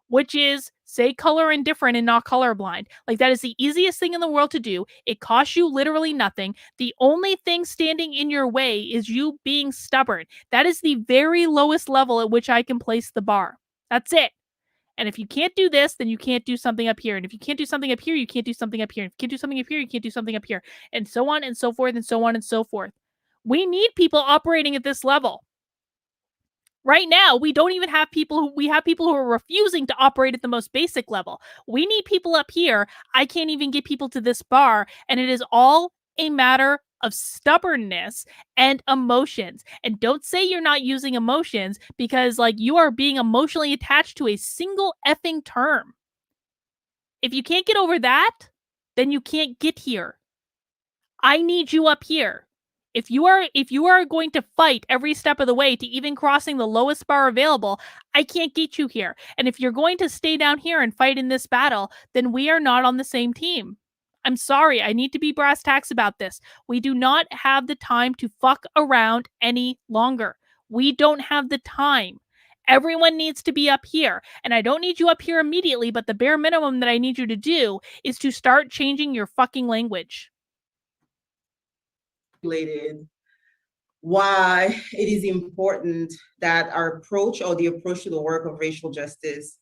which is say color indifferent and not colorblind. Like, that is the easiest thing in the world to do. It costs you literally nothing. The only thing standing in your way is you being stubborn. That is the very lowest level at which I can place the bar. That's it. And if you can't do this, then you can't do something up here. And if you can't do something up here, you can't do something up here. And if you can't do something up here, you can't do something up here. And so on and so forth and so on and so forth. We need people operating at this level. Right now, we don't even have we have people who are refusing to operate at the most basic level. We need people up here. I can't even get people to this bar, and it is all a matter of stubbornness and emotions. And don't say you're not using emotions, because like you are being emotionally attached to a single effing term. If you can't get over that, then you can't get here. I need you up here. If you are going to fight every step of the way to even crossing the lowest bar available, I can't get you here. And if you're going to stay down here and fight in this battle, then we are not on the same team. I'm sorry, I need to be brass tacks about this. We do not have the time to fuck around any longer. We don't have the time. Everyone needs to be up here. And I don't need you up here immediately, but the bare minimum that I need you to do is to start changing your fucking language. Why it is important that our approach, or the approach to the work of racial justice,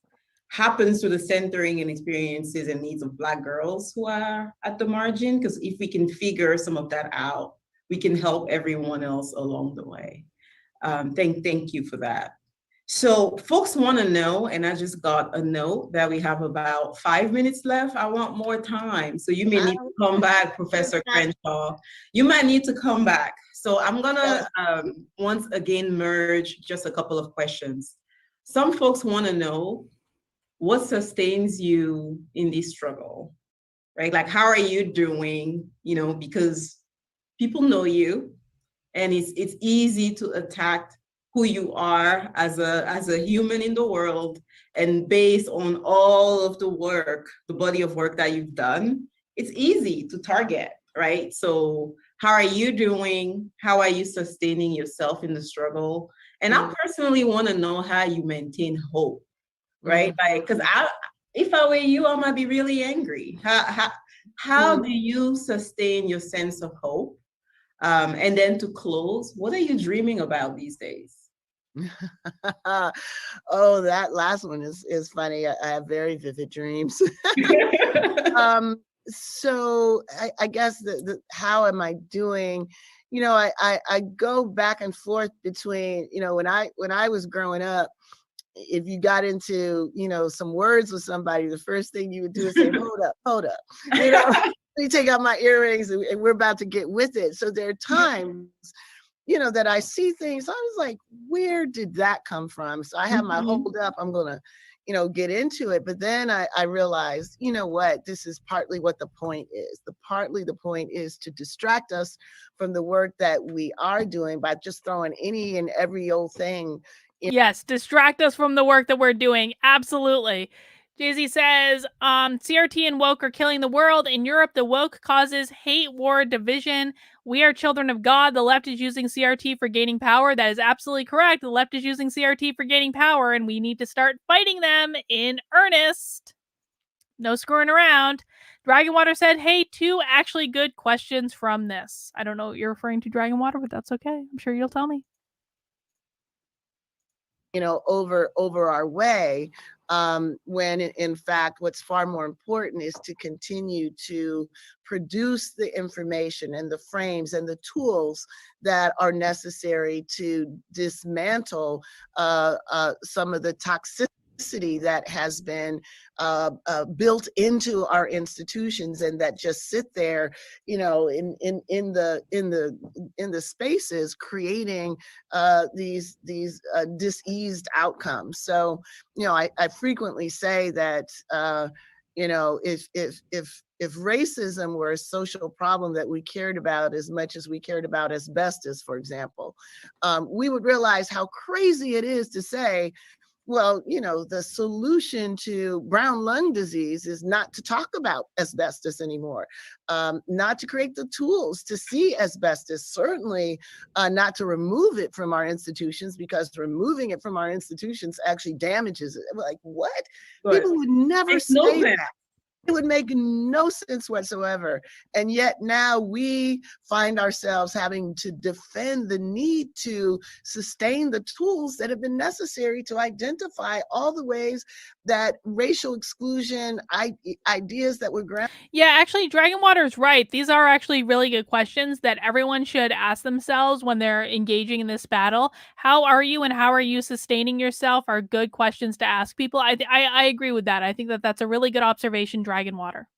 happens through the centering and experiences and needs of Black girls who are at the margin. Because if we can figure some of that out, we can help everyone else along the way. Thank you for that. So folks want to know, and I just got a note that we have about 5 minutes left. I want more time. So you may need to come back, Professor Crenshaw. You might need to come back. So I'm gonna once again merge just a couple of questions. Some folks want to know what sustains you in this struggle, right? Like, how are you doing? You know, because people know you, and it's easy to attack who you are as a human in the world, and based on all of the work, the body of work that you've done, it's easy to target, right? So how are you doing? How are you sustaining yourself in the struggle? And I personally want to know how you maintain hope, right? Like, because if I were you, I might be really angry. How do you sustain your sense of hope? And then to close, what are you dreaming about these days? Oh, that last one is funny. I have very vivid dreams. So I guess the how am I doing? You know, I go back and forth between, you know, when I was growing up, if you got into, you know, some words with somebody, the first thing you would do is say, hold up. You know, let me take out my earrings and we're about to get with it. So there are times, you know, that I see things, I was like, where did that come from? So I have my hold up, I'm gonna, you know, get into it. But then I realized, you know what, this is partly what the point is. The point is to distract us from the work that we are doing by just throwing any and every old thing. Yes, distract us from the work that we're doing. Absolutely. Jay-Z says, CRT and woke are killing the world. In Europe, the woke causes hate, war, division. We are children of God. The left is using CRT for gaining power. That is absolutely correct. The left is using CRT for gaining power, and we need to start fighting them in earnest. No screwing around. Dragonwater said, hey, 2 actually good questions from this. I don't know what you're referring to, Dragonwater, but that's okay. I'm sure you'll tell me. You know, over our way, when in fact, what's far more important is to continue to produce the information and the frames and the tools that are necessary to dismantle some of the toxicity that has been built into our institutions, and that just sit there, you know, in the spaces, creating these diseased outcomes. So, you know, I frequently say that you know, if racism were a social problem that we cared about as much as we cared about asbestos, for example, we would realize how crazy it is to say, well, you know, the solution to brown lung disease is not to talk about asbestos anymore, not to create the tools to see asbestos, certainly not to remove it from our institutions, because removing it from our institutions actually damages it. Like, what? But people would never say that. It would make no sense whatsoever. And yet now we find ourselves having to defend the need to sustain the tools that have been necessary to identify all the ways that racial exclusion ideas that were grounded. Yeah, actually, Dragon Water is right. These are actually really good questions that everyone should ask themselves when they're engaging in this battle. How are you and how are you sustaining yourself are good questions to ask people. I agree with that. I think that that's a really good observation, Dragon Water.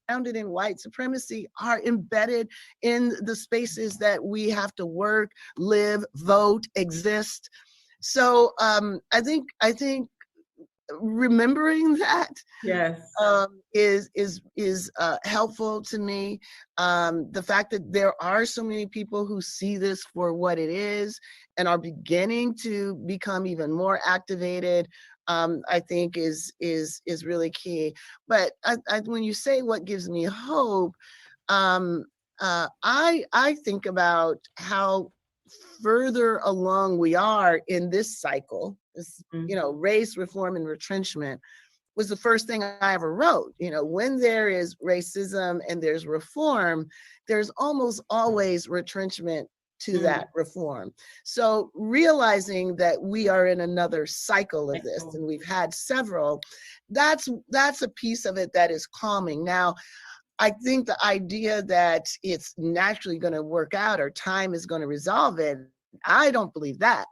Grounded in white supremacy are embedded in the spaces that we have to work, live, vote, exist. So I think remembering that Yes. is helpful to me. The fact that there are so many people who see this for what it is and are beginning to become even more activated, I think is really key. But when you say what gives me hope, I think about how further along we are in this cycle, this, race, reform, and retrenchment was the first thing I ever wrote. When there is racism and there's reform, there's almost always retrenchment to that reform. So realizing that we are in another cycle of this, and we've had several, that's a piece of it that is calming. Now, I think the idea that it's naturally going to work out or time is going to resolve it, I don't believe that.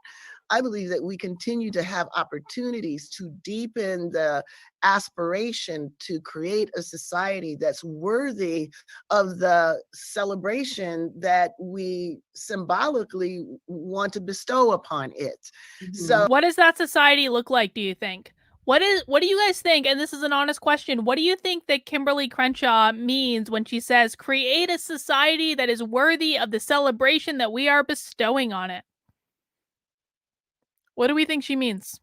I believe that we continue to have opportunities to deepen the aspiration to create a society that's worthy of the celebration that we symbolically want to bestow upon it. So, what does that society look like, do you think? What do you guys think? And this is an honest question. What do you think that Kimberle Crenshaw means when she says, create a society that is worthy of the celebration that we are bestowing on it? What do we think she means?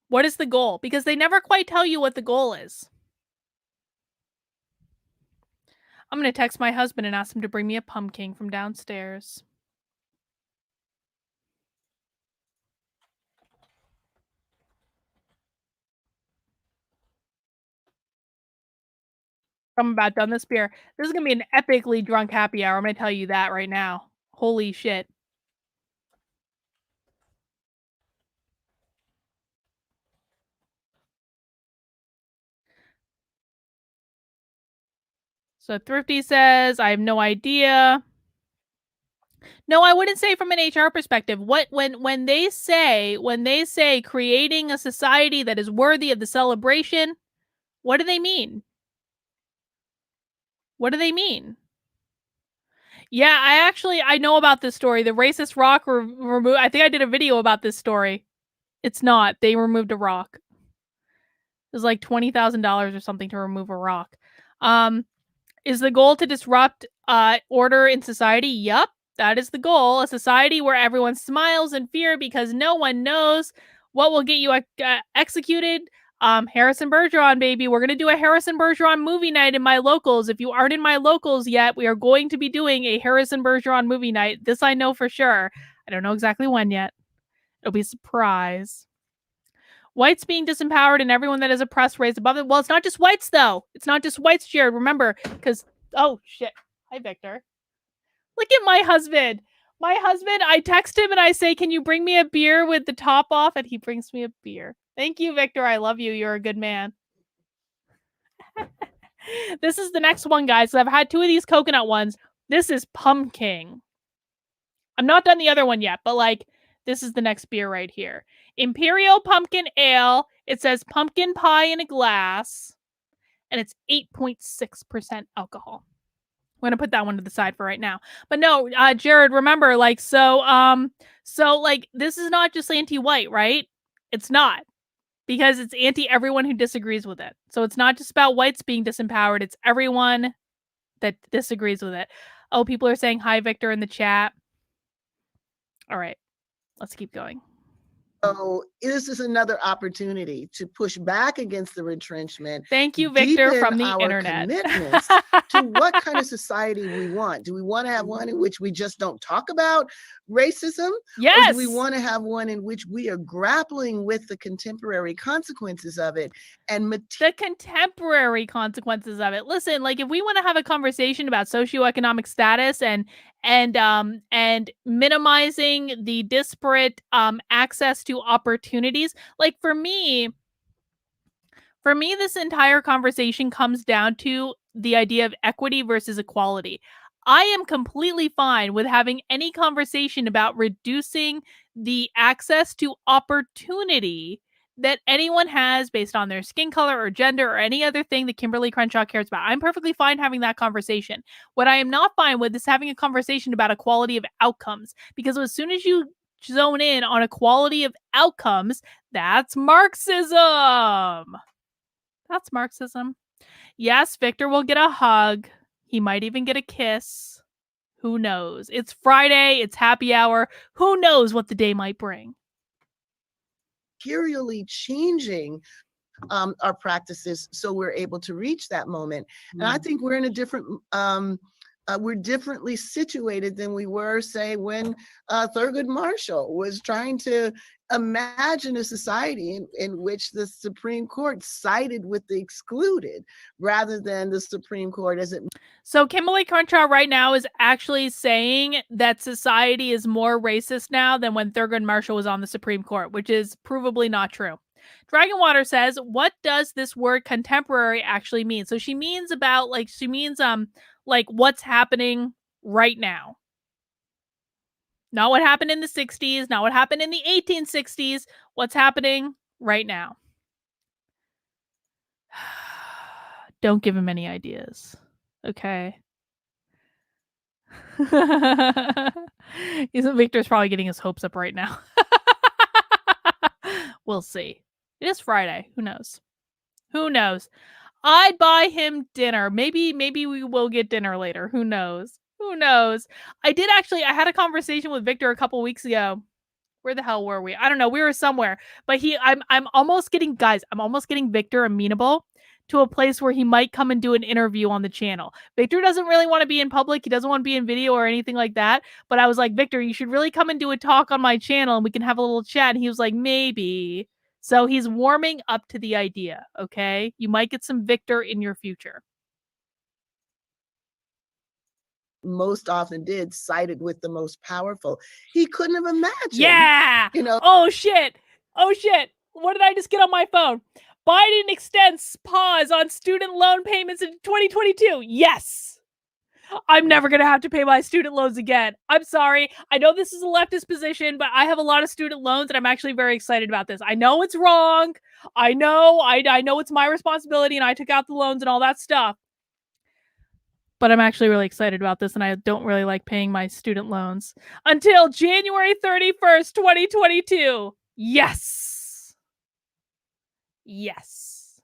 What is the goal? Because they never quite tell you what the goal is. I'm going to text my husband and ask him to bring me a pumpkin from downstairs. I'm about done this beer. This is going to be an epically drunk happy hour. I'm going to tell you that right now. Holy shit. So Thrifty says, I have no idea. No, I wouldn't say from an HR perspective. When they say creating a society that is worthy of the celebration, what do they mean? What do they mean? Yeah, I know about this story. The racist rock removed. I think I did a video about this story. It's not. They removed a rock. It was like $20,000 or something to remove a rock. Is the goal to disrupt order in society? Yup, that is the goal. A society where everyone smiles in fear because no one knows what will get you executed. Harrison Bergeron, baby. We're going to do a Harrison Bergeron movie night in my locals. If you aren't in my locals yet, we are going to be doing a Harrison Bergeron movie night. This I know for sure. I don't know exactly when yet. It'll be a surprise. Whites being disempowered and everyone that is oppressed raised above it. Well, it's not just whites, though. It's not just whites, Jared. Remember, because, oh, shit. Hi, Victor. Look at my husband. My husband, I text him and I say, can you bring me a beer with the top off? And he brings me a beer. Thank you, Victor. I love you. You're a good man. This is the next one, guys. I've had 2 of these coconut ones. This is pumpkin. I'm not done the other one yet, but like, this is the next beer right here. Imperial Pumpkin Ale. It says pumpkin pie in a glass. And it's 8.6% alcohol. I'm going to put that one to the side for right now. But no, Jared, remember, like, so like, this is not just anti-white, right? It's not. Because it's anti-everyone who disagrees with it. So it's not just about whites being disempowered. It's everyone that disagrees with it. Oh, people are saying hi, Victor, in the chat. All right. Let's keep going. So this is another opportunity to push back against the retrenchment. Thank you, Victor, from the our internet. Commitments to what kind of society we want. Do we want to have one in which we just don't talk about racism? Yes. Or do we want to have one in which we are grappling with the contemporary consequences of it and the contemporary consequences of it? Listen, like if we want to have a conversation about socioeconomic status and minimizing the disparate access to opportunities, like for me, this entire conversation comes down to the idea of equity versus equality. I am completely fine with having any conversation about reducing the access to opportunity that anyone has based on their skin color or gender or any other thing that Kimberle Crenshaw cares about. I'm perfectly fine having that conversation. What I am not fine with is having a conversation about equality of outcomes, because as soon as you zone in on equality of outcomes, that's Marxism. That's Marxism. Yes, Victor will get a hug. He might even get a kiss. Who knows? It's Friday. It's happy hour. Who knows what the day might bring? Materially changing our practices so we're able to reach that moment. And I think we're in a different, we're differently situated than we were, say, when Thurgood Marshall was trying to imagine a society in which the Supreme Court sided with the excluded rather than the Supreme Court as it. So Kimberle Crenshaw right now is actually saying that society is more racist now than when Thurgood Marshall was on the Supreme Court, which is provably not true. Dragonwater says, what does this word contemporary actually mean? So she means about like what's happening right now. Not what happened in the 60s, not what happened in the 1860s, what's happening right now. Don't give him any ideas. Okay. Victor's probably getting his hopes up right now. We'll see. It is Friday. Who knows? Who knows? I'd buy him dinner. Maybe we will get dinner later. Who knows? Who knows? I had a conversation with Victor a couple weeks ago. Where the hell were we? I don't know. We were somewhere. But I'm almost getting Victor amenable to a place where he might come and do an interview on the channel. Victor doesn't really want to be in public. He doesn't want to be in video or anything like that. But I was like, Victor, you should really come and do a talk on my channel and we can have a little chat. And he was like, maybe. So he's warming up to the idea, okay? You might get some Victor in your future. Most often sided with the most powerful. He couldn't have imagined. Yeah. Oh shit. What did I just get on my phone? Biden extends pause on student loan payments in 2022. Yes. I'm never going to have to pay my student loans again. I'm sorry. I know this is a leftist position, but I have a lot of student loans and I'm actually very excited about this. I know it's wrong. I know it's my responsibility and I took out the loans and all that stuff. But I'm actually really excited about this and I don't really like paying my student loans until January 31st, 2022. Yes. Yes.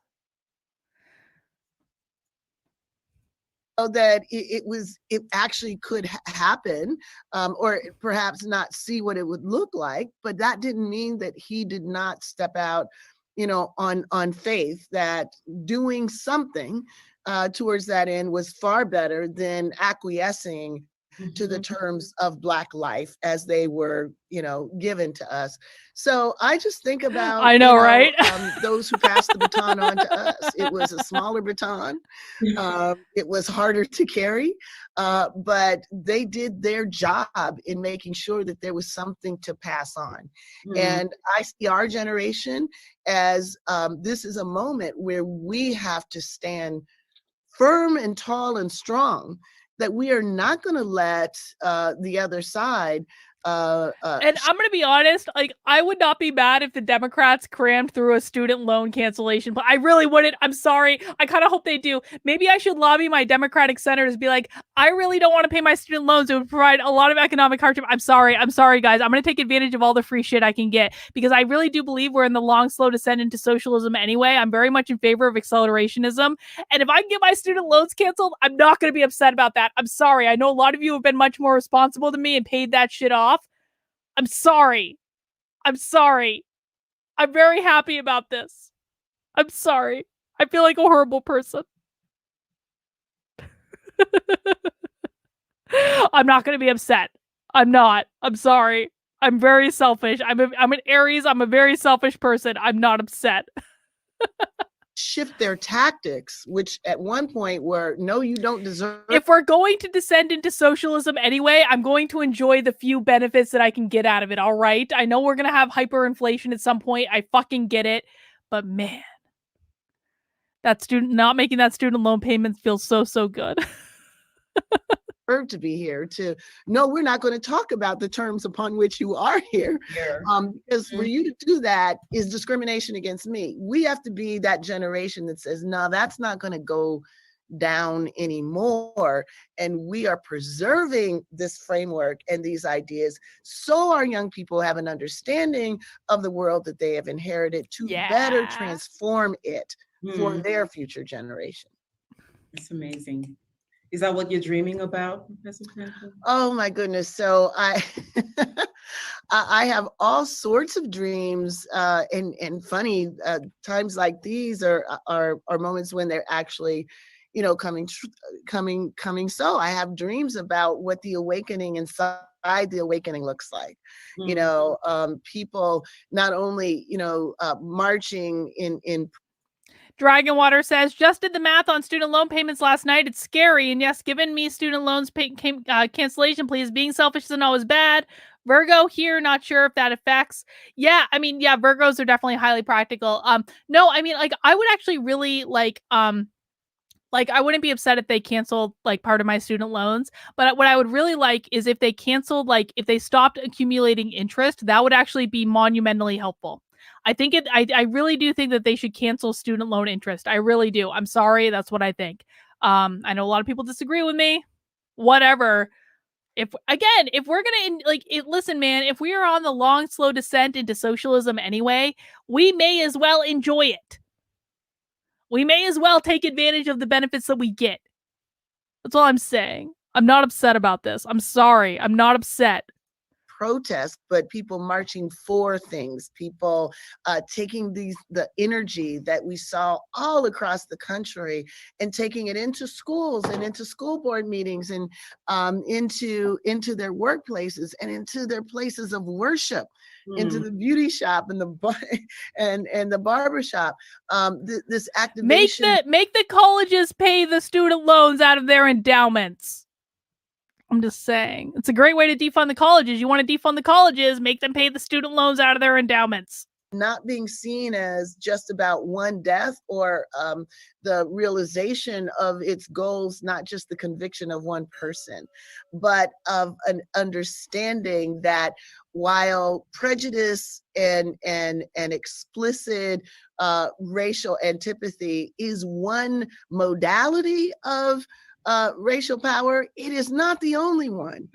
That it actually could happen, or perhaps not see what it would look like, but that didn't mean that he did not step out, on faith that doing something towards that end was far better than acquiescing to the terms of Black life as they were, given to us. So I just think about, I know, right? Those who passed the baton on to us. It was a smaller baton. It was harder to carry, but they did their job in making sure that there was something to pass on. And I see our generation as this is a moment where we have to stand firm and tall and strong, that we are not going to let the other side. And I'm going to be honest, like, I would not be mad if the Democrats crammed through a student loan cancellation, but I really wouldn't. I'm sorry. I kind of hope they do. Maybe I should lobby my Democratic senators to be like, I really don't want to pay my student loans. It would provide a lot of economic hardship. I'm sorry, guys. I'm going to take advantage of all the free shit I can get because I really do believe we're in the long, slow descent into socialism anyway. I'm very much in favor of accelerationism. And if I can get my student loans canceled, I'm not going to be upset about that. I'm sorry. I know a lot of you have been much more responsible than me and paid that shit off. I'm sorry. I'm very happy about this. I'm sorry. I feel like a horrible person. I'm not going to be upset. I'm not. I'm sorry. I'm very selfish. I'm an Aries. I'm a very selfish person. I'm not upset. Shift their tactics, which at one point were, no, you don't deserve. If we're going to descend into socialism anyway, I'm going to enjoy the few benefits that I can get out of it, all right? I know we're going to have hyperinflation at some point. I fucking get it. But man, not making that student loan payment feels so good. To be here to no, we're not going to talk about the terms upon which you are here. Because for you to do that is discrimination against me. We have to be that generation that says, no, that's not going to go down anymore. And we are preserving this framework and these ideas so our young people have an understanding of the world that they have inherited to better transform it for their future generation. It's amazing. Is that what you're dreaming about, Professor Crenshaw? Oh my goodness. So I have all sorts of dreams, and funny times like these are moments when they're actually, coming. So I have dreams about what the awakening inside the awakening looks like. People not only marching in. Dragonwater says, just did the math on student loan payments last night. It's scary. And yes, given me student loans cancellation, please. Being selfish isn't always bad. Virgo here, not sure if that affects. Yeah, I mean, yeah, Virgos are definitely highly practical. No, I mean, like, I would actually really like, I wouldn't be upset if they canceled like part of my student loans, but what I would really like is if they canceled, like if they stopped accumulating interest, that would actually be monumentally helpful. I really do think that they should cancel student loan interest. I really do. I'm sorry. That's what I think. I know a lot of people disagree with me. Whatever. If we're going to listen, man, if we are on the long, slow descent into socialism anyway, we may as well enjoy it. We may as well take advantage of the benefits that we get. That's all I'm saying. I'm not upset about this. I'm sorry. I'm not upset. Protest, but people marching for things, people taking the energy that we saw all across the country and taking it into schools and into school board meetings and into their workplaces and into their places of worship, into the beauty shop and the barber shop. This activation. Make the colleges pay the student loans out of their endowments. I'm just saying. It's a great way to defund the colleges. You want to defund the colleges, make them pay the student loans out of their endowments. Not being seen as just about one death or the realization of its goals, not just the conviction of one person, but of an understanding that while prejudice and explicit racial antipathy is one modality of racial power, it is not the only one.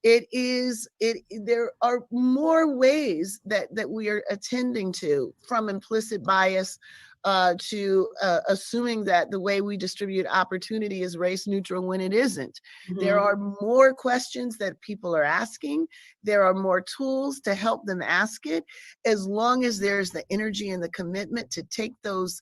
There are more ways that we are attending to, from implicit bias to assuming that the way we distribute opportunity is race neutral when it isn't. There are more questions that people are asking. There are more tools to help them ask it, as long as there's the energy and the commitment to take those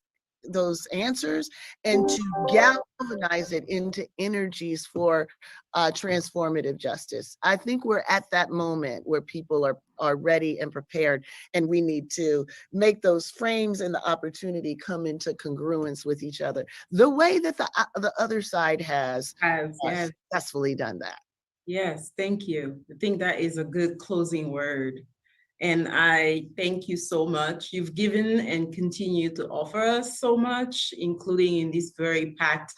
answers and to galvanize it into energies for transformative justice. I think we're at that moment where people are ready and prepared, and we need to make those frames and the opportunity come into congruence with each other, the way that the other side has successfully done that. Yes, thank you. I think that is a good closing word. And I thank you so much. You've given and continue to offer us so much, including in this very packed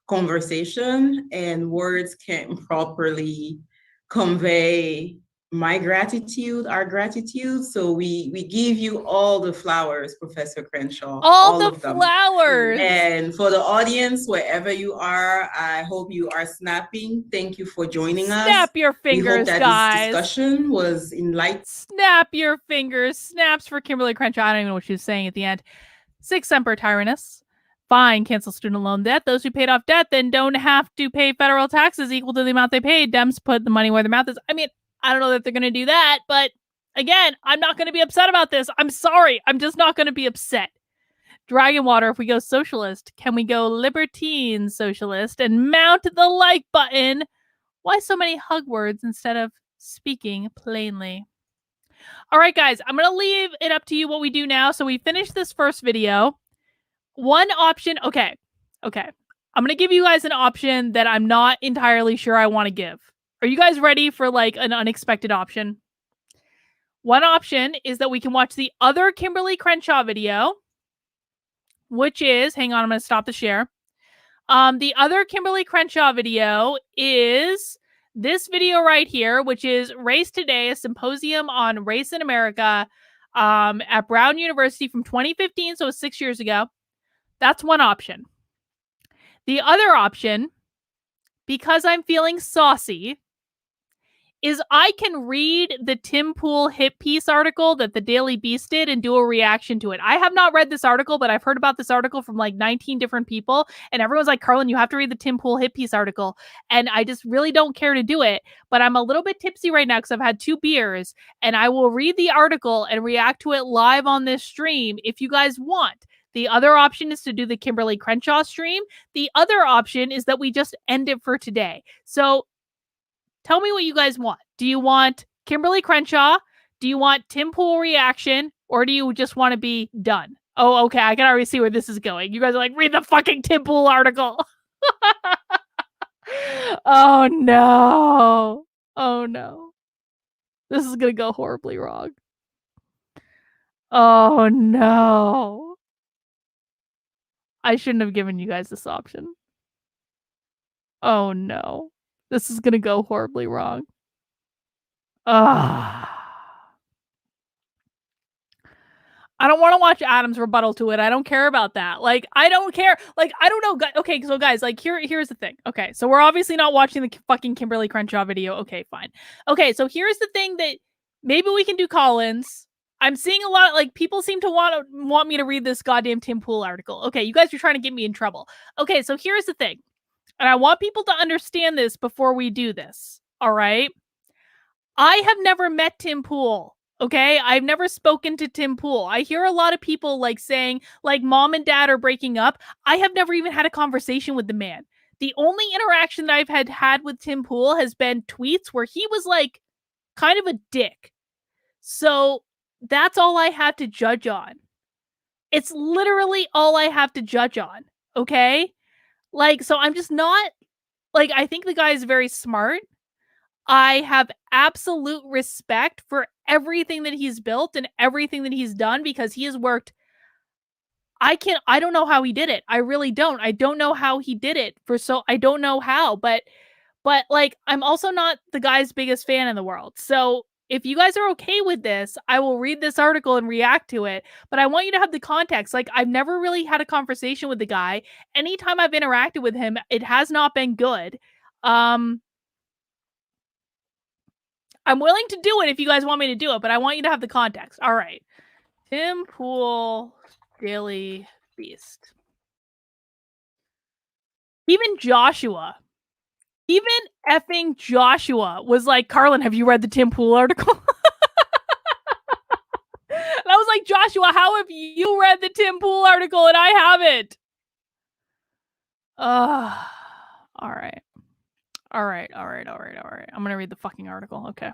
conversation. And words can't properly convey my gratitude, our gratitude. So we give you all the flowers, Professor Crenshaw. All the flowers. And for the audience, wherever you are, I hope you are snapping. Thank you for joining us. Snap your fingers, we hope that guys. This discussion was enlightening. Snap your fingers. Snaps for Kimberle Crenshaw. I don't even know what she was saying at the end. Six Semper Tyrannus. Fine, cancel student loan debt. Those who paid off debt then don't have to pay federal taxes equal to the amount they paid. Dems put the money where their mouth is. I mean, I don't know that they're going to do that, but Again, I'm not going to be upset about this. I'm sorry. I'm just not going to be upset. Dragon Water, if we go socialist, can we go libertine socialist and mount the like button? Why so many hug words instead of speaking plainly? All right, guys, I'm going to leave it up to you what we do now. So we finished this first video. One option, okay. I'm going to give you guys an option that I'm not entirely sure I want to give. Are you guys ready for like an unexpected option? One option is that we can watch the other Kimberle Crenshaw video, which is, hang on, I'm going to stop the share. The other Kimberle Crenshaw video is this video right here, which is Race Today, a symposium on race in America at Brown University from 2015, so 6 years ago. That's one option. The other option, because I'm feeling saucy, is I can read the Tim Pool hit piece article that the Daily Beast did and do a reaction to it. I have not read this article, but I've heard about this article from like 19 different people. And everyone's like, Carlin, you have to read the Tim Pool hit piece article. And I just really don't care to do it. But I'm a little bit tipsy right now because I've had 2 beers. And I will read the article and react to it live on this stream if you guys want. The other option is to do the Kimberle Crenshaw stream. The other option is that we just end it for today. So tell me what you guys want. Do you want Kimberle Crenshaw? Do you want Tim Pool reaction? Or do you just want to be done? Oh, okay. I can already see where this is going. You guys are like, read the fucking Tim Pool article. Oh, no. Oh, no. This is going to go horribly wrong. Oh, no. I shouldn't have given you guys this option. Oh, no. This is going to go horribly wrong. I don't want to watch Adam's rebuttal to it. I don't care about that. Like, I don't care. Like, I don't know. Okay, so guys, like, here's the thing. Okay, so we're obviously not watching the fucking Kimberle Crenshaw video. Okay, fine. Okay, so here's the thing that maybe we can do Collins. I'm seeing a lot, like, people seem to want me to read this goddamn Tim Pool article. Okay, you guys are trying to get me in trouble. Okay, so here's the thing. And I want people to understand this before we do this. All right? I have never met Tim Pool. Okay, I've never spoken to Tim Pool. I hear a lot of people like saying like mom and dad are breaking up. I have never even had a conversation with the man. The only interaction that I've had with Tim Pool has been tweets where he was like kind of a dick. So that's all I have to judge on. It's literally all I have to judge on. Okay, like, so I'm just not like, I think the guy is very smart. I have absolute respect for everything that he's built and everything that he's done because he has worked. I don't know how he did it. I really don't. I don't know how he did it I don't know how, but like, I'm also not the guy's biggest fan in the world. So if you guys are okay with this, I will read this article and react to it. But I want you to have the context. Like, I've never really had a conversation with the guy. Anytime I've interacted with him, it has not been good. I'm willing to do it if you guys want me to do it, but I want you to have the context. All right. Tim Pool, Daily Beast. Even Joshua was like, Carlin, have you read the Tim Pool article? And I was like, Joshua, how have you read the Tim Pool article and I haven't? All right. I'm going to read the fucking article. Okay.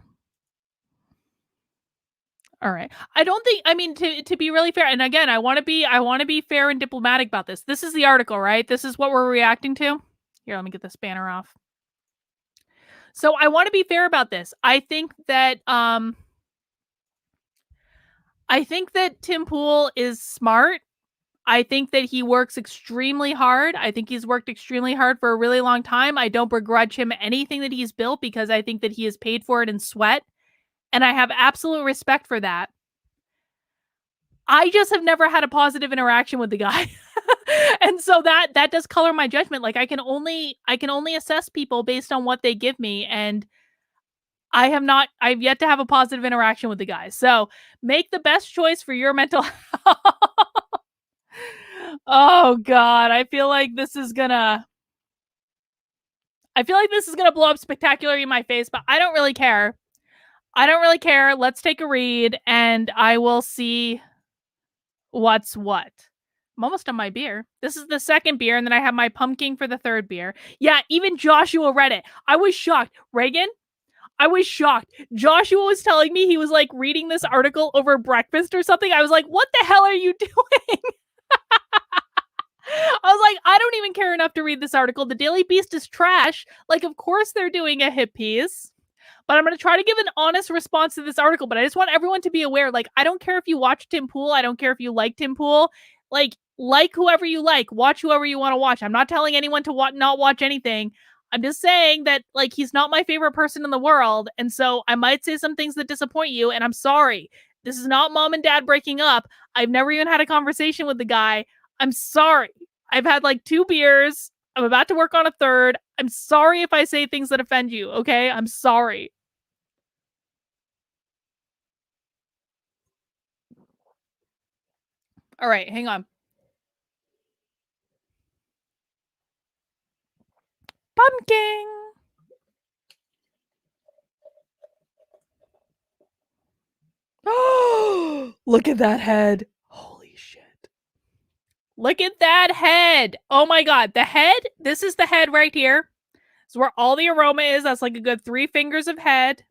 All right. I don't think, I mean, to be really fair, and again, I want to be fair and diplomatic about this. This is the article, right? This is what we're reacting to. Here, let me get this banner off. So I want to be fair about this. I think that Tim Pool is smart. I think that he works extremely hard. I think he's worked extremely hard for a really long time. I don't begrudge him anything that he's built because I think that he has paid for it in sweat. And I have absolute respect for that. I just have never had a positive interaction with the guy. And so that does color my judgment. Like, I can only assess people based on what they give me. And I've yet to have a positive interaction with the guy. So make the best choice for your mental health. Oh God, I feel like this is gonna blow up spectacularly in my face, but I don't really care. I don't really care. Let's take a read and I will see what's what. I'm almost on my beer. This is the second beer, and then I have my pumpkin for the third beer. Yeah, even Joshua read it. I was shocked. Reagan, I was shocked. Joshua was telling me he was like reading this article over breakfast or something. I was like, what the hell are you doing? I was like, I don't even care enough to read this article. The Daily Beast is trash. Like, of course they're doing a hit piece. But I'm going to try to give an honest response to this article. But I just want everyone to be aware. Like, I don't care if you watch Tim Pool. I don't care if you like Tim Pool. Like whoever you like. Watch whoever you want to watch. I'm not telling anyone to not watch anything. I'm just saying that, like, he's not my favorite person in the world. And so I might say some things that disappoint you. And I'm sorry. This is not mom and dad breaking up. I've never even had a conversation with the guy. I'm sorry. I've had like 2 beers. I'm about to work on a third. I'm sorry if I say things that offend you. Okay. I'm sorry. All right, hang on. Pumpkin. Oh, look at that head. Holy shit. Look at that head. Oh my God. The head, this is the head right here. This is where all the aroma is. That's like a good 3 fingers of head.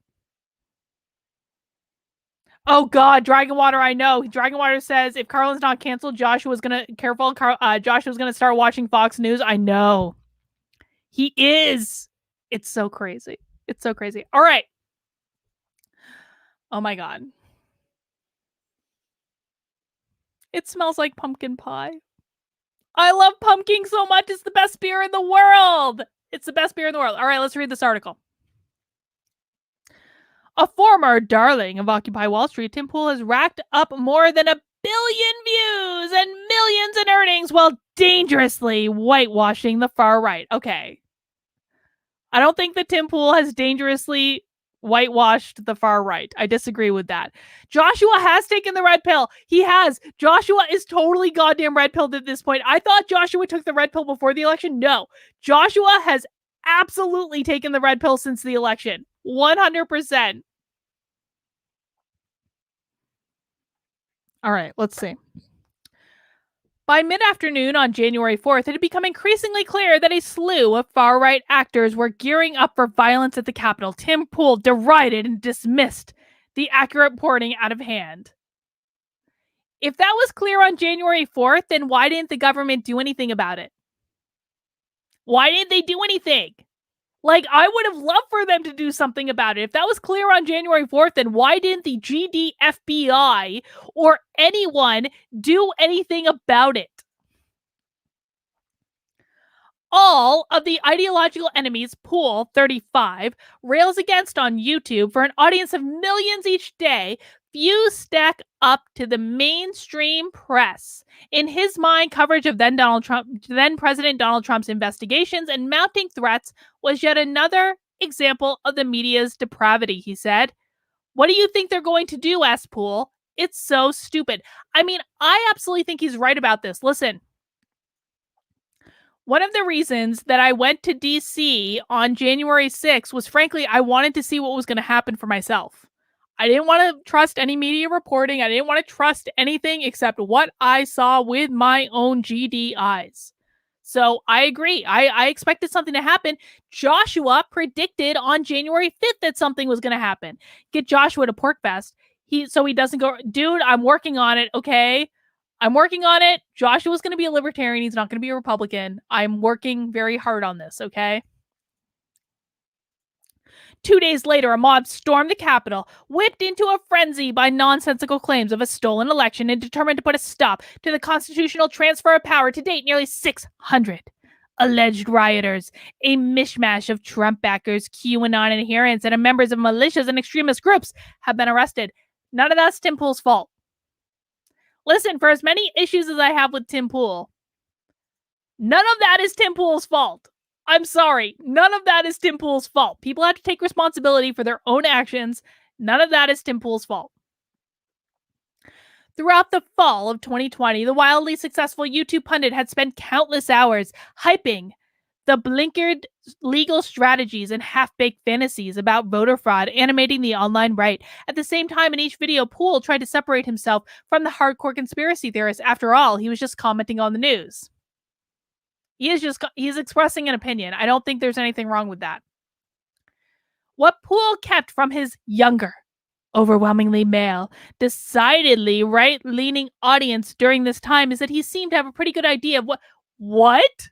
Oh God, Dragon Water, I know. Dragon Water says if Carlin's not canceled, Joshua's gonna start watching Fox News. I know. He is. It's so crazy. It's so crazy. All right. Oh my God. It smells like pumpkin pie. I love pumpkin so much. It's the best beer in the world. It's the best beer in the world. All right, let's read this article. A former darling of Occupy Wall Street, Tim Pool has racked up more than 1 billion views and millions in earnings while dangerously whitewashing the far right. Okay. I don't think that Tim Pool has dangerously whitewashed the far right. I disagree with that. Joshua has taken the red pill. He has. Joshua is totally goddamn red pilled at this point. I thought Joshua took the red pill before the election. No. Joshua has absolutely taken the red pill since the election. 100%. All right, let's see. By mid-afternoon on January 4th, it had become increasingly clear that a slew of far-right actors were gearing up for violence at the Capitol. Tim Pool derided and dismissed the accurate reporting out of hand. If that was clear on January 4th, then why didn't the government do anything about it? Why didn't they do anything? Like, I would have loved for them to do something about it. If that was clear on January 4th, then why didn't the GD FBI or anyone do anything about it? All of the ideological enemies Pool 35 rails against on YouTube for an audience of millions each day, few stack up to the mainstream press. In his mind, coverage of then President Donald Trump's investigations and mounting threats was yet another example of the media's depravity, he said. What do you think they're going to do? Asked Pool. It's so stupid. I mean, I absolutely think he's right about this. Listen. One of the reasons that I went to DC on January 6th was, frankly, I wanted to see what was going to happen for myself. I didn't want to trust any media reporting. I didn't want to trust anything except what I saw with my own GD eyes. So I agree. I expected something to happen. Joshua predicted on January 5th that something was going to happen. Get Joshua to PorkFest. So he doesn't go, dude, I'm working on it, okay? I'm working on it. Joshua's going to be a libertarian. He's not going to be a Republican. I'm working very hard on this, okay? 2 days later, a mob stormed the Capitol, whipped into a frenzy by nonsensical claims of a stolen election and determined to put a stop to the constitutional transfer of power. To date, nearly 600 alleged rioters, a mishmash of Trump backers, QAnon adherents, and members of militias and extremist groups have been arrested. None of that's Tim Pool's fault. Listen, for as many issues as I have with Tim Pool, none of that is Tim Pool's fault. I'm sorry. None of that is Tim Pool's fault. People have to take responsibility for their own actions. None of that is Tim Pool's fault. Throughout the fall of 2020, the wildly successful YouTube pundit had spent countless hours hyping The blinkered legal strategies and half-baked fantasies about voter fraud animating the online right. At the same time, in each video, Poole tried to separate himself from the hardcore conspiracy theorists. After all, he was just commenting on the news. He's expressing an opinion. I don't think there's anything wrong with that. What Poole kept from his younger, overwhelmingly male, decidedly right-leaning audience during this time is that he seemed to have a pretty good idea of what?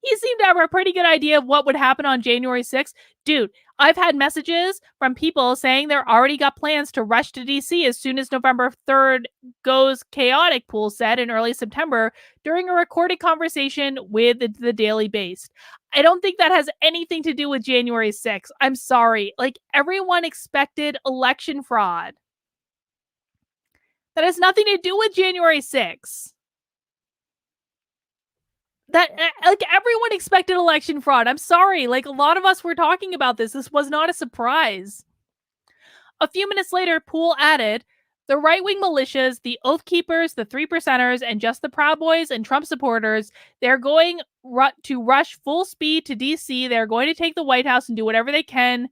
He seemed to have a pretty good idea of what would happen on January 6th. Dude, I've had messages from people saying they're already got plans to rush to DC as soon as November 3rd goes chaotic, Poole said in early September during a recorded conversation with the Daily Beast. I don't think that has anything to do with January 6th. I'm sorry. Like, everyone expected election fraud. That has nothing to do with January 6th. That, like, everyone expected election fraud. I'm sorry. Like, a lot of us were talking about this. This was not a surprise. A few minutes later, Poole added, the right-wing militias, the Oath Keepers, the 3%ers, and just the Proud Boys and Trump supporters, they're going to rush full speed to DC. They're going to take the White House and do whatever they can.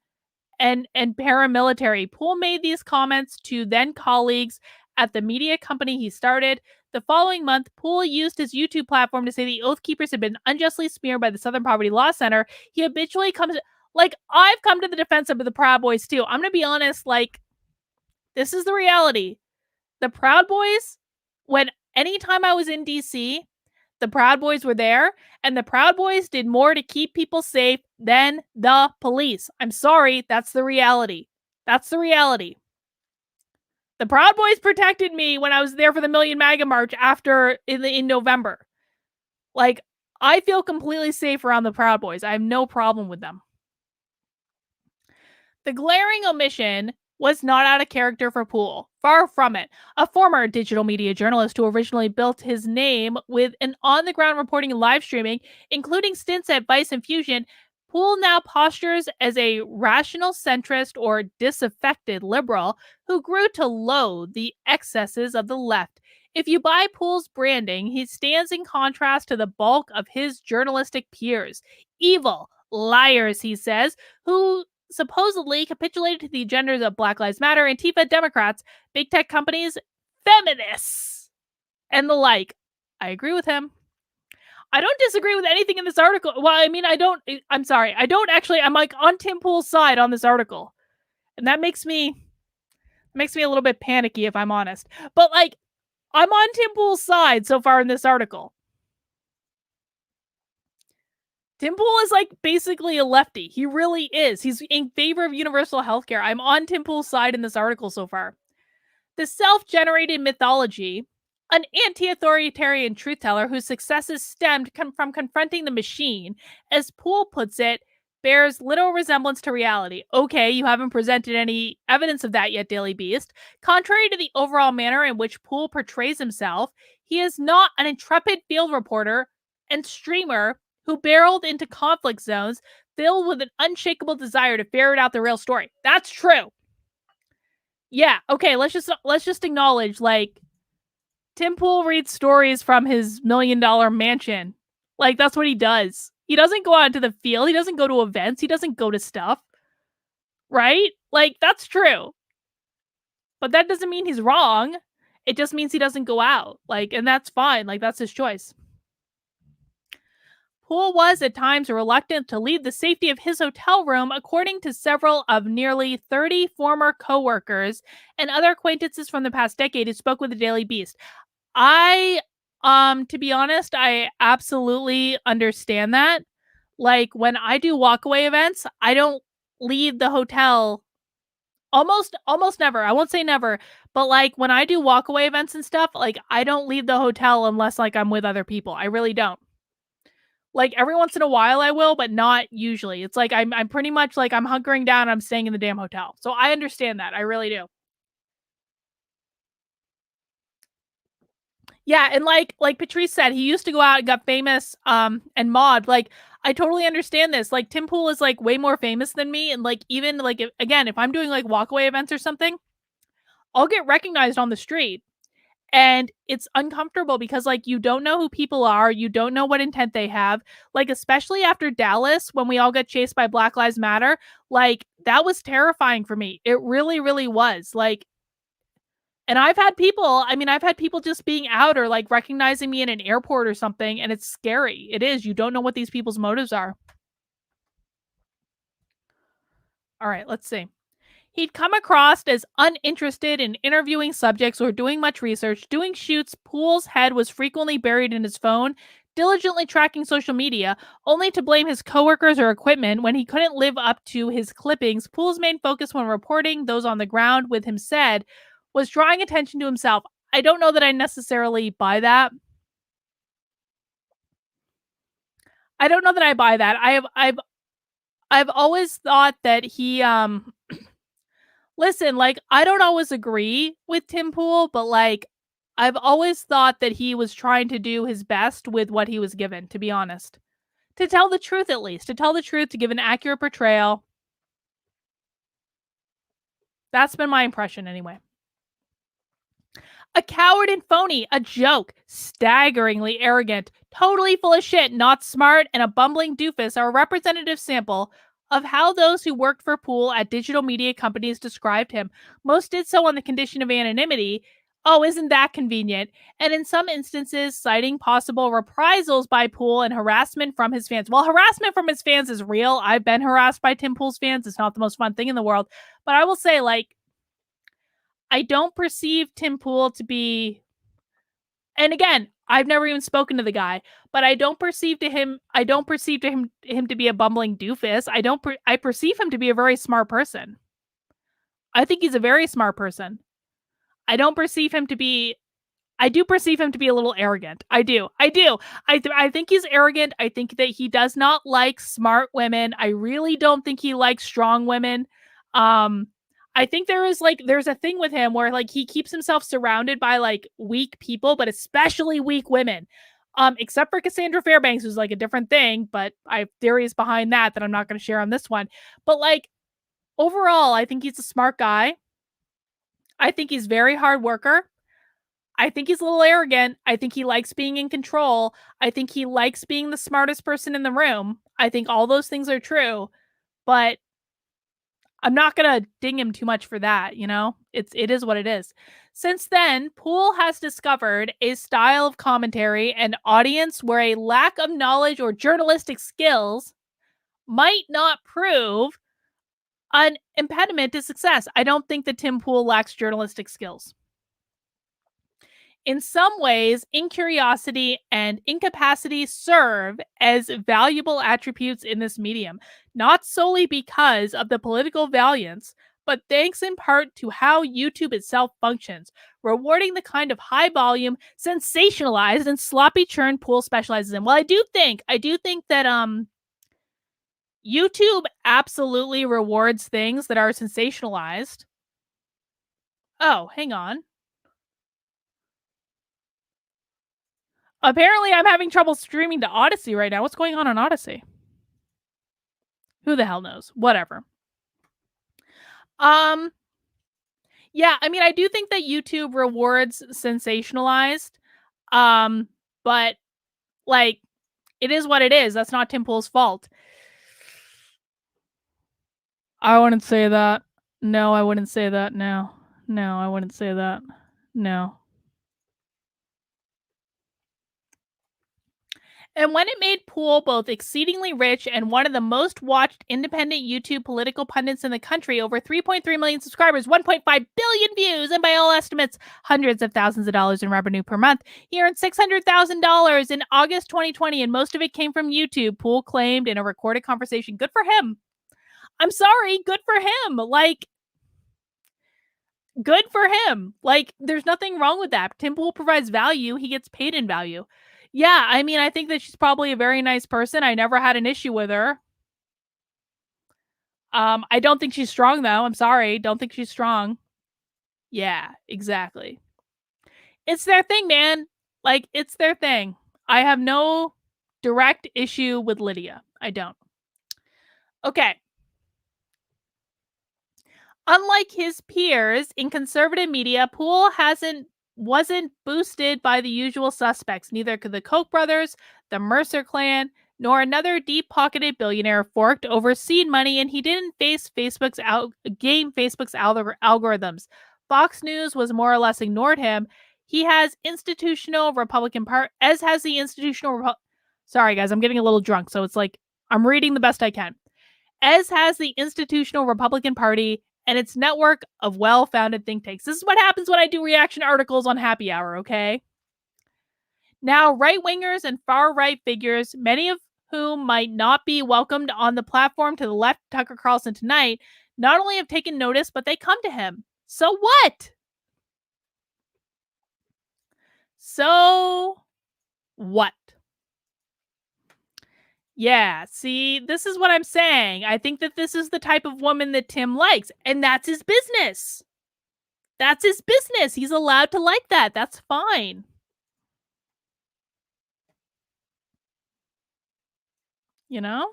And paramilitary. Poole made these comments to then colleagues at the media company he started. The following month, Poole used his YouTube platform to say the Oath Keepers had been unjustly smeared by the Southern Poverty Law Center. He habitually comes, like, I've come to the defense of the Proud Boys too. I'm going to be honest, like, this is the reality. The Proud Boys, anytime I was in DC, the Proud Boys were there, and the Proud Boys did more to keep people safe than the police. I'm sorry, that's the reality. That's the reality. The Proud Boys protected me when I was there for the Million MAGA March in November. Like, I feel completely safe around the Proud Boys. I have no problem with them. The glaring omission was not out of character for Poole. Far from it. A former digital media journalist who originally built his name with an on-the-ground reporting and live streaming, including stints at Vice and Fusion, Poole now postures as a rational centrist or disaffected liberal who grew to loathe the excesses of the left. If you buy Poole's branding, he stands in contrast to the bulk of his journalistic peers. Evil, liars, he says, who supposedly capitulated to the agendas of Black Lives Matter, Antifa, Democrats, big tech companies, feminists, and the like. I agree with him. I don't disagree with anything in this article. Well, I mean, I'm sorry. I'm like on Tim Poole's side on this article. And that makes me a little bit panicky, if I'm honest. But, like, I'm on Tim Poole's side so far in this article. Tim Poole is, like, basically a lefty. He really is. He's in favor of universal healthcare. I'm on Tim Poole's side in this article so far. The self-generated mythology, an anti-authoritarian truth-teller whose successes stemmed from confronting the machine, as Poole puts it, bears little resemblance to reality. Okay, you haven't presented any evidence of that yet, Daily Beast. Contrary to the overall manner in which Poole portrays himself, he is not an intrepid field reporter and streamer who barreled into conflict zones filled with an unshakable desire to ferret out the real story. That's true. Yeah, okay, let's just acknowledge, like, Tim Poole reads stories from his $1 million mansion. Like, that's what he does. He doesn't go out into the field. He doesn't go to events. He doesn't go to stuff. Right? Like, that's true. But that doesn't mean he's wrong. It just means he doesn't go out. Like, and that's fine. Like, that's his choice. Poole was at times reluctant to leave the safety of his hotel room, according to several of nearly 30 former coworkers and other acquaintances from the past decade who spoke with the Daily Beast. To be honest, I absolutely understand that. Like, when I do walkaway events, I don't leave the hotel almost never. I won't say never, but, like, when I do walkaway events and stuff, like, I don't leave the hotel unless, like, I'm with other people. I really don't. Like, every once in a while I will, but not usually. It's like I'm pretty much like I'm hunkering down, I'm staying in the damn hotel. So I understand that. I really do. Yeah, and like Patrice said, he used to go out and got famous and mod. Like, I totally understand this. Like, Tim Poole is, like, way more famous than me, and, like, even, like, if I'm doing, like, walkaway events or something, I'll get recognized on the street. And it's uncomfortable because, like, you don't know who people are. You don't know what intent they have. Like, especially after Dallas, when we all got chased by Black Lives Matter, like, that was terrifying for me. It really, really was. Like, and I've had people just being out or like recognizing me in an airport or something, and it's scary. It is. You don't know what these people's motives are. All right, let's see. He'd come across as uninterested in interviewing subjects or doing much research. Doing shoots, Poole's head was frequently buried in his phone, diligently tracking social media, only to blame his coworkers or equipment when he couldn't live up to his clippings. Poole's main focus when reporting those on the ground with him said was drawing attention to himself. I don't know that I necessarily buy that. I don't know that I buy that. I've always thought that he listen, like, I don't always agree with Tim Pool, but, like, I've always thought that he was trying to do his best with what he was given, to be honest. To tell the truth, at least. To tell the truth, to give an accurate portrayal. That's been my impression, anyway. A coward and phony, a joke, staggeringly arrogant, totally full of shit, not smart, and a bumbling doofus are a representative sample of how those who worked for Poole at digital media companies described him. Most did so on the condition of anonymity. Oh, isn't that convenient? And in some instances, citing possible reprisals by Poole and harassment from his fans. Well, harassment from his fans is real. I've been harassed by Tim Poole's fans. It's not the most fun thing in the world. But I will say, like, I don't perceive Tim Pool to be, and again, I've never even spoken to the guy, but I don't perceive him to be a bumbling doofus. I perceive him to be a very smart person. I think he's a very smart person. I don't perceive him to be I do perceive him to be a little arrogant. I do. I think he's arrogant. I think that he does not like smart women. I really don't think he likes strong women. I think there's a thing with him where like he keeps himself surrounded by like weak people, but especially weak women. Except for Cassandra Fairbanks, who's like a different thing, but I have theories behind that I'm not going to share on this one. But like overall, I think he's a smart guy. I think he's very hard worker. I think he's a little arrogant. I think he likes being in control. I think he likes being the smartest person in the room. I think all those things are true, but I'm not going to ding him too much for that, you know? It is what it is. Since then, Poole has discovered a style of commentary and audience where a lack of knowledge or journalistic skills might not prove an impediment to success. I don't think that Tim Poole lacks journalistic skills. In some ways, incuriosity and incapacity serve as valuable attributes in this medium, not solely because of the political valiance, but thanks in part to how YouTube itself functions, rewarding the kind of high volume, sensationalized, and sloppy churn Poole specializes in. Well, I do think that YouTube absolutely rewards things that are sensationalized. Oh, hang on. Apparently, I'm having trouble streaming to Odyssey right now. What's going on Odyssey? Who the hell knows? Whatever. Yeah, I mean, I do think that YouTube rewards sensationalized. But like, it is what it is. That's not Tim Pool's fault. I wouldn't say that. No, I wouldn't say that. No, I wouldn't say that. No. And when it made Poole both exceedingly rich and one of the most watched independent YouTube political pundits in the country, over 3.3 million subscribers, 1.5 billion views, and by all estimates, hundreds of thousands of dollars in revenue per month, he earned $600,000 in August 2020, and most of it came from YouTube, Poole claimed in a recorded conversation. Good for him. I'm sorry, good for him. Like, good for him. Like, there's nothing wrong with that. Tim Poole provides value. He gets paid in value. Yeah, I mean, I think that she's probably a very nice person. I never had an issue with her. I don't think she's strong, though. I'm sorry. Don't think she's strong. Yeah, exactly. It's their thing, man. Like, it's their thing. I have no direct issue with Lydia. I don't. Okay. Unlike his peers in conservative media, Poole hasn't wasn't boosted by the usual suspects. Neither could the Koch brothers, the Mercer clan, nor another deep-pocketed billionaire forked over seed money, and he didn't face Facebook's algorithms. Fox News was more or less ignored him. He has institutional Republican part, as has the institutional. Sorry, guys, I'm getting a little drunk, so it's like I'm reading the best I can. As has the institutional Republican Party and its network of well-founded think tanks. This is what happens when I do reaction articles on Happy Hour, okay? Now, right-wingers and far-right figures, many of whom might not be welcomed on the platform to the left Tucker Carlson tonight, not only have taken notice, but they come to him. So what? So what? Yeah, see, this is what I'm saying. I think that this is the type of woman that Tim likes, and that's his business. That's his business. He's allowed to like that. That's fine. You know?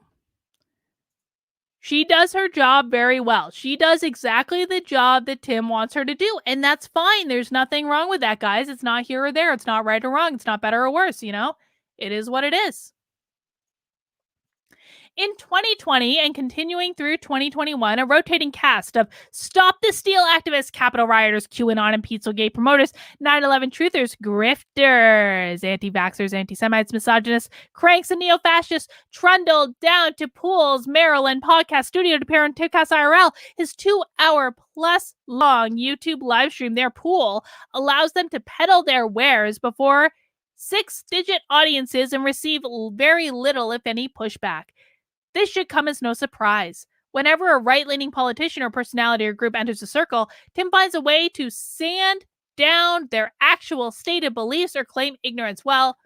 She does her job very well. She does exactly the job that Tim wants her to do, and that's fine. There's nothing wrong with that, guys. It's not here or there. It's not right or wrong. It's not better or worse, you know? It is what it is. In 2020 and continuing through 2021, a rotating cast of Stop the Steal activists, Capitol rioters, QAnon and Pizzagate promoters, 9/11 truthers, grifters, anti-vaxxers, anti-Semites, misogynists, cranks, and neo-fascists trundled down to Pool's Maryland podcast studio to appear on Tipcast IRL. His 2-hour-plus long YouTube live stream, their Pool, allows them to peddle their wares before 6-digit audiences and receive very little, if any, pushback. This should come as no surprise. Whenever a right-leaning politician or personality or group enters the circle, Tim finds a way to sand down their actual stated beliefs or claim ignorance. Well,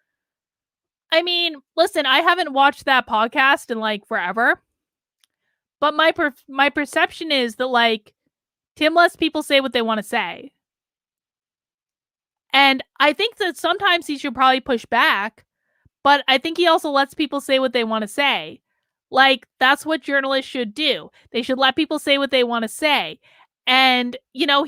I mean, listen, I haven't watched that podcast in like forever, but my perception is that like Tim lets people say what they want to say. And I think that sometimes he should probably push back, but I think he also lets people say what they want to say. Like, that's what journalists should do. They should let people say what they want to say. And, you know,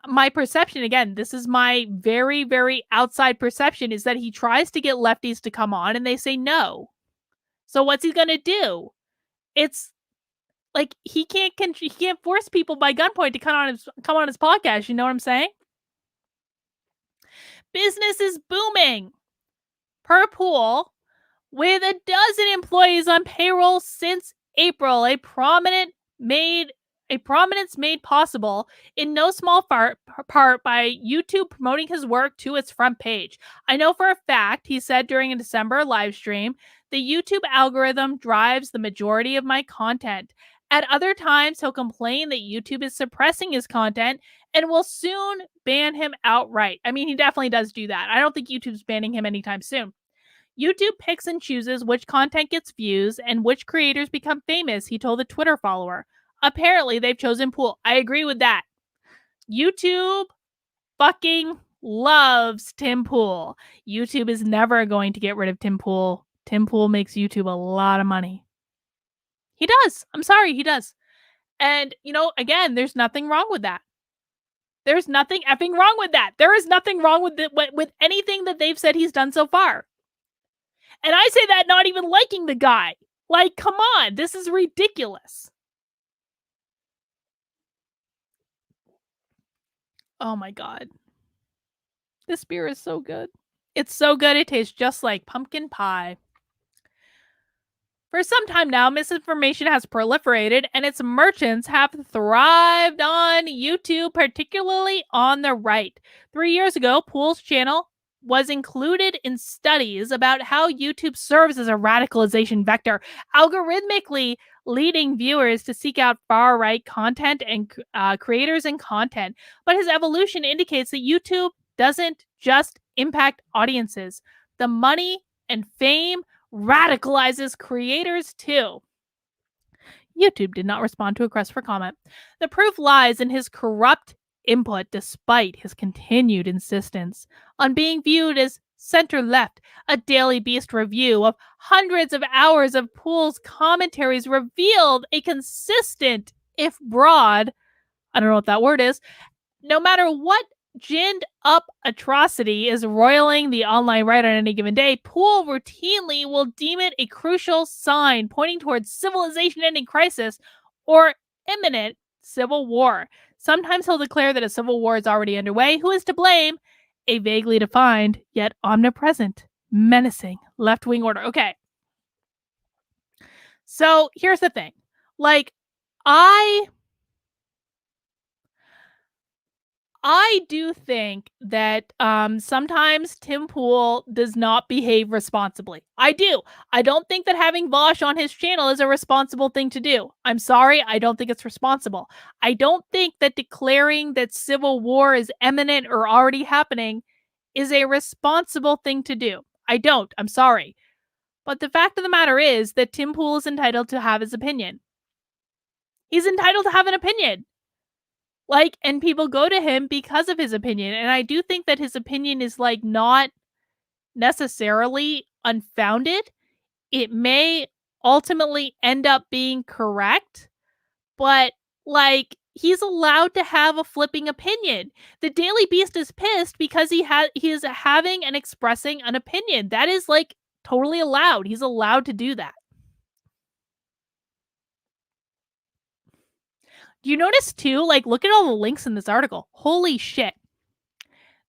my perception, again, this is my very, very outside perception, is that he tries to get lefties to come on and they say no. So what's he going to do? It's like he can't force people by gunpoint to come on his podcast. You know what I'm saying? Business is booming. Per Pool, with 12 employees on payroll since April, a prominence made possible in no small part by YouTube promoting his work to its front page. I know for a fact, he said during a December live stream, the YouTube algorithm drives the majority of my content. At other times, he'll complain that YouTube is suppressing his content and will soon ban him outright. I mean, he definitely does do that. I don't think YouTube's banning him anytime soon. YouTube picks and chooses which content gets views and which creators become famous, he told a Twitter follower. Apparently, they've chosen Pool. I agree with that. YouTube fucking loves Tim Pool. YouTube is never going to get rid of Tim Pool. Tim Pool makes YouTube a lot of money. He does. I'm sorry, he does. And, you know, again, there's nothing wrong with that. There's nothing effing wrong with that. There is nothing wrong with anything that they've said he's done so far. And I say that not even liking the guy. Like, come on, this is ridiculous. Oh my God. This beer is so good. It's so good, it tastes just like pumpkin pie. For some time now, misinformation has proliferated and its merchants have thrived on YouTube, particularly on the right. 3 years ago, Pool's channel was included in studies about how YouTube serves as a radicalization vector, algorithmically leading viewers to seek out far-right content and creators and content. But his evolution indicates that YouTube doesn't just impact audiences. The money and fame radicalizes creators too. YouTube did not respond to a request for comment. The proof lies in his corrupt input despite his continued insistence on being viewed as center-left. A Daily Beast review of hundreds of hours of Pool's commentaries revealed a consistent, if broad, I don't know what that word is, no matter what ginned up atrocity is roiling the online right on any given day, Poole routinely will deem it a crucial sign pointing towards civilization-ending crisis or imminent civil war. Sometimes he'll declare that a civil war is already underway. Who is to blame? A vaguely defined, yet omnipresent, menacing left-wing order. Okay. So here's the thing. Like, I do think that sometimes Tim Pool does not behave responsibly. I do. I don't think that having Vosh on his channel is a responsible thing to do. I'm sorry. I don't think it's responsible. I don't think that declaring that civil war is imminent or already happening is a responsible thing to do. I don't. I'm sorry. But the fact of the matter is that Tim Pool is entitled to have his opinion. He's entitled to have an opinion. Like, and people go to him because of his opinion. And I do think that his opinion is like not necessarily unfounded. It may ultimately end up being correct, but like he's allowed to have a flipping opinion. The Daily Beast is pissed because he is having and expressing an opinion. That is like totally allowed. He's allowed to do that. Do you notice too, like, look at all the links in this article. Holy shit.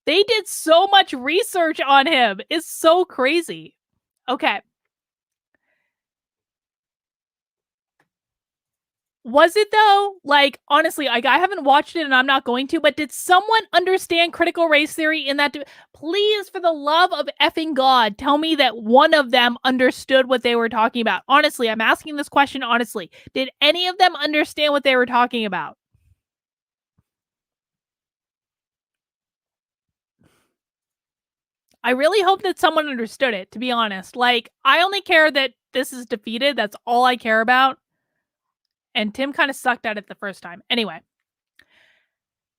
They did so much research on him. It's so crazy. Okay. Was it though? Like, honestly, I haven't watched it and I'm not going to, but did someone understand critical race theory in that? Please, for the love of effing God, tell me that one of them understood what they were talking about. Honestly, I'm asking this question honestly. Did any of them understand what they were talking about? I really hope that someone understood it, to be honest. Like, I only care that this is defeated. That's all I care about. And Tim kind of sucked at it the first time. Anyway,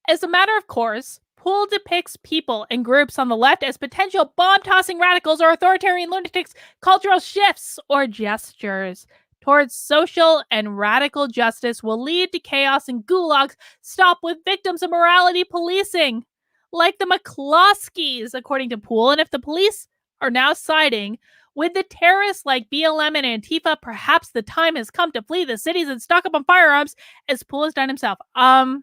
as a matter of course, Poole depicts people and groups on the left as potential bomb-tossing radicals or authoritarian lunatics, cultural shifts or gestures towards social and radical justice will lead to chaos and gulags. Stop with victims of morality policing, like the McCloskeys, according to Poole. And if the police are now siding with the terrorists like BLM and Antifa, perhaps the time has come to flee the cities and stock up on firearms, as Poole has done himself. I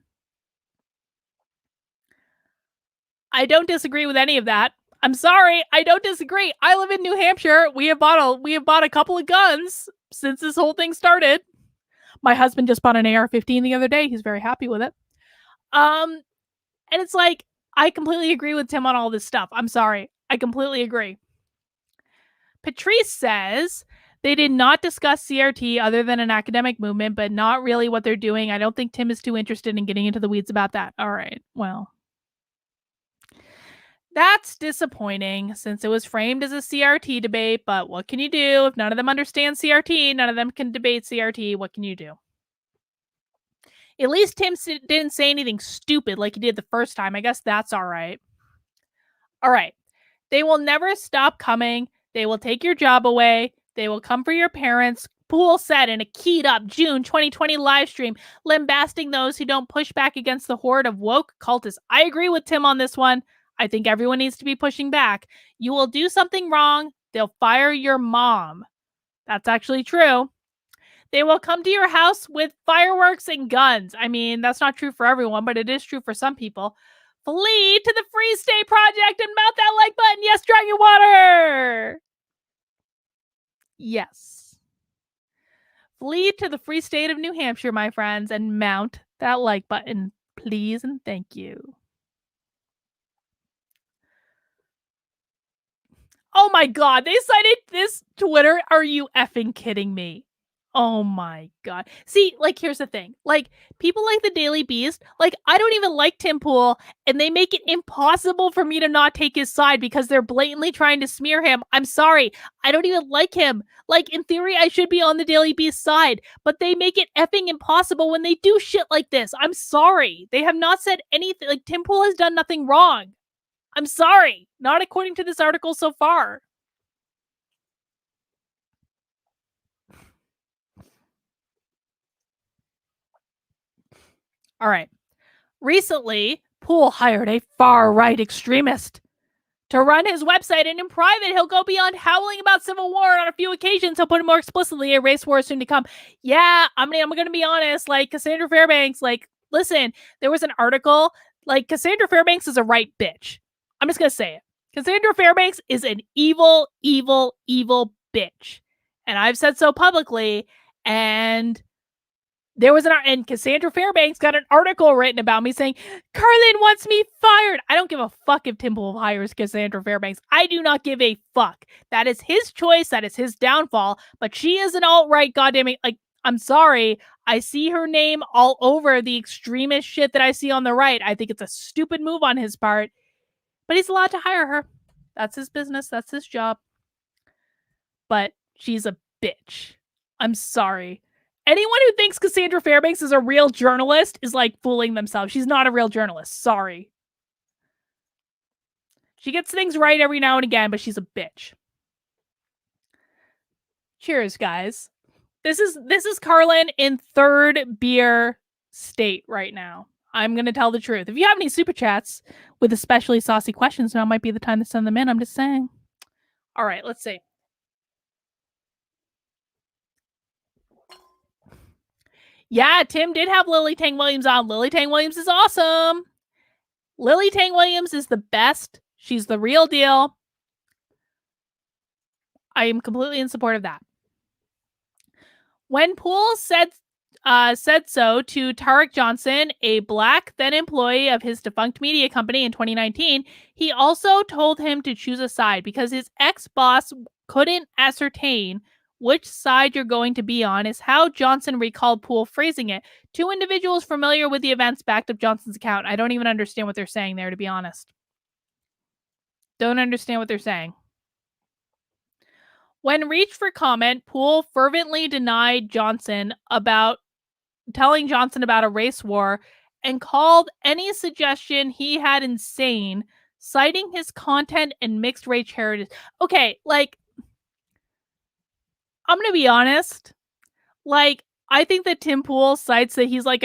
don't disagree with any of that. I'm sorry, I don't disagree. I live in New Hampshire. We have bought a couple of guns since this whole thing started. My husband just bought an AR-15 the other day. He's very happy with it. And it's like, I completely agree with Tim on all this stuff. I'm sorry. I completely agree. Patrice says they did not discuss CRT other than an academic movement, but not really what they're doing. I don't think Tim is too interested in getting into the weeds about that. All right. Well, that's disappointing since it was framed as a CRT debate, but what can you do? If none of them understand CRT, none of them can debate CRT. What can you do? At least Tim didn't say anything stupid like he did the first time. I guess that's all right. All right. They will never stop coming. They will take your job away. They will come for your parents. Poole said in a keyed up June 2020 live stream, lambasting those who don't push back against the horde of woke cultists. I agree with Tim on this one. I think everyone needs to be pushing back. You will do something wrong, they'll fire your mom. That's actually true. They will come to your house with fireworks and guns. I mean, that's not true for everyone, but it is true for some people. Flee to the Free State Project and mount that like button. Yes, Dragon Water. Yes. Flee to the Free State of New Hampshire, my friends, and mount that like button, please and thank you. Oh my God, they cited this Twitter. Are you effing kidding me? Oh my God. See, like, here's the thing. Like, people like the Daily Beast, like, I don't even like Tim Pool, and they make it impossible for me to not take his side because they're blatantly trying to smear him. I'm sorry. I don't even like him. Like, in theory, I should be on the Daily Beast side, but they make it effing impossible when they do shit like this. I'm sorry. They have not said anything. Like, Tim Pool has done nothing wrong. I'm sorry. Not according to this article so far. All right. Recently, Poole hired a far-right extremist to run his website, and in private, he'll go beyond howling about civil war. On a few occasions, he'll put it more explicitly, a race war is soon to come. Yeah, I mean, I'm going to be honest, like, Cassandra Fairbanks, like, listen, there was an article, like, Cassandra Fairbanks is a right bitch. I'm just going to say it. Cassandra Fairbanks is an evil, evil, evil bitch. And I've said so publicly, and there was and Cassandra Fairbanks got an article written about me saying, Carlin wants me fired. I don't give a fuck if Tim Pool hires Cassandra Fairbanks. I do not give a fuck. That is his choice. That is his downfall. But she is an alt-right, goddammit. Like, I'm sorry. I see her name all over the extremist shit that I see on the right. I think it's a stupid move on his part. But he's allowed to hire her. That's his business. That's his job. But she's a bitch. I'm sorry. Anyone who thinks Cassandra Fairbanks is a real journalist is like fooling themselves. She's not a real journalist. Sorry. She gets things right every now and again, but she's a bitch. Cheers, guys. This is Carlin in third beer state right now. I'm going to tell the truth. If you have any super chats with especially saucy questions, now might be the time to send them in. I'm just saying. All right, let's see. Yeah, Tim did have Lily Tang Williams on. Lily Tang Williams is awesome. Lily Tang Williams is the best. She's the real deal. I am completely in support of that. When Poole said so to Tarek Johnson, a black then employee of his defunct media company in 2019, he also told him to choose a side because his ex-boss couldn't ascertain which side you're going to be on, is how Johnson recalled Poole phrasing it. Two individuals familiar with the events backed up Johnson's account. I don't even understand what they're saying there, to be honest. Don't understand what they're saying. When reached for comment, Poole fervently denied telling Johnson about a race war and called any suggestion he had insane, citing his content and mixed race heritage. Okay, like, I'm going to be honest. Like, I think that Tim Poole cites that he's like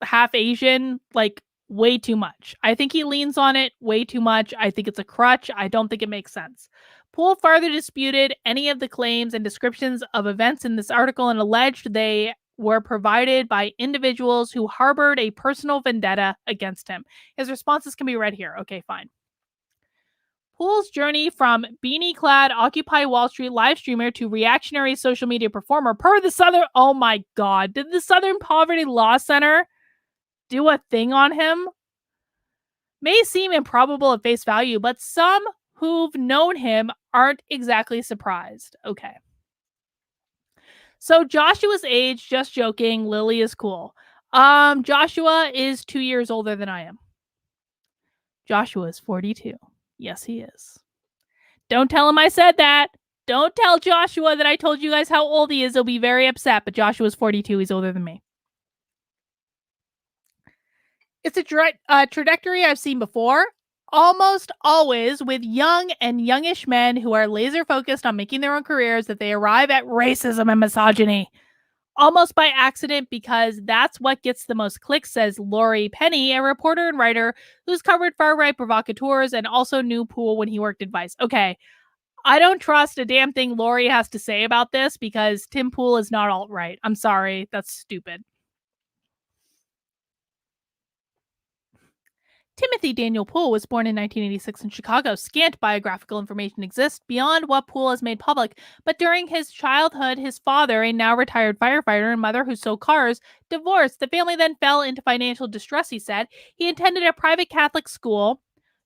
half Asian, like, way too much. I think he leans on it way too much. I think it's a crutch. I don't think it makes sense. Poole further disputed any of the claims and descriptions of events in this article and alleged they were provided by individuals who harbored a personal vendetta against him. His responses can be read here. Okay, fine. Poole's journey from beanie-clad Occupy Wall Street live streamer to reactionary social media performer per the Southern... Oh my God. Did the Southern Poverty Law Center do a thing on him? May seem improbable at face value, but some who've known him aren't exactly surprised. Okay. So Joshua's age, just joking. Lily is cool. Joshua is 2 years older than I am. Joshua is 42. Yes, he is. Don't tell him I said that. Don't tell Joshua that I told you guys how old he is. He'll be very upset, but Joshua's 42. He's older than me. It's a trajectory I've seen before, almost always with young and youngish men who are laser focused on making their own careers, that they arrive at racism and misogyny. Almost by accident, because that's what gets the most clicks, says Lori Penny, a reporter and writer who's covered far-right provocateurs and also knew Poole when he worked at Vice. Okay, I don't trust a damn thing Lori has to say about this because Tim Poole is not alt-right. I'm sorry, that's stupid. Timothy Daniel Poole was born in 1986 in Chicago. Scant biographical information exists beyond what Poole has made public, but during his childhood, his father, a now retired firefighter, and mother who sold cars, divorced. The family then fell into financial distress, he said. He attended a private Catholic school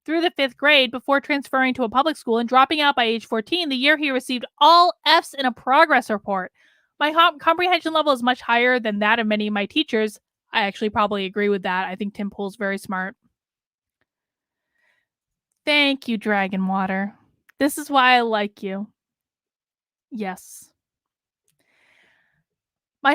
through the 5th grade before transferring to a public school and dropping out by age 14, the year he received all Fs in a progress report. My comprehension level is much higher than that of many of my teachers. I actually probably agree with that. I think Tim Poole's very smart. Thank you, Dragon Water. This is why I like you. Yes. My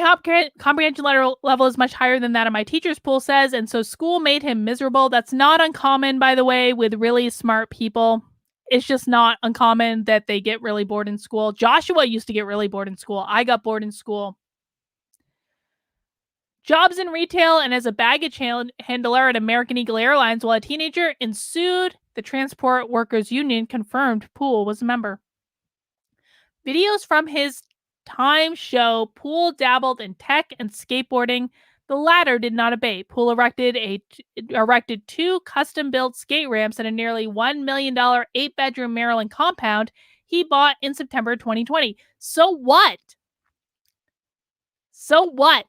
comprehension level is much higher than that of my teachers, Poole says, and so school made him miserable. That's not uncommon, by the way, with really smart people. It's just not uncommon that they get really bored in school. Joshua used to get really bored in school. I got bored in school. jobs in retail and as a baggage handler at American Eagle Airlines while a teenager, and sued the Transport Workers Union, confirmed Poole was a member. Videos from his time show Poole dabbled in tech and skateboarding. The latter did not abate. Poole erected 2 custom-built skate ramps at a nearly $1 million 8-bedroom Maryland compound he bought in September 2020. So what? So what?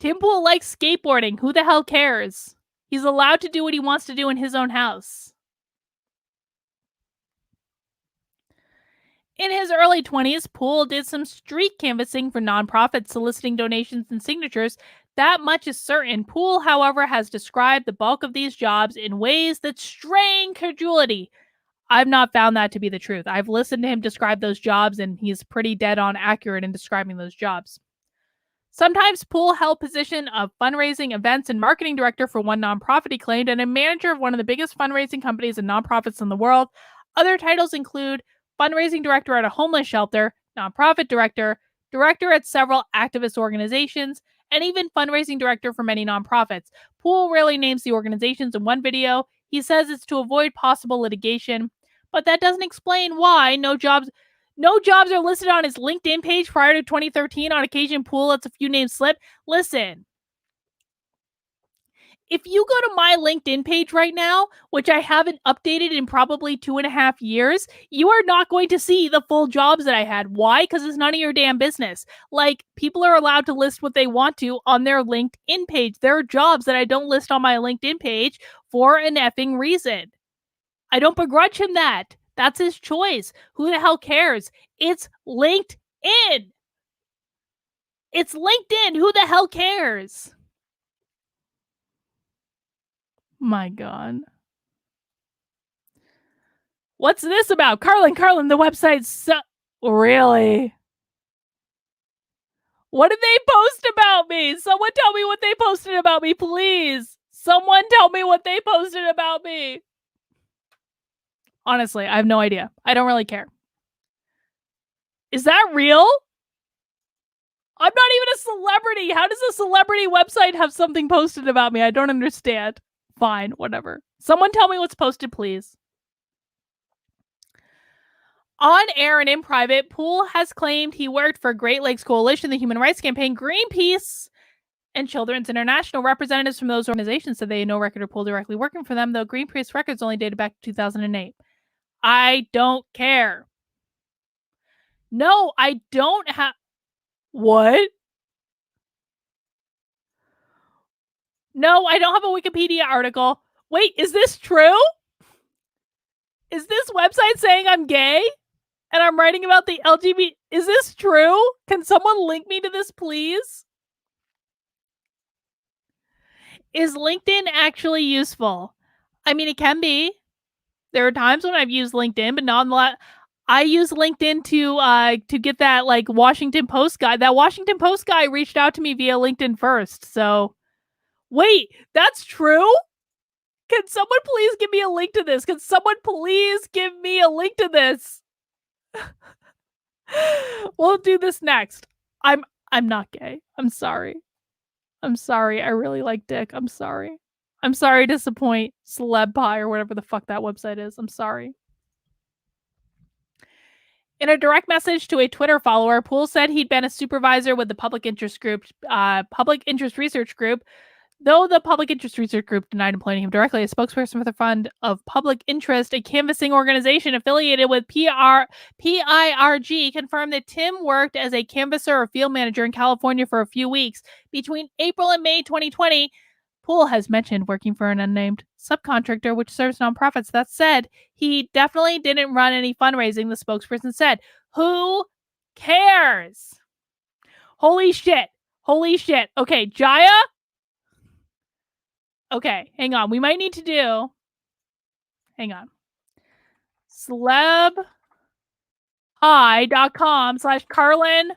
Tim Poole likes skateboarding. Who the hell cares? He's allowed to do what he wants to do in his own house. In his early 20s, Poole did some street canvassing for nonprofits, soliciting donations and signatures. That much is certain. Poole, however, has described the bulk of these jobs in ways that strain credulity. I've not found that to be the truth. I've listened to him describe those jobs, and he's pretty dead on accurate in describing those jobs. Sometimes Poole held position of fundraising, events, and marketing director for one nonprofit he claimed, and a manager of one of the biggest fundraising companies and nonprofits in the world. Other titles include fundraising director at a homeless shelter, nonprofit director, director at several activist organizations, and even fundraising director for many nonprofits. Poole rarely names the organizations in one video. He says it's to avoid possible litigation, but that doesn't explain why no jobs are listed on his LinkedIn page prior to 2013. On occasion, Poole lets a few names slip. Listen, if you go to my LinkedIn page right now, which I haven't updated in probably 2.5 years, you are not going to see the full jobs that I had. Why? Because it's none of your damn business. Like, people are allowed to list what they want to on their LinkedIn page. There are jobs that I don't list on my LinkedIn page for an effing reason. I don't begrudge him that. That's his choice. Who the hell cares? It's LinkedIn. It's LinkedIn. Who the hell cares? My God. What's this about? Carlin, the website's really? What did they post about me? Someone tell me what they posted about me, please. Someone tell me what they posted about me. Honestly, I have no idea. I don't really care. Is that real? I'm not even a celebrity. How does a celebrity website have something posted about me? I don't understand. Fine, whatever. Someone tell me what's posted, please. On air and in private, Poole has claimed he worked for Great Lakes Coalition, the Human Rights Campaign, Greenpeace, and Children's International. Representatives from those organizations said they had no record of Poole directly working for them, though Greenpeace records only dated back to 2008. I don't care. No, I don't have... What? No, I don't have a Wikipedia article. Wait, is this true? Is this website saying I'm gay? And I'm writing about the LGBT... Is this true? Can someone link me to this, please? Is LinkedIn actually useful? I mean, it can be. There are times when I've used LinkedIn, but not a lot. I use LinkedIn to get that like Washington Post guy. That Washington Post guy reached out to me via LinkedIn first. So, wait, that's true? Can someone please give me a link to this? Can someone please give me a link to this? We'll do this next. I'm not gay. I'm sorry. I'm sorry. I really like dick. I'm sorry. I'm sorry to disappoint Celeb Pie or whatever the fuck that website is. I'm sorry. In a direct message to a Twitter follower, Poole said he'd been a supervisor with the Public Interest Research Group. Though the Public Interest Research Group denied employing him directly, a spokesperson for the Fund of Public Interest, a canvassing organization affiliated with PIRG, confirmed that Tim worked as a canvasser or field manager in California for a few weeks. Between April and May 2020, Poole has mentioned working for an unnamed subcontractor which serves nonprofits. That said, he definitely didn't run any fundraising, the spokesperson said. Who cares? Holy shit. Holy shit. Okay, Jaya? Okay, hang on. We might need to do... Hang on. celebhigh.com/Carlin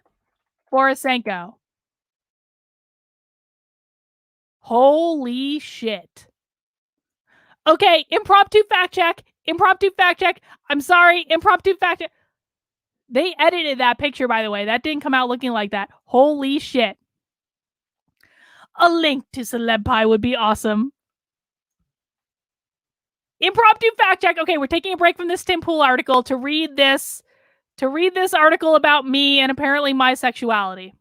Borisenko. Holy shit. Okay, impromptu fact check. I'm sorry, impromptu fact check. They edited that picture, by the way. That didn't come out looking like that. Holy shit. A link to Celeb Pie would be awesome. Impromptu fact check. Okay, we're taking a break from this Tim Pool article to read this article about me and apparently my sexuality.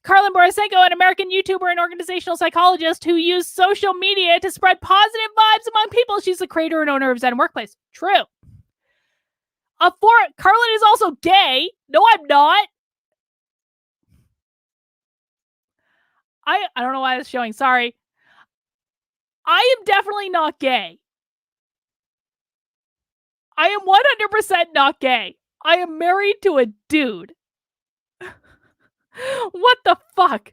Carlin Borisenko, an American YouTuber and organizational psychologist who used social media to spread positive vibes among people. She's the creator and owner of Zen Workplace. True. Carlin is also gay. No, I'm not. I don't know why it's showing. Sorry. I am definitely not gay. I am 100% not gay. I am married to a dude. What the fuck?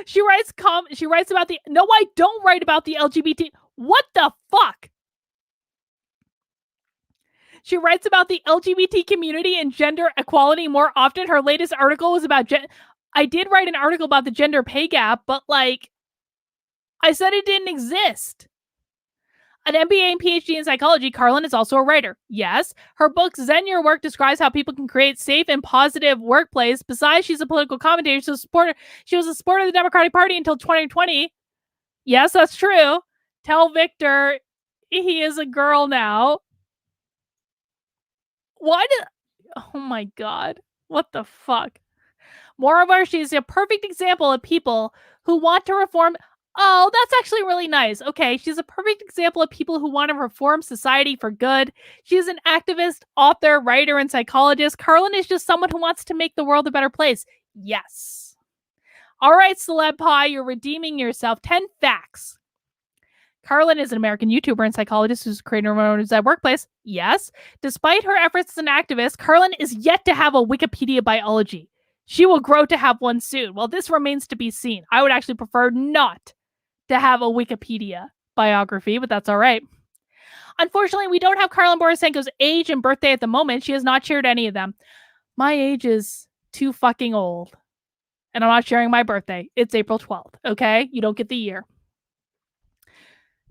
She writes about the... No, I don't write about the LGBT... What the fuck? She writes about the LGBT community and gender equality more often. Her latest article was about... I did write an article about the gender pay gap, but like... I said it didn't exist. An MBA and PhD in psychology, Carlin is also a writer. Yes, her book Zen Your Work describes how people can create safe and positive workplace. Besides, she's a political commentator. She was a supporter of the Democratic Party until 2020. Yes, that's true. Tell Victor he is a girl now. Oh my God. What the fuck? Moreover, she's a perfect example of people who want to reform... Oh, that's actually really nice. Okay, she's a perfect example of people who want to reform society for good. She's an activist, author, writer, and psychologist. Carlin is just someone who wants to make the world a better place. Yes. All right, Celeb Pie, you're redeeming yourself. 10 facts. Carlin is an American YouTuber and psychologist who's creator of Zen Workplace. Yes. Despite her efforts as an activist, Carlin is yet to have a Wikipedia biology. She will grow to have one soon. Well, this remains to be seen. I would actually prefer not to have a Wikipedia biography, but that's all right. Unfortunately, we don't have Carlin Borisenko's age and birthday at the moment. She has not shared any of them. My age is too fucking old. And I'm not sharing my birthday. It's April 12th, okay? You don't get the year.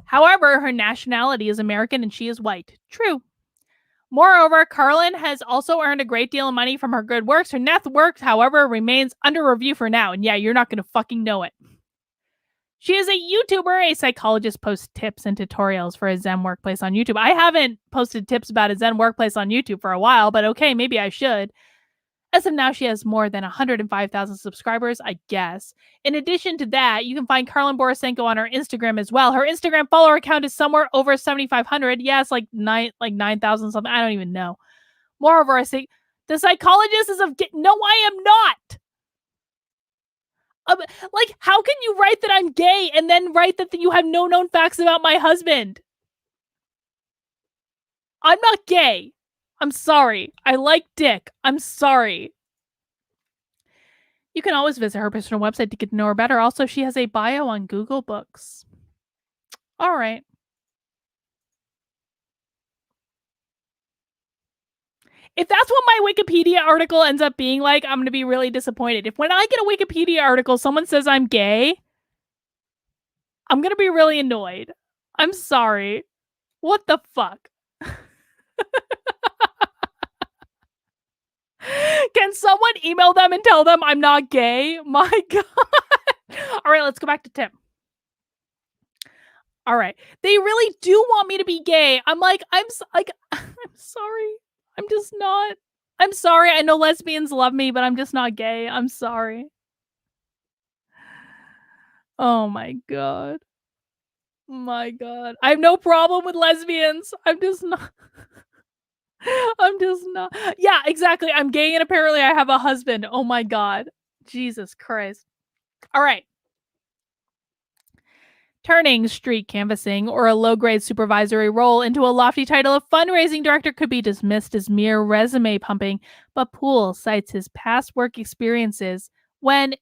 However, her nationality is American and she is white. True. Moreover, Carlin has also earned a great deal of money from her good works. Her net worth, however, remains under review for now. And yeah, you're not going to fucking know it. She is a YouTuber. A psychologist posts tips and tutorials for a Zen Workplace on YouTube. I haven't posted tips about a Zen Workplace on YouTube for a while, but okay, maybe I should. As of now, she has more than 105,000 subscribers, I guess. In addition to that, you can find Carlin Borisenko on her Instagram as well. Her Instagram follower count is somewhere over 7,500. Yeah, it's like 9,000 something. I don't even know. Moreover, I say the psychologist is of... No, I am not! Like, how can you write that I'm gay and then write that you have no known facts about my husband? I'm not gay. I'm sorry. I like dick. I'm sorry. You can always visit her personal website to get to know her better. Also, she has a bio on Google Books. All right. If that's what my Wikipedia article ends up being like, I'm going to be really disappointed. If when I get a Wikipedia article, someone says I'm gay, I'm going to be really annoyed. I'm sorry. What the fuck? Can someone email them and tell them I'm not gay? My God. All right, let's go back to Tim. All right. They really do want me to be gay. I'm sorry. I'm just not. I'm sorry. I know lesbians love me, but I'm just not gay. I'm sorry. Oh my God. My God. I have no problem with lesbians. I'm just not. Yeah, exactly. I'm gay and apparently I have a husband. Oh my God. Jesus Christ. All right. Turning street canvassing or a low-grade supervisory role into a lofty title of fundraising director could be dismissed as mere resume pumping, but Poole cites his past work experiences when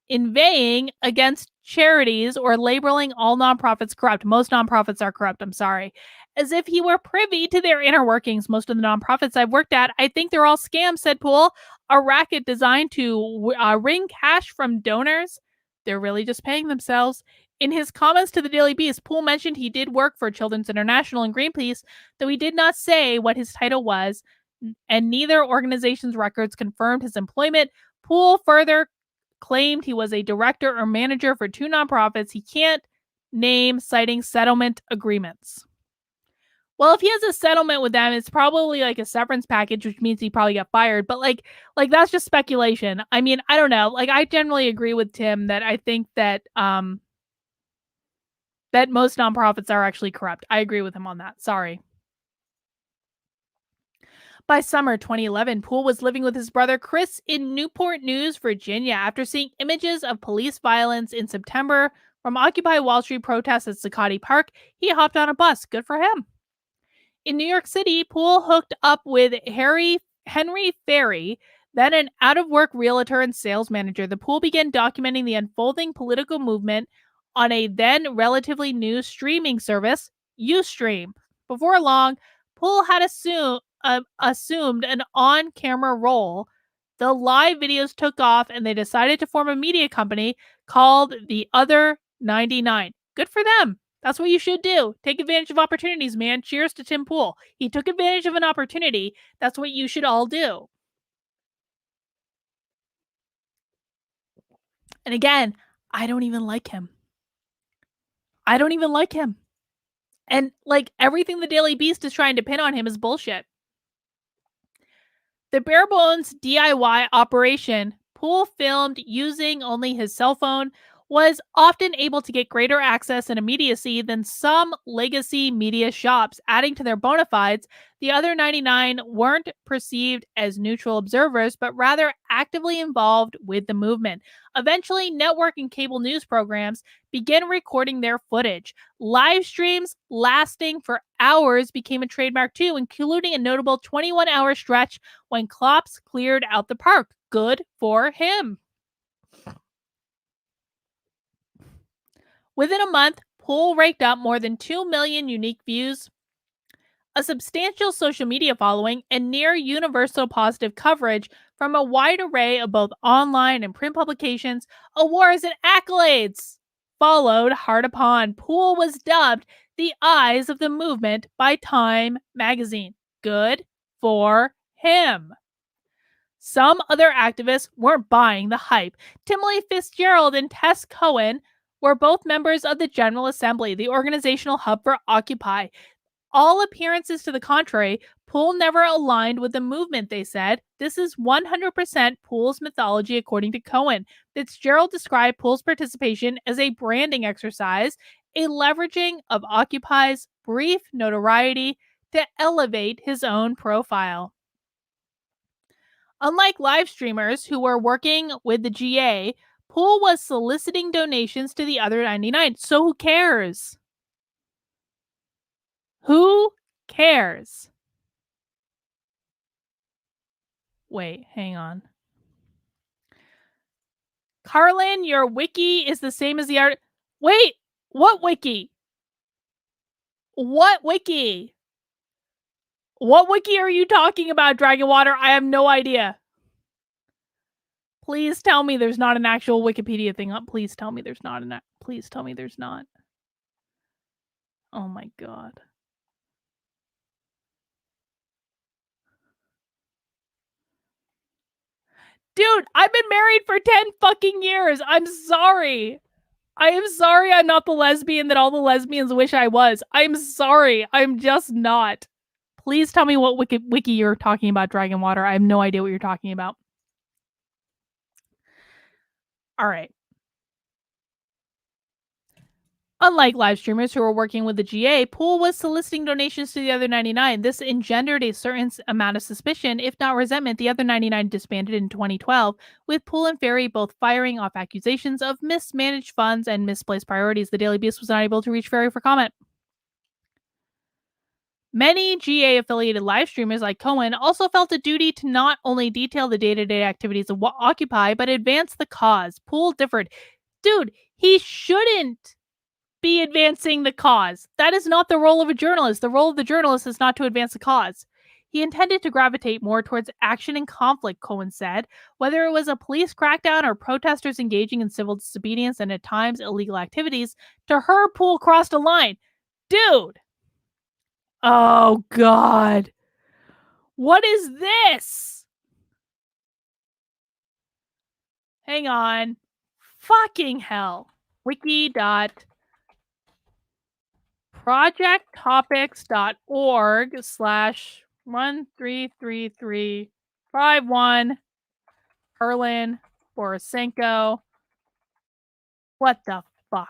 inveighing against charities or labeling all nonprofits corrupt. Most nonprofits are corrupt, I'm sorry. As if he were privy to their inner workings. Most of the nonprofits I've worked at, I think they're all scams, said Poole. A racket designed to wring cash from donors. They're really just paying themselves. In his comments to the Daily Beast, Poole mentioned he did work for Children's International and Greenpeace, though he did not say what his title was, and neither organization's records confirmed his employment. Poole further claimed he was a director or manager for 2 nonprofits he can't name, citing settlement agreements. Well, if he has a settlement with them, it's probably like a severance package, which means he probably got fired. But like that's just speculation. I mean, I don't know. Like, I generally agree with Tim that I think that that most nonprofits are actually corrupt. I agree with him on that. Sorry. By summer 2011, Poole was living with his brother Chris in Newport News, Virginia, after seeing images of police violence in September from Occupy Wall Street protests at Zuccotti Park. He hopped on a bus. Good for him. In New York City, Poole hooked up with Henry Ferry, then an out-of-work realtor and sales manager. The Poole began documenting the unfolding political movement on a then relatively new streaming service, Ustream. Before long, Poole had assumed an on-camera role. The live videos took off, and they decided to form a media company called The Other 99. Good for them. That's what you should do. Take advantage of opportunities, man. Cheers to Tim Poole. He took advantage of an opportunity. That's what you should all do. And again, I don't even like him. I don't even like him. And like everything the Daily Beast is trying to pin on him is bullshit. The bare bones DIY operation Poole filmed using only his cell phone was often able to get greater access and immediacy than some legacy media shops. Adding to their bona fides, the other 99 weren't perceived as neutral observers, but rather actively involved with the movement. Eventually, network and cable news programs began recording their footage. Live streams lasting for hours became a trademark too, including a notable 21-hour stretch when cops cleared out the park. Good for him. Within a month, Poole raked up more than 2 million unique views, a substantial social media following, and near universal positive coverage from a wide array of both online and print publications. Awards and accolades followed hard upon. Poole was dubbed the eyes of the movement by Time magazine. Good for him. Some other activists weren't buying the hype. Timothy Fitzgerald and Tess Cohen were both members of the General Assembly, the organizational hub for Occupy. All appearances to the contrary, Poole never aligned with the movement, they said. This is 100% Poole's mythology, according to Cohen. Fitzgerald described Poole's participation as a branding exercise, a leveraging of Occupy's brief notoriety to elevate his own profile. Unlike live streamers who were working with the GA, Poole was soliciting donations to the other 99. So who cares? Who cares? Wait, hang on. Carlin, your wiki is the same as the art. Wait, what wiki? What wiki? What wiki are you talking about, Dragonwater? I have no idea. Please tell me there's not an actual Wikipedia thing up. Please tell me there's not please tell me there's not. Oh my god. Dude, I've been married for 10 fucking years. I'm sorry. I am sorry I'm not the lesbian that all the lesbians wish I was. I'm sorry. I'm just not. Please tell me what wiki you're talking about, Dragonwater. I have no idea what you're talking about. All right. Unlike live streamers who were working with the GA, Poole was soliciting donations to the other 99. This engendered a certain amount of suspicion, if not resentment. The other 99 disbanded in 2012, with Poole and Ferry both firing off accusations of mismanaged funds and misplaced priorities. The Daily Beast was not able to reach Ferry for comment. Many GA-affiliated live streamers like Cohen also felt a duty to not only detail the day-to-day activities of Occupy, but advance the cause. Poole differed. Dude, he shouldn't be advancing the cause. That is not the role of a journalist. The role of the journalist is not to advance the cause. He intended to gravitate more towards action and conflict, Cohen said. Whether it was a police crackdown or protesters engaging in civil disobedience and at times illegal activities, to her, Poole crossed a line. Dude! Oh, God. What is this? Hang on. Fucking hell. wiki.projecttopics.org/133351 Herlin Borisenko. What the fuck?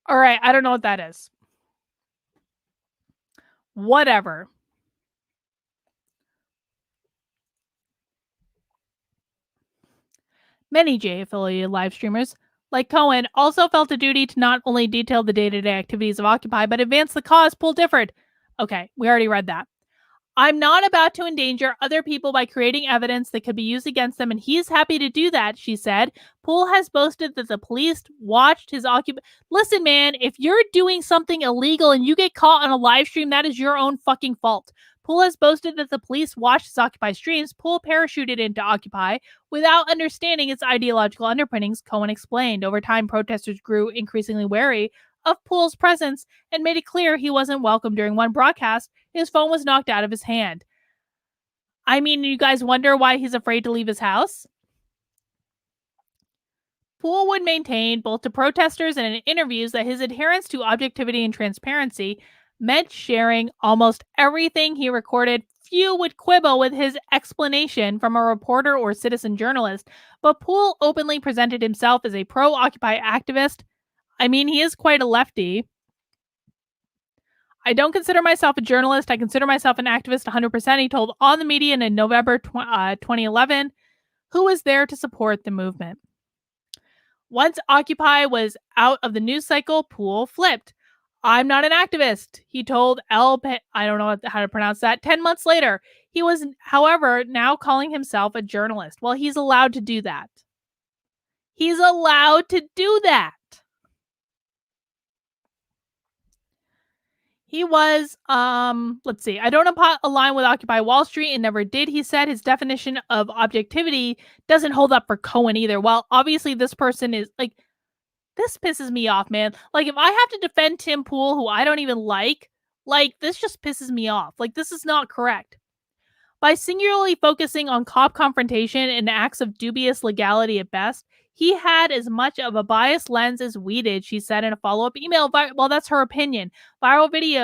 All right, I don't know what that is. Whatever. Many J-affiliated live streamers, like Cohen, also felt a duty to not only detail the day-to-day activities of Occupy, but advance the cause Poole differed. Okay, we already read that. I'm not about to endanger other people by creating evidence that could be used against them, and he's happy to do that, she said. Poole has boasted that the police watched his Occupy. Listen, man, if you're doing something illegal and you get caught on a live stream, that is your own fucking fault. Poole has boasted that the police watched his Occupy streams. Poole parachuted into Occupy without understanding its ideological underpinnings, Cohen explained. Over time, protesters grew increasingly wary of Poole's presence and made it clear he wasn't welcome. During one broadcast, his phone was knocked out of his hand. I mean, you guys wonder why he's afraid to leave his house? Poole would maintain, both to protesters and in interviews, that his adherence to objectivity and transparency meant sharing almost everything he recorded. Few would quibble with his explanation from a reporter or citizen journalist, but Poole openly presented himself as a pro-Occupy activist. I mean, he is quite a lefty. I don't consider myself a journalist. I consider myself an activist 100%, he told On the Median in November 2011, who was there to support the movement. Once Occupy was out of the news cycle, Poole flipped. I'm not an activist, he told I don't know how to pronounce that, 10 months later. He was, however, now calling himself a journalist. Well, he's allowed to do that. He's allowed to do that. He was, let's see, I don't align with Occupy Wall Street and never did, he said. His definition of objectivity doesn't hold up for Cohen either. Well, obviously this person is, like, this pisses me off, man. Like, if I have to defend Tim Poole, who I don't even like, this just pisses me off. Like, this is not correct. By singularly focusing on cop confrontation and acts of dubious legality at best, he had as much of a biased lens as we did, she said in a follow-up email. Well, that's her opinion. Viral-ready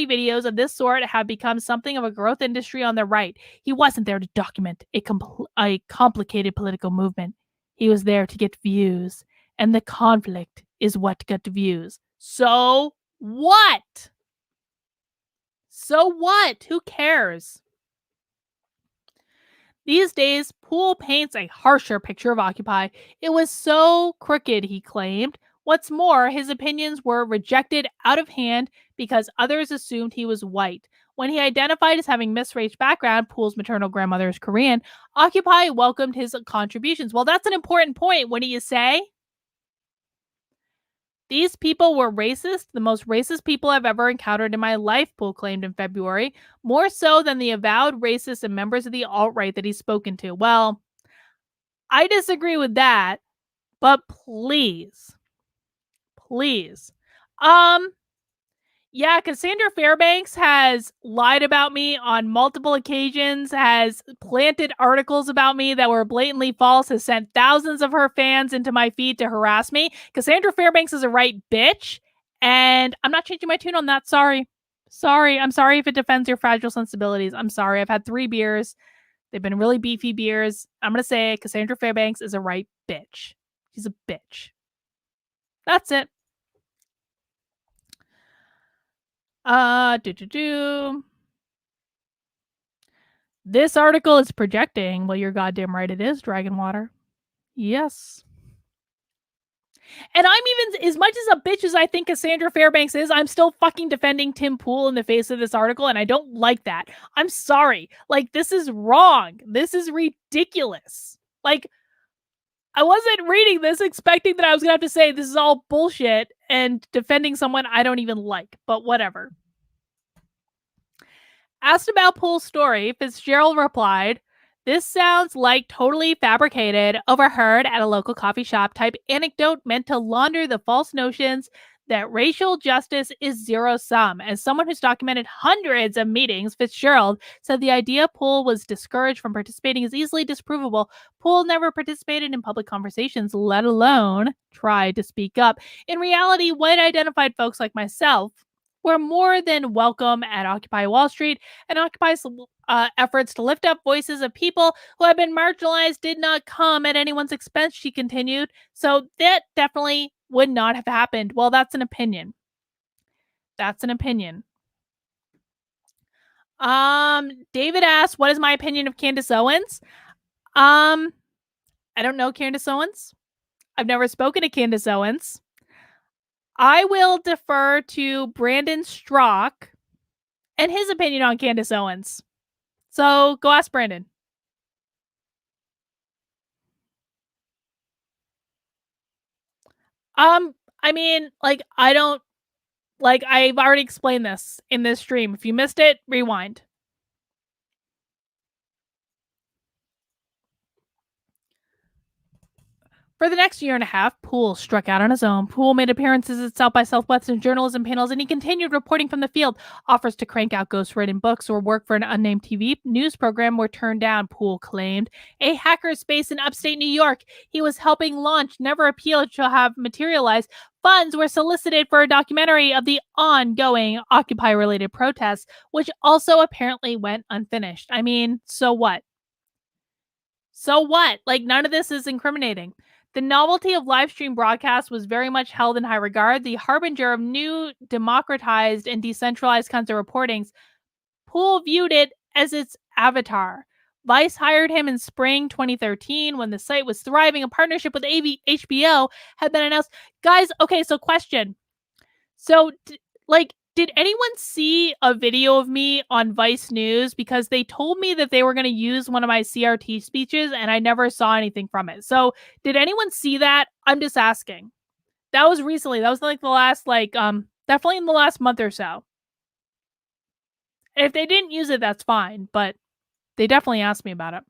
videos of this sort have become something of a growth industry on the right. He wasn't there to document a complicated political movement. He was there to get views, and the conflict is what got views. So what? So what? Who cares? These days, Poole paints a harsher picture of Occupy. It was so crooked, he claimed. What's more, his opinions were rejected out of hand because others assumed he was white. When he identified as having mixed race background, Poole's maternal grandmother is Korean, Occupy welcomed his contributions. Well, that's an important point. What do you say? These people were racist, the most racist people I've ever encountered in my life, Poole claimed in February, more so than the avowed racists and members of the alt-right that he's spoken to. Well, I disagree with that, but please. Yeah, Cassandra Fairbanks has lied about me on multiple occasions, has planted articles about me that were blatantly false, has sent thousands of her fans into my feed to harass me. Cassandra Fairbanks is a right bitch, and I'm not changing my tune on that. Sorry. I'm sorry if it defends your fragile sensibilities. I'm sorry. I've had 3 beers. They've been really beefy beers. I'm going to say Cassandra Fairbanks is a right bitch. She's a bitch. That's it. This article is projecting. Well, you're goddamn right it is, Dragon Water. Yes. And I'm even, as much as a bitch as I think Cassandra Fairbanks is, I'm still fucking defending Tim Poole in the face of this article, and I don't like that. I'm sorry. Like, this is wrong. This is ridiculous. Like, I wasn't reading this expecting that I was going to have to say this is all bullshit and defending someone I don't even like, but whatever. Asked about Poole's story, Fitzgerald replied, This sounds like totally fabricated, overheard at a local coffee shop type anecdote meant to launder the false notions that racial justice is zero sum. As someone who's documented hundreds of meetings, Fitzgerald said the idea Poole was discouraged from participating is easily disprovable. Poole never participated in public conversations, let alone tried to speak up. In reality, white identified folks like myself were more than welcome at Occupy Wall Street, and Occupy's efforts to lift up voices of people who have been marginalized did not come at anyone's expense, she continued. So that definitely would not have happened. Well, that's an opinion. That's an opinion. David asked, what is my opinion of Candace Owens? I don't know Candace Owens. I've never spoken to Candace Owens. I will defer to Brandon Strock and his opinion on Candace Owens. So go ask Brandon. I mean, like, I don't, like, I've already explained this in this stream. If you missed it, rewind. For the next year and a half, Poole struck out on his own. Poole made appearances at South by Southwest and journalism panels, and he continued reporting from the field. Offers to crank out ghostwritten books or work for an unnamed TV news program were turned down, Poole claimed. A hackerspace in upstate New York he was helping launch never appeared to have materialized. Funds were solicited for a documentary of the ongoing Occupy-related protests, which also apparently went unfinished. I mean, so what? So what? Like, none of this is incriminating. The novelty of live stream broadcasts was very much held in high regard, the harbinger of new, democratized, and decentralized kinds of reportings. Poole viewed it as its avatar. Vice hired him in spring 2013 when the site was thriving. A partnership with HBO had been announced. Guys, okay, so question. So, did anyone see a video of me on Vice News? Because they told me that they were going to use one of my CRT speeches and I never saw anything from it. So did anyone see that? I'm just asking. That was recently. That was like the last, definitely in the last month or so. And if they didn't use it, that's fine. But they definitely asked me about it.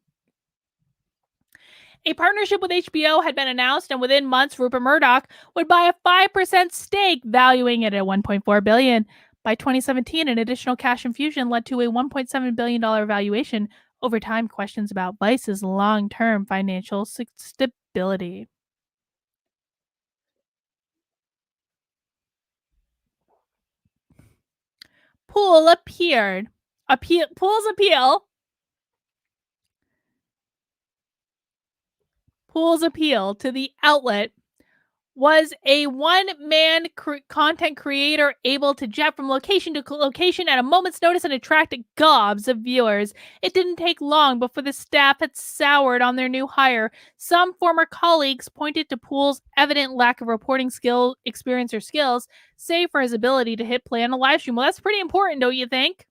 A partnership with HBO had been announced, and within months, Rupert Murdoch would buy a 5% stake, valuing it at $1.4 billion. By 2017, an additional cash infusion led to a $1.7 billion valuation. Over time, questions about Vice's long-term financial stability. Poole's appeal to the outlet was a one-man content creator able to jet from location to location at a moment's notice and attract gobs of viewers. It didn't take long before the staff had soured on their new hire. Some former colleagues pointed to Poole's evident lack of reporting experience or skills, save for his ability to hit play on a live stream. Well, that's pretty important, don't you think?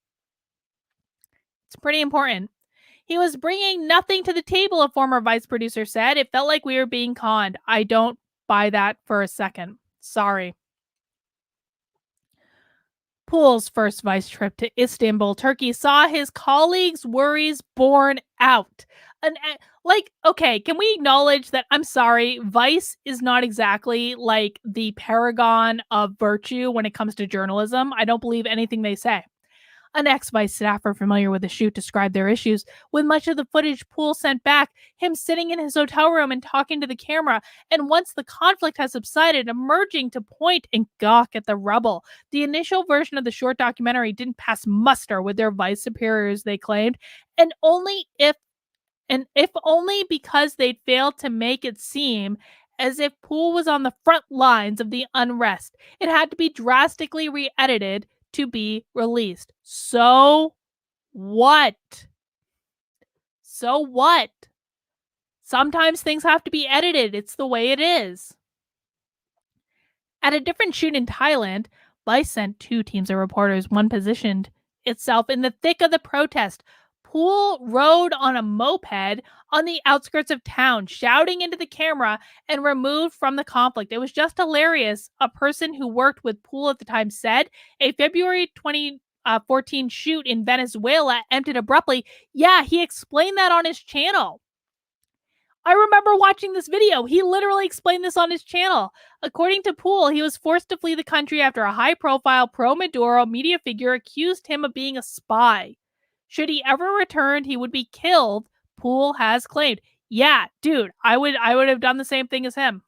It's pretty important. He was bringing nothing to the table, a former Vice producer said. It felt like we were being conned. I don't buy that for a second. Sorry. Poole's first Vice trip to Istanbul, Turkey, saw his colleagues' worries borne out. Okay, can we acknowledge that, I'm sorry, Vice is not exactly like the paragon of virtue when it comes to journalism. I don't believe anything they say. An ex-Vice staffer familiar with the shoot described their issues, with much of the footage Poole sent back, him sitting in his hotel room and talking to the camera, and once the conflict has subsided, emerging to point and gawk at the rubble. The initial version of the short documentary didn't pass muster with their Vice superiors, they claimed, and if only because they'd failed to make it seem as if Poole was on the front lines of the unrest. It had to be drastically re-edited to be released. So what? So what? Sometimes things have to be edited. It's the way it is. At a different shoot in Thailand, Vice sent 2 teams of reporters. One positioned itself in the thick of the protest. Poole rode on a moped on the outskirts of town, shouting into the camera and removed from the conflict. It was just hilarious, a person who worked with Poole at the time said. A February 2014 shoot in Venezuela ended abruptly. Yeah, he explained that on his channel. I remember watching this video. He literally explained this on his channel. According to Poole, he was forced to flee the country after a high-profile pro-Maduro media figure accused him of being a spy. Should he ever return, he would be killed, Poole has claimed. Yeah, dude, I would have done the same thing as him.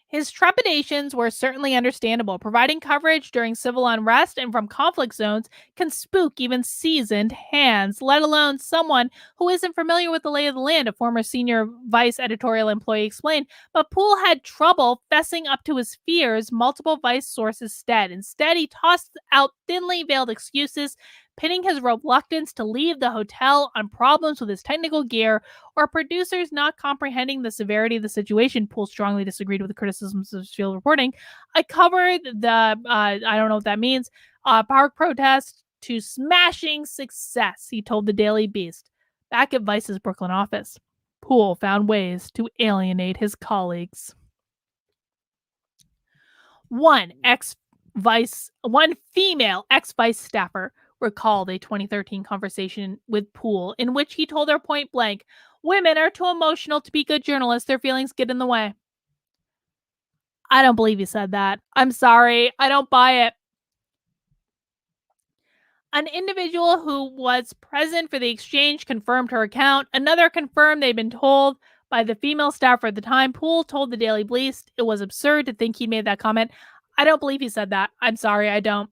His trepidations were certainly understandable. Providing coverage during civil unrest and from conflict zones can spook even seasoned hands, let alone someone who isn't familiar with the lay of the land, a former senior Vice editorial employee explained. But Poole had trouble fessing up to his fears, multiple Vice sources said. Instead, he tossed out thinly veiled excuses, pinning his reluctance to leave the hotel on problems with his technical gear or producers not comprehending the severity of the situation. Poole strongly disagreed with the criticisms of field reporting. I covered the, I don't know what that means, park protest to smashing success, he told the Daily Beast. Back at Vice's Brooklyn office, Poole found ways to alienate his colleagues. One female ex-Vice staffer recalled a 2013 conversation with Poole in which he told her point blank, "Women are too emotional to be good journalists. Their feelings get in the way." I don't believe you said that. I'm sorry. I don't buy it. An individual who was present for the exchange confirmed her account. Another confirmed they'd been told by the female staffer at the time. Poole told the Daily Beast it was absurd to think he made that comment. I don't believe he said that. I'm sorry, I don't.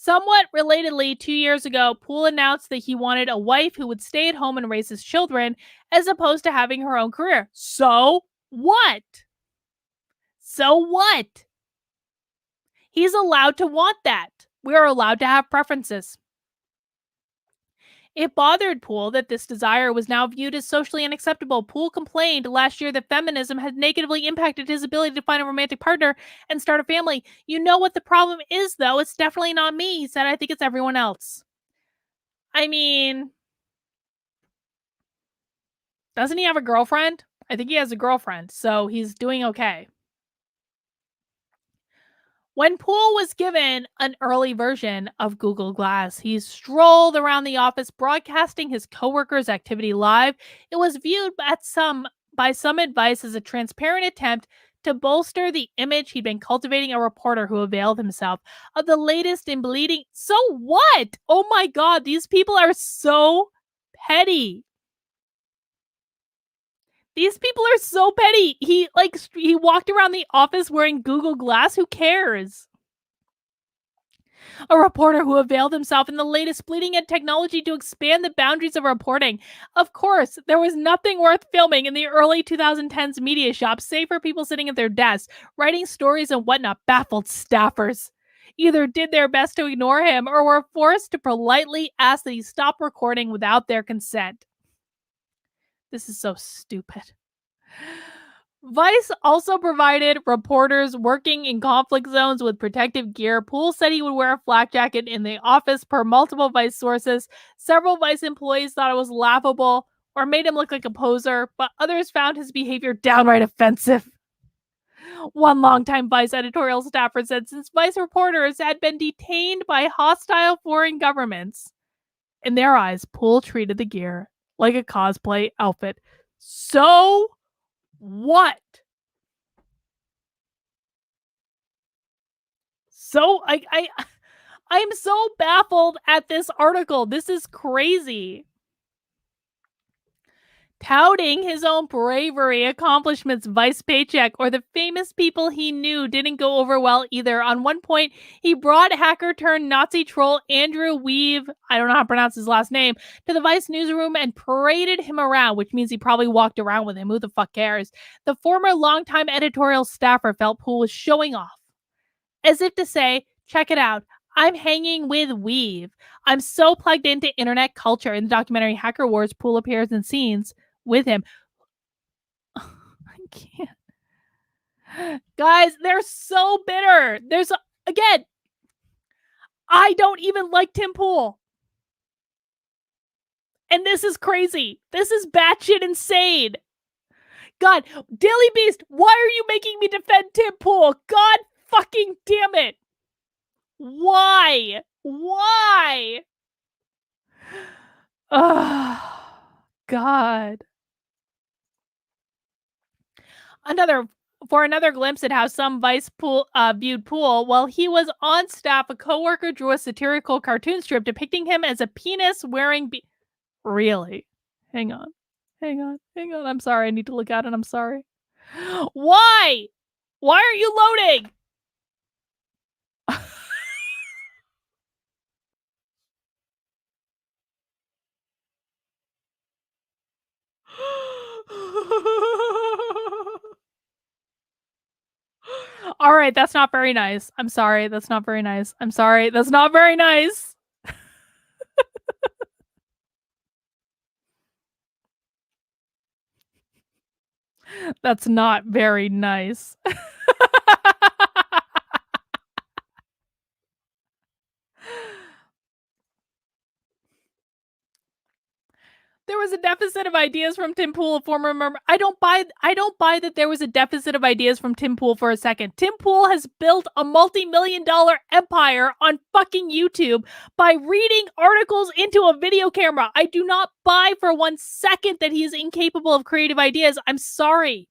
Somewhat relatedly, 2 years ago, Poole announced that he wanted a wife who would stay at home and raise his children as opposed to having her own career. So what? So what? He's allowed to want that. We are allowed to have preferences. It bothered Poole that this desire was now viewed as socially unacceptable. Poole complained last year that feminism had negatively impacted his ability to find a romantic partner and start a family. You know what the problem is, though? It's definitely not me, he said. I think it's everyone else. I mean, doesn't he have a girlfriend? I think he has a girlfriend, so he's doing okay. When Poole was given an early version of Google Glass, he strolled around the office broadcasting his coworkers' activity live. It was viewed by some advice as a transparent attempt to bolster the image he'd been cultivating, a reporter who availed himself of the latest in bleeding. So what? Oh my God, these people are so petty. These people are so petty. He walked around the office wearing Google Glass. Who cares? A reporter who availed himself in the latest bleeding edge technology to expand the boundaries of reporting. Of course, there was nothing worth filming in the early 2010s media shop, save for people sitting at their desks, writing stories and whatnot. Baffled staffers either did their best to ignore him or were forced to politely ask that he stop recording without their consent. This is so stupid. Vice also provided reporters working in conflict zones with protective gear. Poole said he would wear a flak jacket in the office per multiple Vice sources. Several Vice employees thought it was laughable or made him look like a poser, but others found his behavior downright offensive. One longtime Vice editorial staffer said since Vice reporters had been detained by hostile foreign governments, in their eyes, Poole treated the gear like a cosplay outfit. So what? So I'm so baffled at this article. This is crazy. Touting his own bravery, accomplishments, Vice paycheck, or the famous people he knew didn't go over well either. On one point, he brought hacker turned Nazi troll Andrew Weave, I don't know how to pronounce his last name, to the Vice newsroom and paraded him around, which means he probably walked around with him. Who the fuck cares? The former longtime editorial staffer felt Poole was showing off, as if to say, check it out. I'm hanging with Weave. I'm so plugged into internet culture. In the documentary Hacker Wars, Poole appears in scenes with him. I can't. Guys, they're so bitter. Again, I don't even like Tim Poole. And this is crazy. This is batshit insane. God, Daily Beast, why are you making me defend Tim Poole? God fucking damn it. Why? Why? Oh, God. Another glimpse at how some Vice viewed Poole, while he was on staff, a coworker drew a satirical cartoon strip depicting him as a penis wearing. Really? Hang on. I'm sorry. I need to look at it. I'm sorry. Why? Why are you loading? All right, that's not very nice. I'm sorry. That's not very nice. I'm sorry. That's not very nice. That's not very nice. There was a deficit of ideas from Tim Pool, a former member. I don't buy that there was a deficit of ideas from Tim Pool for a second. Tim Pool has built a multi-million-dollar empire on fucking YouTube by reading articles into a video camera. I do not buy for 1 second that he is incapable of creative ideas. I'm sorry.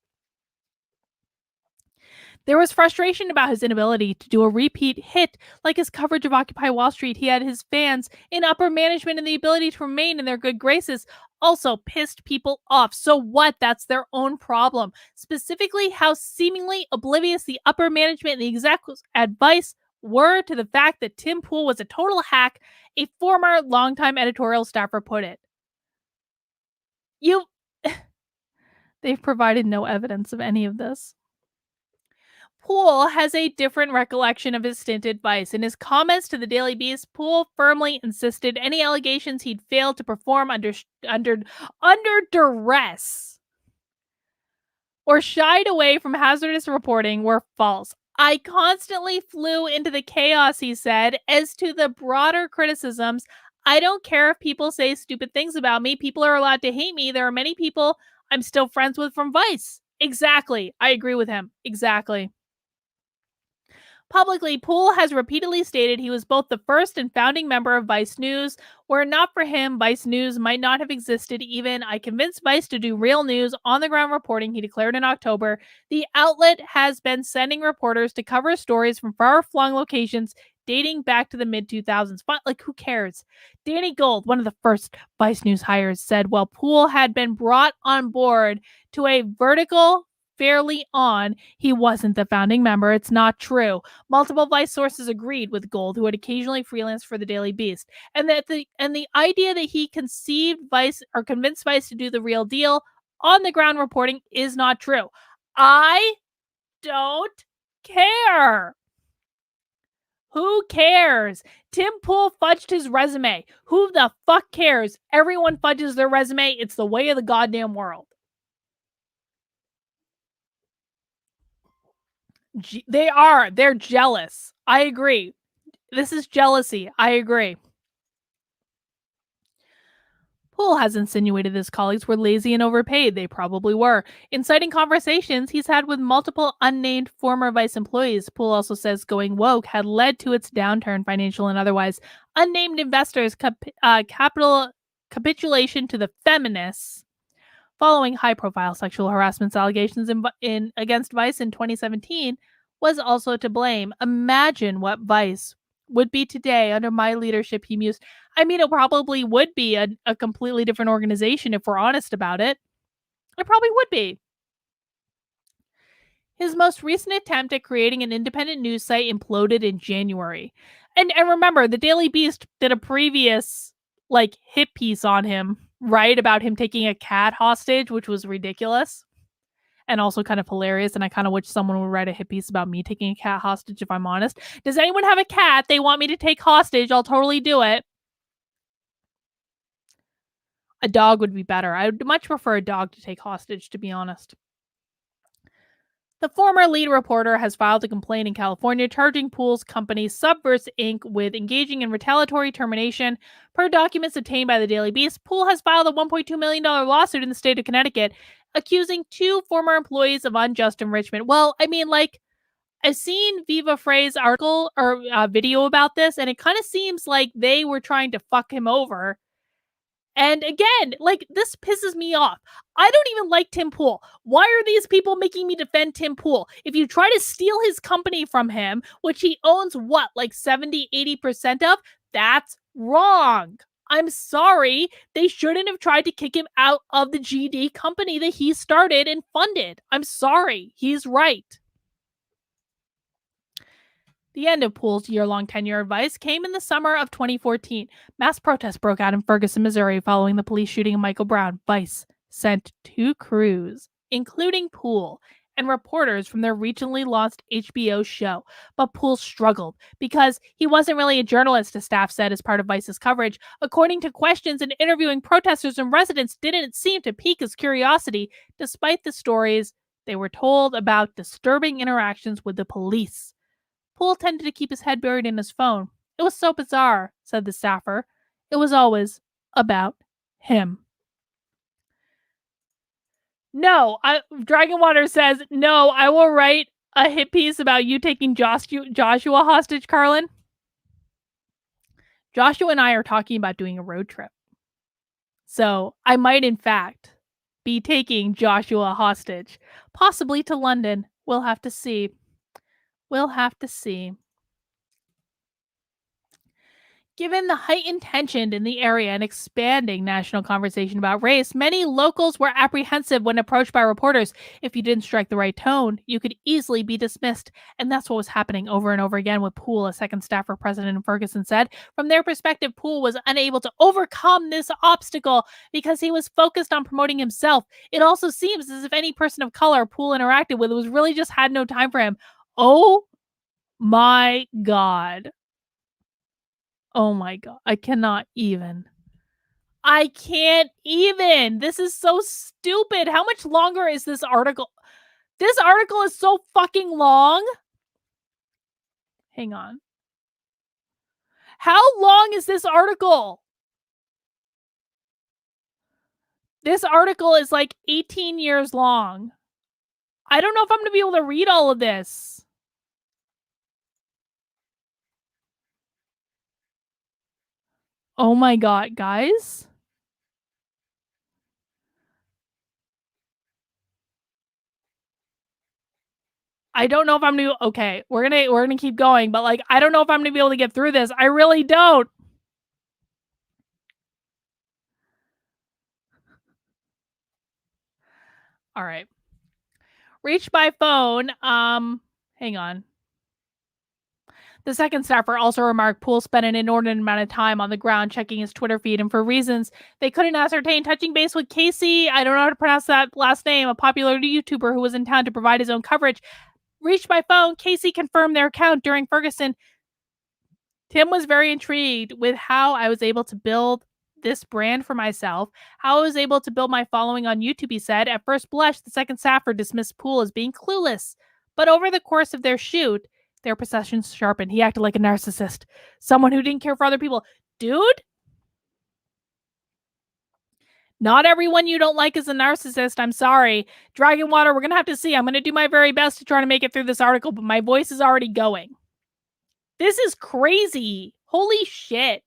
There was frustration about his inability to do a repeat hit like his coverage of Occupy Wall Street. He had his fans in upper management and the ability to remain in their good graces also pissed people off. So what? That's their own problem. Specifically, how seemingly oblivious the upper management and the executives' advice were to the fact that Tim Pool was a total hack, a former longtime editorial staffer put it. They've provided no evidence of any of this. Poole has a different recollection of his stint at Vice. In his comments to the Daily Beast, Poole firmly insisted any allegations he'd failed to perform under duress or shied away from hazardous reporting were false. I constantly flew into the chaos, he said. As to the broader criticisms, I don't care if people say stupid things about me. People are allowed to hate me. There are many people I'm still friends with from Vice. Exactly. I agree with him. Exactly. Publicly, Poole has repeatedly stated he was both the first and founding member of Vice News. Were it not for him, Vice News might not have existed even. I convinced Vice to do real news, on-the-ground reporting, he declared in October. The outlet has been sending reporters to cover stories from far-flung locations dating back to the mid-2000s. But, who cares? Danny Gold, one of the first Vice News hires, said while Poole had been brought on board to a vertical fairly on, he wasn't the founding member. It's not true. Multiple Vice sources agreed with Gold, who had occasionally freelanced for the Daily Beast, and the idea that he conceived Vice or convinced Vice to do the real deal on the ground reporting is not true. I don't care. Who cares? Tim Poole fudged his resume. Who the fuck cares? Everyone fudges their resume. It's the way of the goddamn world. They're jealous. I agree. This is jealousy. I agree. Poole has insinuated his colleagues were lazy and overpaid. They probably were. Inciting conversations he's had with multiple unnamed former Vice employees. Poole also says going woke had led to its downturn, financial and otherwise. Unnamed investors' capitulation to the feminists following high-profile sexual harassment allegations against Vice in 2017 was also to blame. Imagine what Vice would be today under my leadership, he mused. I mean, it probably would be a completely different organization if we're honest about it. It probably would be. His most recent attempt at creating an independent news site imploded in January. And remember, the Daily Beast did a previous hit piece on him, right? About him taking a cat hostage, which was ridiculous and also kind of hilarious. And I kind of wish someone would write a hit piece about me taking a cat hostage, if I'm honest. Does anyone have a cat they want me to take hostage? I'll totally do it. A dog would be better. I would much prefer a dog to take hostage, to be honest. The former lead reporter has filed a complaint in California charging Poole's company Subverse Inc. with engaging in retaliatory termination. Per documents obtained by the Daily Beast, Poole has filed a $1.2 million lawsuit in the state of Connecticut, accusing 2 former employees of unjust enrichment. Well, I mean, I've seen Viva Frey's article or video about this, and it kind of seems like they were trying to fuck him over. And again, like, this pisses me off. I don't even like Tim Pool. Why are these people making me defend Tim Pool? If you try to steal his company from him, which he owns what, like 70, 80% of, that's wrong. I'm sorry. They shouldn't have tried to kick him out of the GD company that he started and funded. I'm sorry. He's right. The end of Pool's year-long tenure at Vice came in the summer of 2014. Mass protests broke out in Ferguson, Missouri following the police shooting of Michael Brown. Vice sent 2 crews, including Pool, and reporters from their recently launched HBO show. But Pool struggled because he wasn't really a journalist, the staff said as part of Vice's coverage. According to questions and interviewing protesters and residents didn't seem to pique his curiosity, despite the stories they were told about disturbing interactions with the police. Pool tended to keep his head buried in his phone. It was so bizarre, said the staffer. It was always about him. No, Dragonwater says, no, I will write a hit piece about you taking Joshua hostage, Carlin. Joshua and I are talking about doing a road trip. So I might, in fact, be taking Joshua hostage, possibly to London. We'll have to see. We'll have to see. Given the heightened tension in the area and expanding national conversation about race, many locals were apprehensive when approached by reporters. If you didn't strike the right tone, you could easily be dismissed. And that's what was happening over and over again with Poole, a second staffer president Ferguson said. From their perspective, Poole was unable to overcome this obstacle because he was focused on promoting himself. It also seems as if any person of color Poole interacted with was really just had no time for him. Oh my God. Oh my God. I cannot even. I can't even. This is so stupid. How much longer is this article? This article is so fucking long. Hang on. How long is this article? This article is like 18 years long. I don't know if I'm going to be able to read all of this. Oh my God, guys. I don't know if I'm gonna. Okay, we're gonna keep going, but like, I don't know if I'm gonna be able to get through this. I really don't. All right. Reached by phone. Hang on. The second staffer also remarked Poole spent an inordinate amount of time on the ground checking his Twitter feed, and for reasons they couldn't ascertain, touching base with Casey, I don't know how to pronounce that last name, a popular YouTuber who was in town to provide his own coverage. Reached by phone, Casey confirmed their account during Ferguson. Tim was very intrigued with how I was able to build this brand for myself, how I was able to build my following on YouTube, he said. At first blush, the second staffer dismissed Poole as being clueless. But over the course of their shoot, their perceptions sharpened. He acted like a narcissist, someone who didn't care for other people. Dude, not everyone you don't like is a narcissist. I'm sorry. Dragonwater, we're going to have to see. I'm going to do my very best to try to make it through this article, but my voice is already going. This is crazy. Holy shit.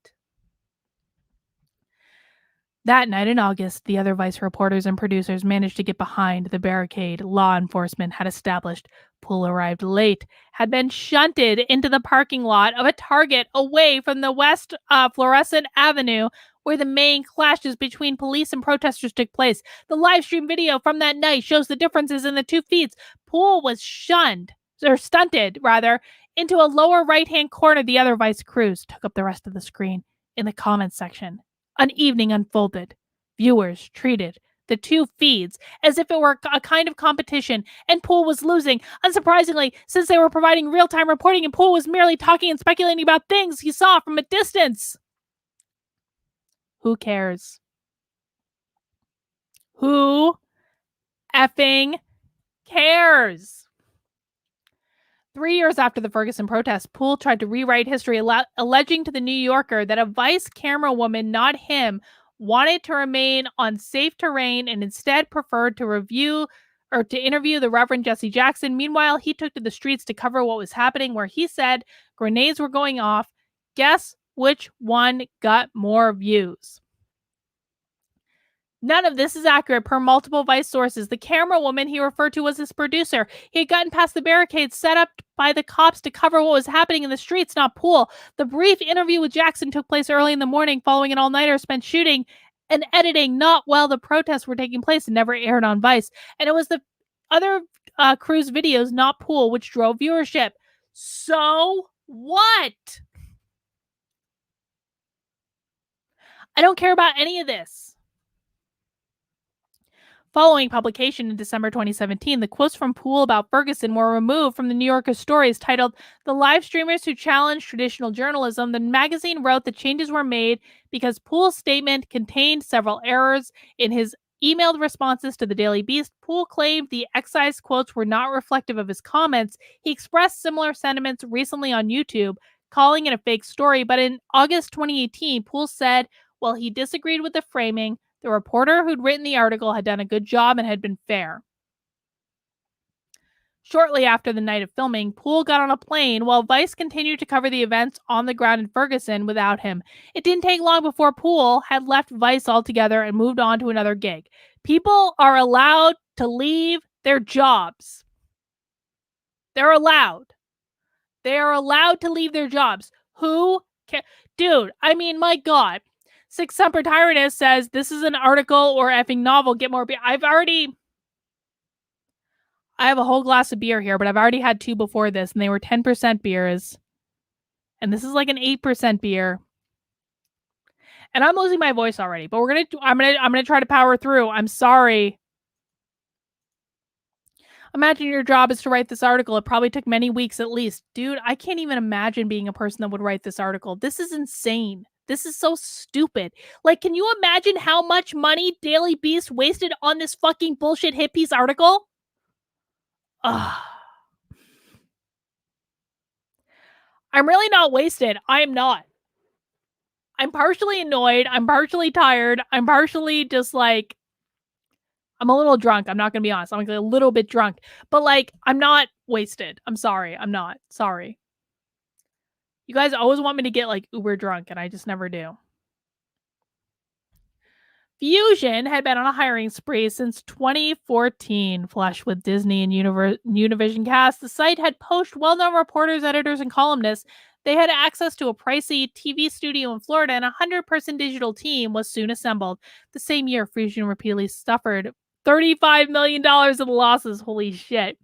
That night in August, the other Vice reporters and producers managed to get behind the barricade law enforcement had established. Poole arrived late, had been shunted into the parking lot of a Target away from the West Florissant Avenue, where the main clashes between police and protesters took place. The live stream video from that night shows the differences in the two feeds. Poole was stunted, into a lower right-hand corner. The other Vice crews took up the rest of the screen. In the comments section, an evening unfolded. Viewers treated the two feeds as if it were a kind of competition, and Poole was losing, unsurprisingly, since they were providing real-time reporting and Poole was merely talking and speculating about things he saw from a distance. Who cares? Who effing cares? 3 years after the Ferguson protests, Poole tried to rewrite history, alleging to the New Yorker that a Vice camera woman, not him, wanted to remain on safe terrain and instead preferred to review to interview the Reverend Jesse Jackson. Meanwhile, he took to the streets to cover what was happening, where he said grenades were going off. Guess which one got more views? None of this is accurate per multiple Vice sources. The camera woman he referred to was his producer. He had gotten past the barricades set up by the cops to cover what was happening in the streets, not Poole. The brief interview with Jackson took place early in the morning following an all-nighter spent shooting and editing not while the protests were taking place and never aired on Vice. And it was the other crew's videos, not Poole, which drove viewership. So what? I don't care about any of this. Following publication in December 2017, the quotes from Poole about Ferguson were removed from the New Yorker stories titled "The Live Streamers Who Challenged Traditional Journalism." The magazine wrote the changes were made because Poole's statement contained several errors. In his emailed responses to the Daily Beast, Poole claimed the excised quotes were not reflective of his comments. He expressed similar sentiments recently on YouTube, calling it a fake story, but in August 2018, Poole said, well, he disagreed with the framing. The reporter who'd written the article had done a good job and had been fair. Shortly after the night of filming, Poole got on a plane while Vice continued to cover the events on the ground in Ferguson without him. It didn't take long before Poole had left Vice altogether and moved on to another gig. People are allowed to leave their jobs. They're allowed. They are allowed to leave their jobs. Who can? Dude, I mean, my God. Six Semper Tyrannis says, this is an article or effing novel. Get more beer. I have a whole glass of beer here, but I've already had two before this, and they were 10% beers. And this is like an 8% beer. And I'm losing my voice already, but I'm gonna try to power through. I'm sorry. Imagine your job is to write this article. It probably took many weeks at least. Dude, I can't even imagine being a person that would write this article. This is insane. This is so stupid. Like, can you imagine how much money Daily Beast wasted on this fucking bullshit hit piece article? Ugh. I'm really not wasted. I am not. I'm partially annoyed. I'm partially tired. I'm partially just like, I'm a little drunk. I'm not going to be honest. I'm like a little bit drunk. But like, I'm not wasted. I'm sorry. I'm not. Sorry. You guys always want me to get like uber drunk, and I just never do. Fusion had been on a hiring spree since 2014. Flush with Disney and Univision cast, the site had poached well-known reporters, editors, and columnists. They had access to a pricey TV studio in Florida, and a 100-person digital team was soon assembled. The same year, Fusion repeatedly suffered $35 million in losses. Holy shit.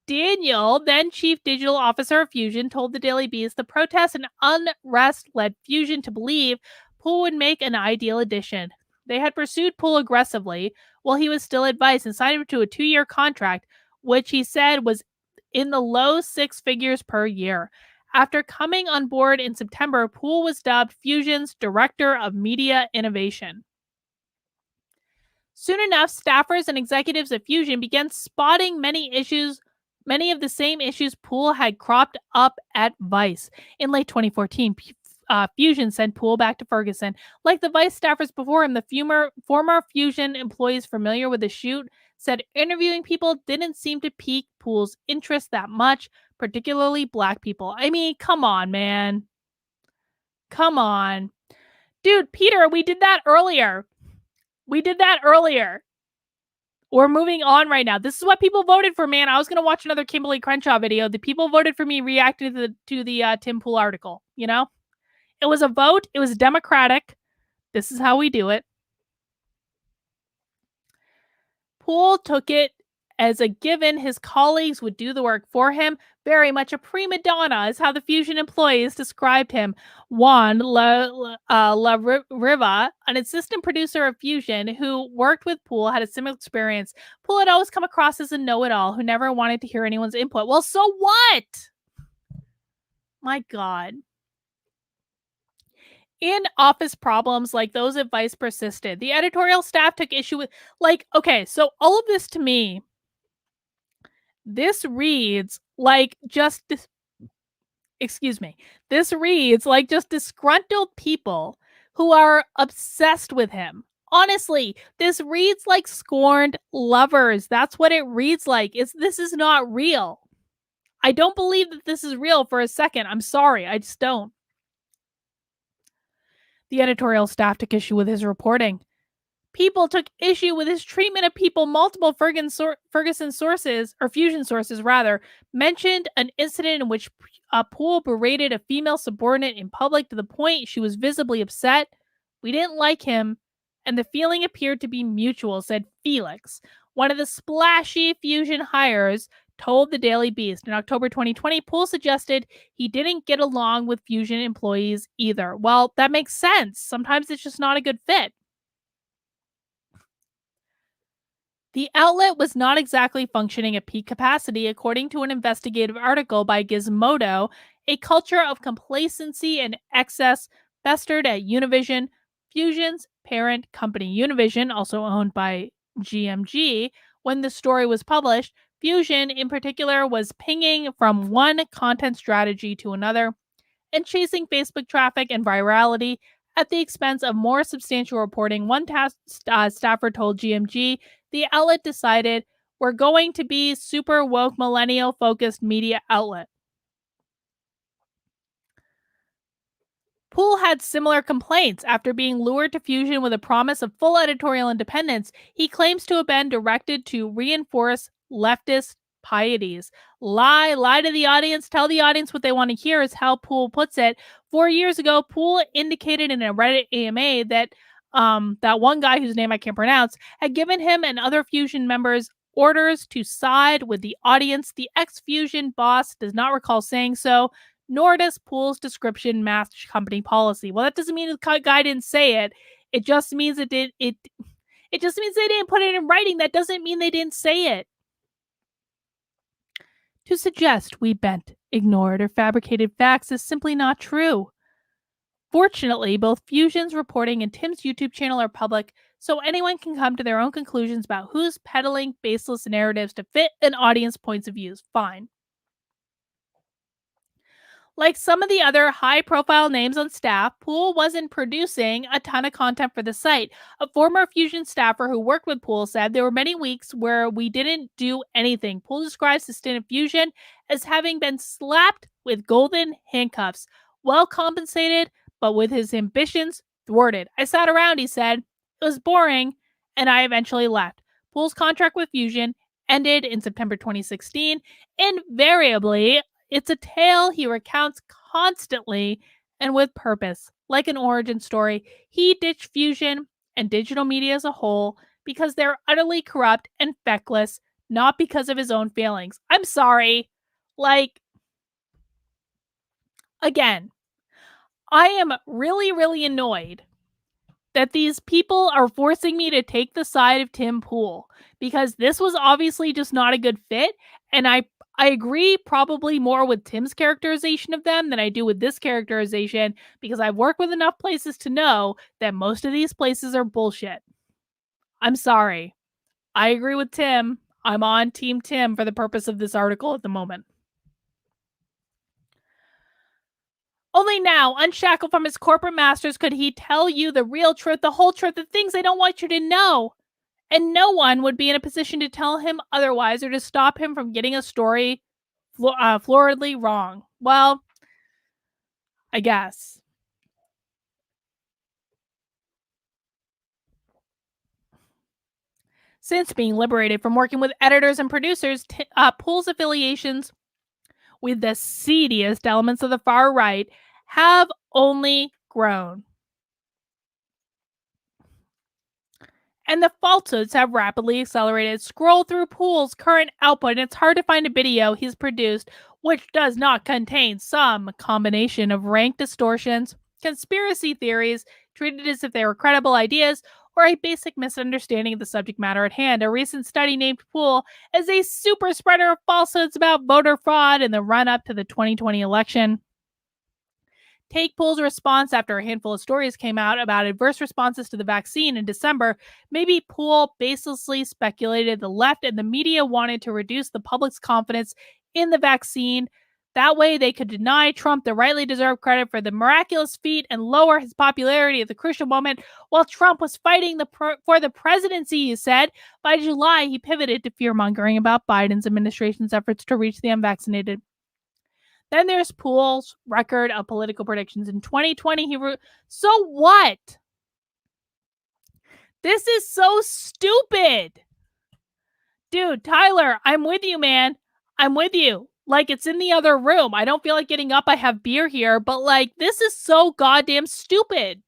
Daniel, then chief digital officer of Fusion, told the Daily Beast the protests and unrest led Fusion to believe Poole would make an ideal addition. They had pursued Poole aggressively while he was still at Vice and signed him to a 2-year contract, which he said was in the low 6 figures per year. After coming on board in September, Poole was dubbed Fusion's Director of Media Innovation. Soon enough, staffers and executives at Fusion began spotting many of the same issues Poole had cropped up at Vice. In late 2014, Fusion sent Poole back to Ferguson. Like the Vice staffers before him, the former Fusion employees familiar with the shoot said interviewing people didn't seem to pique Poole's interest that much, particularly Black people. I mean, come on, man. Come on. Dude, Peter, we did that earlier. We're moving on right now. This is what people voted for, man. I was going to watch another Kimberle Crenshaw video. The people voted for me reacting to the Tim Poole article, you know? It was a vote. It was democratic. This is how we do it. Poole took it as a given his colleagues would do the work for him. Very much a prima donna is how the Fusion employees described him. Juan La Riva, an assistant producer of Fusion who worked with Poole, had a similar experience. Poole had always come across as a know-it-all who never wanted to hear anyone's input. Well, so what? My God. In-office problems like those at Vice persisted. The editorial staff took issue with, like, okay, so all of this to me, this reads like just, this reads like just disgruntled people who are obsessed with him Honestly, this reads like scorned lovers. That's what it reads like. This is not real. I don't believe that this is real for a second. I'm sorry. I just don't. The editorial staff took issue with his reporting. People took issue with his treatment of people. Multiple Ferguson sources, or Fusion sources rather, mentioned an incident in which Poole berated a female subordinate in public to the point she was visibly upset. We didn't like him, and the feeling appeared to be mutual, said Felix, one of the splashy Fusion hires, told the Daily Beast. In October 2020, Poole suggested he didn't get along with Fusion employees either. Well, that makes sense. Sometimes it's just not a good fit. The outlet was not exactly functioning at peak capacity, according to an investigative article by Gizmodo. A culture of complacency and excess festered at Univision, Fusion's parent company. Univision, also owned by GMG, when the story was published, Fusion in particular was pinging from one content strategy to another and chasing Facebook traffic and virality at the expense of more substantial reporting. One staffer told GMG the outlet decided, we're going to be super woke millennial focused media outlet. Poole had similar complaints after being lured to Fusion with a promise of full editorial independence. He claims to have been directed to reinforce leftist pieties. Lie to the audience, tell the audience what they want to hear, is how Poole puts it. 4 years ago, Poole indicated in a Reddit AMA that that one guy whose name I can't pronounce had given him and other Fusion members orders to side with the audience. The ex-Fusion boss does not recall saying so, nor does Poole's description match company policy. Well, that doesn't mean the guy didn't say it. It just means it did. It just means they didn't put it in writing. That doesn't mean they didn't say it. To suggest we bent, ignored, or fabricated facts is simply not true. Fortunately, both Fusion's reporting and Tim's YouTube channel are public, so anyone can come to their own conclusions about who's peddling baseless narratives to fit an audience points of views. Fine. Like some of the other high-profile names on staff, Poole wasn't producing a ton of content for the site. A former Fusion staffer who worked with Poole said there were many weeks where we didn't do anything. Poole describes his stint at Fusion as having been slapped with golden handcuffs, well compensated, but with his ambitions thwarted. I sat around, he said. It was boring, and I eventually left. Poole's contract with Fusion ended in September 2016. Invariably, it's a tale he recounts constantly and with purpose. Like an origin story, he ditched Fusion and digital media as a whole because they're utterly corrupt and feckless, not because of his own failings. I'm sorry. Again, I am really, really annoyed that these people are forcing me to take the side of Tim Poole, because this was obviously just not a good fit, and I agree probably more with Tim's characterization of them than I do with this characterization, because I've worked with enough places to know that most of these places are bullshit. I'm sorry. I agree with Tim. I'm on Team Tim for the purpose of this article at the moment. Only now, unshackled from his corporate masters, could he tell you the real truth, the whole truth, the things they don't want you to know. And no one would be in a position to tell him otherwise or to stop him from getting a story floridly wrong. Well, I guess. Since being liberated from working with editors and producers, Poole's affiliations with the seediest elements of the far right have only grown. And the falsehoods have rapidly accelerated. Scroll through Poole's current output, and it's hard to find a video he's produced which does not contain some combination of rank distortions, conspiracy theories treated as if they were credible ideas, or a basic misunderstanding of the subject matter at hand. A recent study named Poole as a super spreader of falsehoods about voter fraud in the run-up to the 2020 election. Take Poole's response after a handful of stories came out about adverse responses to the vaccine in December. Maybe Poole baselessly speculated the left and the media wanted to reduce the public's confidence in the vaccine That way, they could deny Trump the rightly deserved credit for the miraculous feat and lower his popularity at the crucial moment while Trump was fighting for the presidency, he said. By July, he pivoted to fear-mongering about Biden's administration's efforts to reach the unvaccinated. Then there's Poole's record of political predictions. In 2020, he wrote, so what? This is so stupid. Dude, Tyler, I'm with you, man. I'm with you. Like, it's in the other room. I don't feel like getting up. I have beer here, but like, this is so goddamn stupid.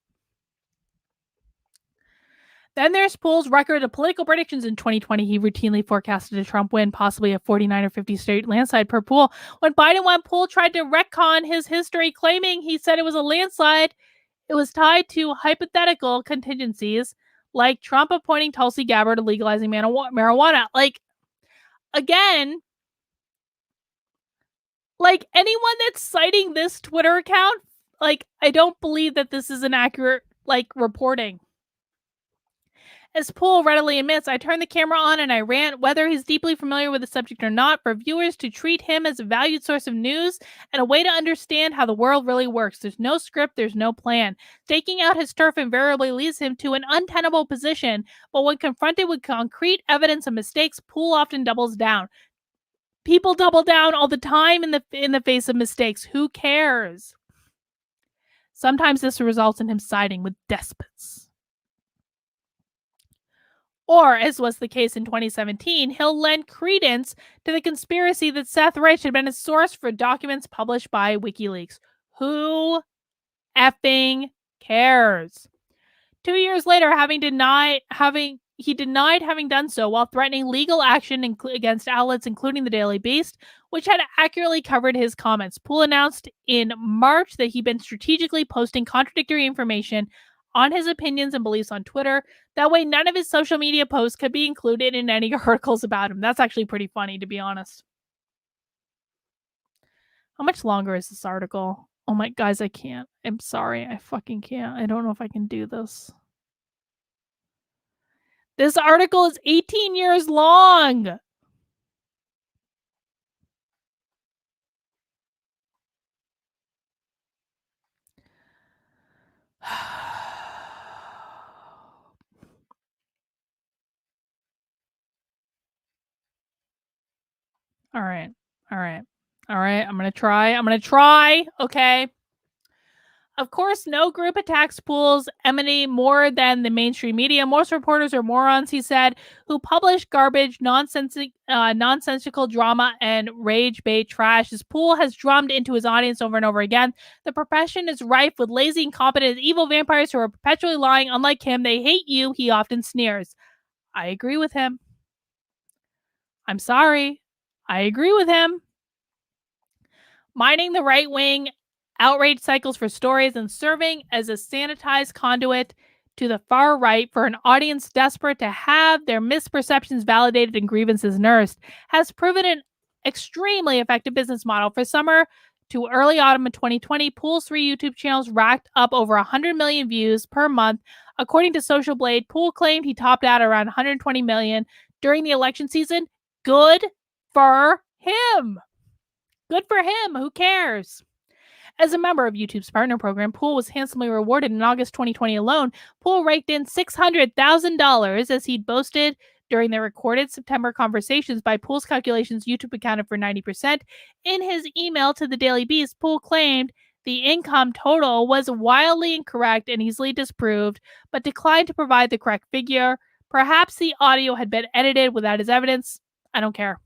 Then there's Poole's record of political predictions. In 2020, he routinely forecasted a Trump win, possibly a 49 or 50 state landslide per Poole. When Biden won, Poole tried to retcon his history, claiming he said it was a landslide. It was tied to hypothetical contingencies, like Trump appointing Tulsi Gabbard to legalizing marijuana. Like, again, like, anyone that's citing this Twitter account, like, I don't believe that this is an accurate, like, reporting. As Poole readily admits, I turned the camera on and I rant, whether he's deeply familiar with the subject or not, for viewers to treat him as a valued source of news and a way to understand how the world really works. There's no script, there's no plan. Staking out his turf invariably leads him to an untenable position, but when confronted with concrete evidence of mistakes, Poole often doubles down. People double down all the time in the face of mistakes. Who cares? Sometimes this results in him siding with despots. Or, as was the case in 2017, he'll lend credence to the conspiracy that Seth Rich had been a source for documents published by WikiLeaks. Who effing cares? 2 years later, he denied having done so while threatening legal action against outlets including the Daily Beast, which had accurately covered his comments. Poole announced in March that he'd been strategically posting contradictory information on his opinions and beliefs on Twitter. That way, none of his social media posts could be included in any articles about him. That's actually pretty funny, to be honest. How much longer is this article? Oh my, guys, I can't. I'm sorry. I fucking can't. I don't know if I can do this. This article is 18 years long. All right. I'm going to try. Okay. Of course, no group attacks Poole's emanate more than the mainstream media. Most reporters are morons, he said, who publish garbage, nonsensical drama, and rage bait trash. As Poole has drummed into his audience over and over again, the profession is rife with lazy, incompetent, evil vampires who are perpetually lying. Unlike him, they hate you, he often sneers. I agree with him. I'm sorry. I agree with him. Mining the right wing outrage cycles for stories and serving as a sanitized conduit to the far right for an audience desperate to have their misperceptions validated and grievances nursed has proven an extremely effective business model. For summer to early autumn of 2020, Poole's 3 YouTube channels racked up over 100 million views per month. According to Social Blade, Poole claimed he topped out around 120 million during the election season. Good for him. Good for him. Who cares? As a member of YouTube's partner program, Poole was handsomely rewarded in August 2020 alone. Poole raked in $600,000 as he'd boasted during the recorded September conversations. By Poole's calculations, YouTube accounted for 90%. In his email to the Daily Beast, Poole claimed the income total was wildly incorrect and easily disproved, but declined to provide the correct figure. Perhaps the audio had been edited without his evidence. I don't care.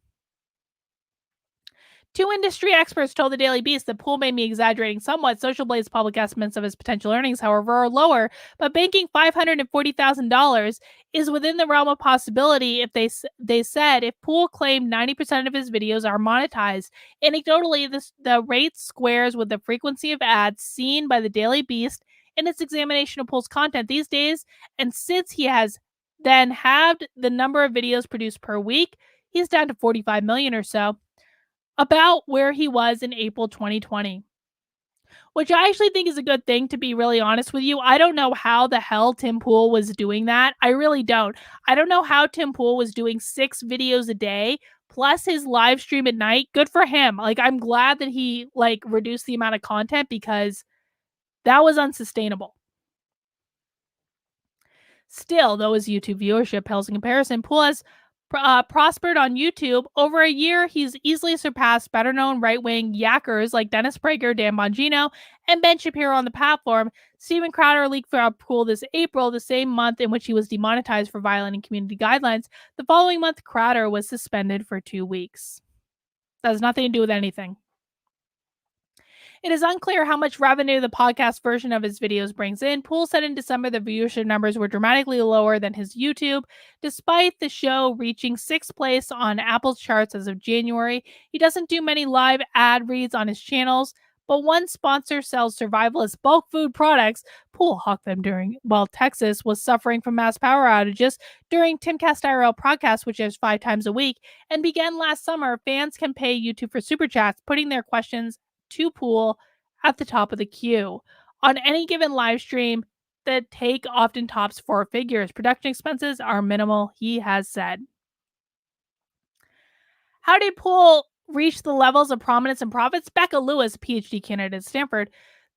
2 industry experts told the Daily Beast that Poole may be exaggerating somewhat. Social Blade's public estimates of his potential earnings, however, are lower, but banking $540,000 is within the realm of possibility. If they said if Poole claimed 90% of his videos are monetized. Anecdotally, the rate squares with the frequency of ads seen by the Daily Beast in its examination of Poole's content these days, and since he has then halved the number of videos produced per week, he's down to 45 million or so. About where he was in April 2020, which I actually think is a good thing, to be really honest with you. I don't know how the hell Tim Poole was doing that. I really don't. I don't know how Tim Poole was doing 6 videos a day plus his live stream at night. Good for him. Like, I'm glad that he like reduced the amount of content because that was unsustainable. Still, though his YouTube viewership pales in comparison, Poole has prospered on YouTube. Over a year, he's easily surpassed better-known right-wing yackers like Dennis Prager, Dan Bongino, and Ben Shapiro on the platform. Steven Crowder leaked for Poole this April, the same month in which he was demonetized for violating community guidelines. The following month, Crowder was suspended for 2 weeks. That has nothing to do with anything. It is unclear how much revenue the podcast version of his videos brings in. Poole said in December the viewership numbers were dramatically lower than his YouTube, despite the show reaching 6th place on Apple's charts as of January. He doesn't do many live ad reads on his channels, but one sponsor sells survivalist bulk food products. Poole hawked them while Texas was suffering from mass power outages during Timcast IRL podcast, which airs 5 times a week, and began last summer. Fans can pay YouTube for super chats, putting their questions to Poole at the top of the queue. On any given live stream, the take often tops 4 figures. Production expenses are minimal, he has said. How did Poole reach the levels of prominence and profits? Becca Lewis, PhD candidate at Stanford.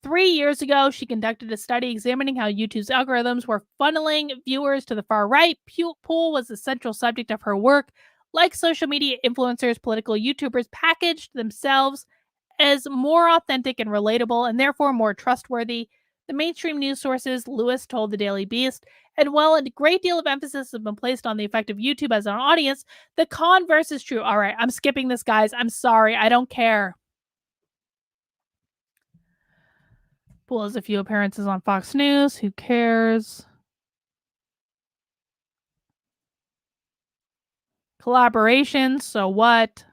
3 years ago, she conducted a study examining how YouTube's algorithms were funneling viewers to the far right. Poole was the central subject of her work. Like social media influencers, political YouTubers packaged themselves as more authentic and relatable, and therefore more trustworthy. The mainstream news sources, Lewis told the Daily Beast, and while a great deal of emphasis has been placed on the effect of YouTube as an audience, the converse is true. All right, I'm skipping this, guys. I'm sorry. I don't care. Poole has a few appearances on Fox News. Who cares? Collaborations. So what?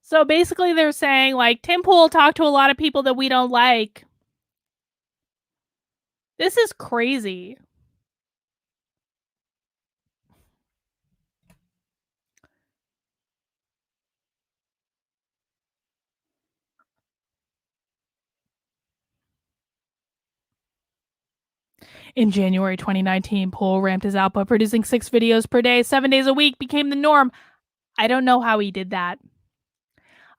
So basically they're saying, like, Tim Poole talked to a lot of people that we don't like. This is crazy. In January 2019, Poole ramped his output, producing 6 videos per day, 7 days a week became the norm. I don't know how he did that.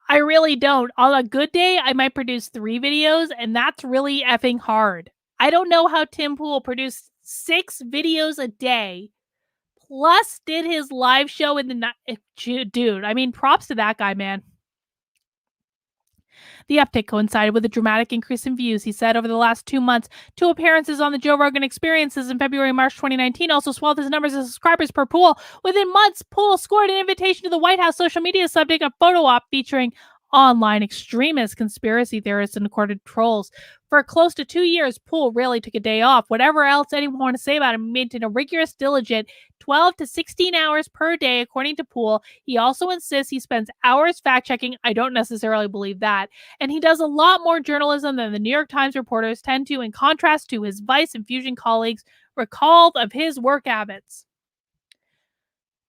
I really don't. On a good day, I might produce 3 videos, and that's really effing hard. I don't know how Tim Poole produced 6 videos a day, plus did his live show in the night. Dude, I mean, props to that guy, man. The uptick coincided with a dramatic increase in views, he said, over the last 2 months. 2 appearances on the Joe Rogan Experiences in February and March 2019 also swelled his numbers of subscribers per Poole. Within months, Poole scored an invitation to the White House social media subject, a photo op featuring online extremists, conspiracy theorists, and recorded trolls. For close to 2 years, Poole rarely took a day off. Whatever else anyone want to say about him, he maintained a rigorous, diligent 12 to 16 hours per day, according to Poole. He also insists he spends hours fact-checking. I don't necessarily believe that. And he does a lot more journalism than the New York Times reporters tend to, in contrast to his Vice and Fusion colleagues recalled of his work habits.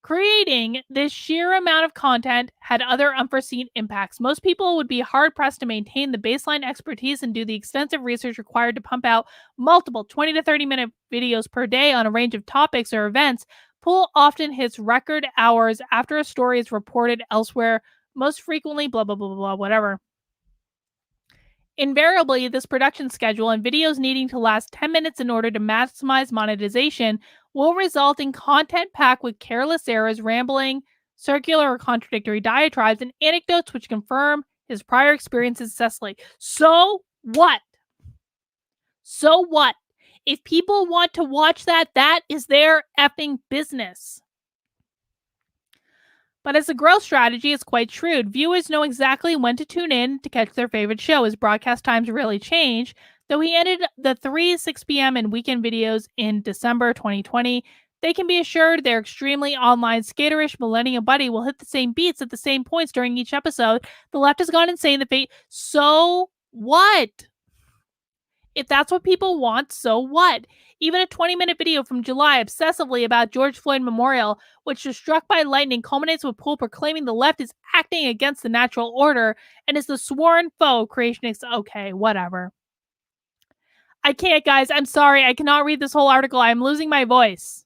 Creating this sheer amount of content had other unforeseen impacts. Most people would be hard-pressed to maintain the baseline expertise and do the extensive research required to pump out multiple 20 to 30-minute videos per day on a range of topics or events. Poole often hits record hours after a story is reported elsewhere, most frequently blah, blah, blah, blah, whatever. Invariably, this production schedule and videos needing to last 10 minutes in order to maximize monetization will result in content packed with careless errors, rambling, circular or contradictory diatribes, and anecdotes which confirm his prior experiences successfully. So what? So what? If people want to watch that, that is their effing business. But as a growth strategy, it's quite shrewd. Viewers know exactly when to tune in to catch their favorite show. His broadcast times really change, though he ended the 3, 6 p.m. and weekend videos in December 2020. They can be assured their extremely online skaterish millennial buddy will hit the same beats at the same points during each episode. The left has gone insane. So what? If that's what people want, so what? Even a 20-minute video from July obsessively about George Floyd Memorial, which was struck by lightning, culminates with Poole proclaiming the left is acting against the natural order and is the sworn foe of creationists. Okay, whatever. I can't, guys. I'm sorry. I cannot read this whole article. I'm losing my voice.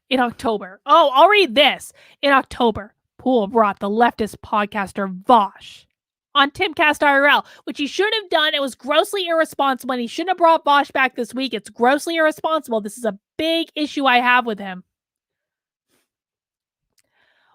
In October. Oh, I'll read this. In October, Poole brought the leftist podcaster Vosh on Timcast IRL, which he shouldn't have done. It was grossly irresponsible, and he shouldn't have brought Vosh back this week. It's grossly irresponsible. This is a big issue I have with him.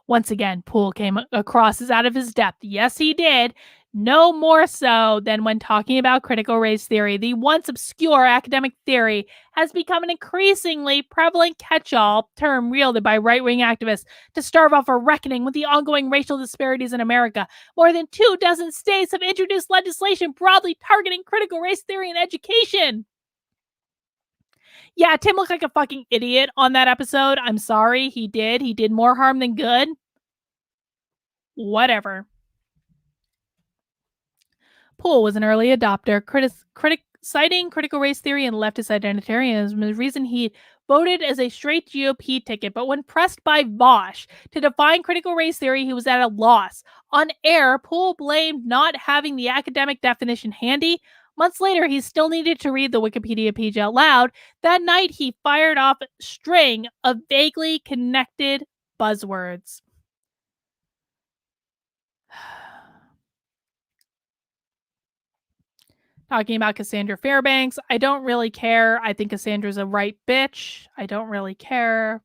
Once again, Poole came across as out of his depth. Yes, he did. No more so than when talking about critical race theory. The once obscure academic theory has become an increasingly prevalent catch-all term wielded by right-wing activists to stave off a reckoning with the ongoing racial disparities in America. More than 24 states have introduced legislation broadly targeting critical race theory in education. Yeah, Tim looked like a fucking idiot on that episode. I'm sorry, he did. He did more harm than good. Whatever. Poole was an early adopter, citing critical race theory and leftist identitarianism as the reason he voted as a straight GOP ticket. But when pressed by Vosh to define critical race theory, he was at a loss. On air, Poole blamed not having the academic definition handy. Months later, he still needed to read the Wikipedia page out loud. That night, he fired off a string of vaguely connected buzzwords. Talking about Cassandra Fairbanks. I don't really care. I think Cassandra's a right bitch. I don't really care.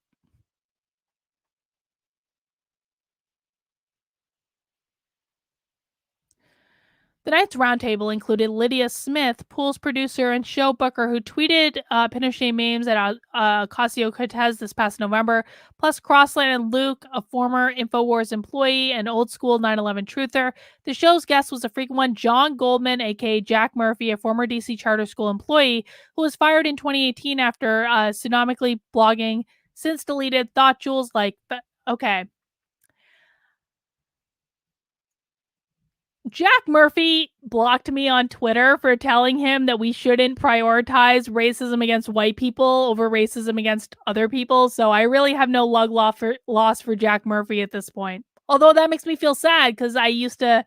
The night's roundtable included Lydia Smith, Poole's producer and show booker, who tweeted Pinochet memes at Ocasio-Cortez this past November, plus Crossland and Luke, a former InfoWars employee and old-school 9/11 truther. The show's guest was a frequent one, John Goldman, a.k.a. Jack Murphy, a former D.C. charter school employee who was fired in 2018 after pseudonymically blogging since deleted thought jewels like... Okay. Jack Murphy blocked me on Twitter for telling him that we shouldn't prioritize racism against white people over racism against other people. So I really have no lug loss for Jack Murphy at this point. Although that makes me feel sad because I used to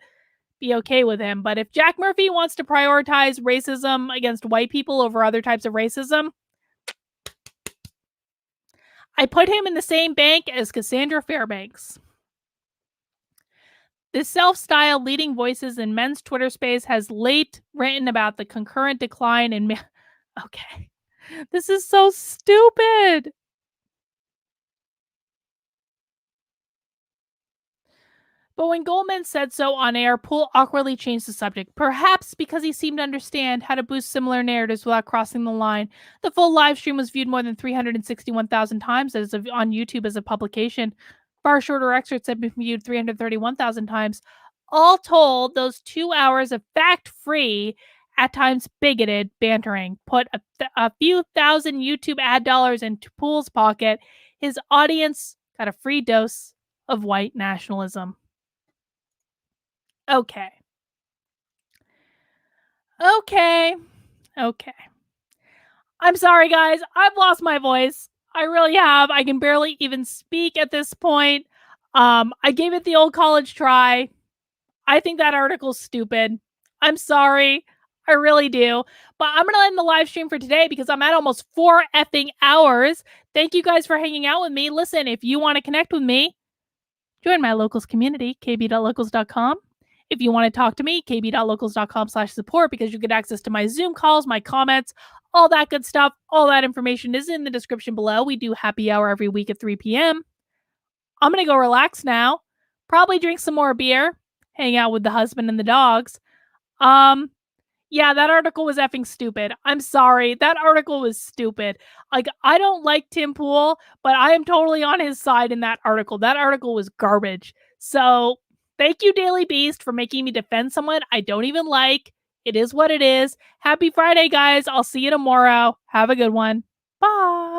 be okay with him. But if Jack Murphy wants to prioritize racism against white people over other types of racism, I put him in the same bank as Cassandra Fairbanks. The self-styled leading voices in men's Twitter space has late written about the concurrent decline in... Okay. This is so stupid. But when Goldman said so on air, Poole awkwardly changed the subject, perhaps because he seemed to understand how to boost similar narratives without crossing the line. The full live stream was viewed more than 361,000 times on YouTube as a publication. Far shorter excerpts have been viewed 331,000 times. All told, those 2 hours of fact-free, at times bigoted bantering put a few thousand YouTube ad dollars into Poole's pocket. His audience got a free dose of white nationalism. Okay. I'm sorry, guys. I've lost my voice. I really have. I can barely even speak at this point. I gave it the old college try. I think that article's stupid. I'm sorry. I really do. But I'm going to end the live stream for today because I'm at almost 4 effing hours. Thank you guys for hanging out with me. Listen, if you want to connect with me, join my locals community, kb.locals.com. If you want to talk to me, kb.locals.com/support, because you get access to my Zoom calls, my comments, all that good stuff. All that information is in the description below. We do happy hour every week at 3 p.m. I'm going to go relax now. Probably drink some more beer. Hang out with the husband and the dogs. Yeah, that article was effing stupid. I'm sorry. That article was stupid. Like, I don't like Tim Poole, but I am totally on his side in that article. That article was garbage. So thank you, Daily Beast, for making me defend someone I don't even like. It is what it is. Happy Friday, guys. I'll see you tomorrow. Have a good one. Bye.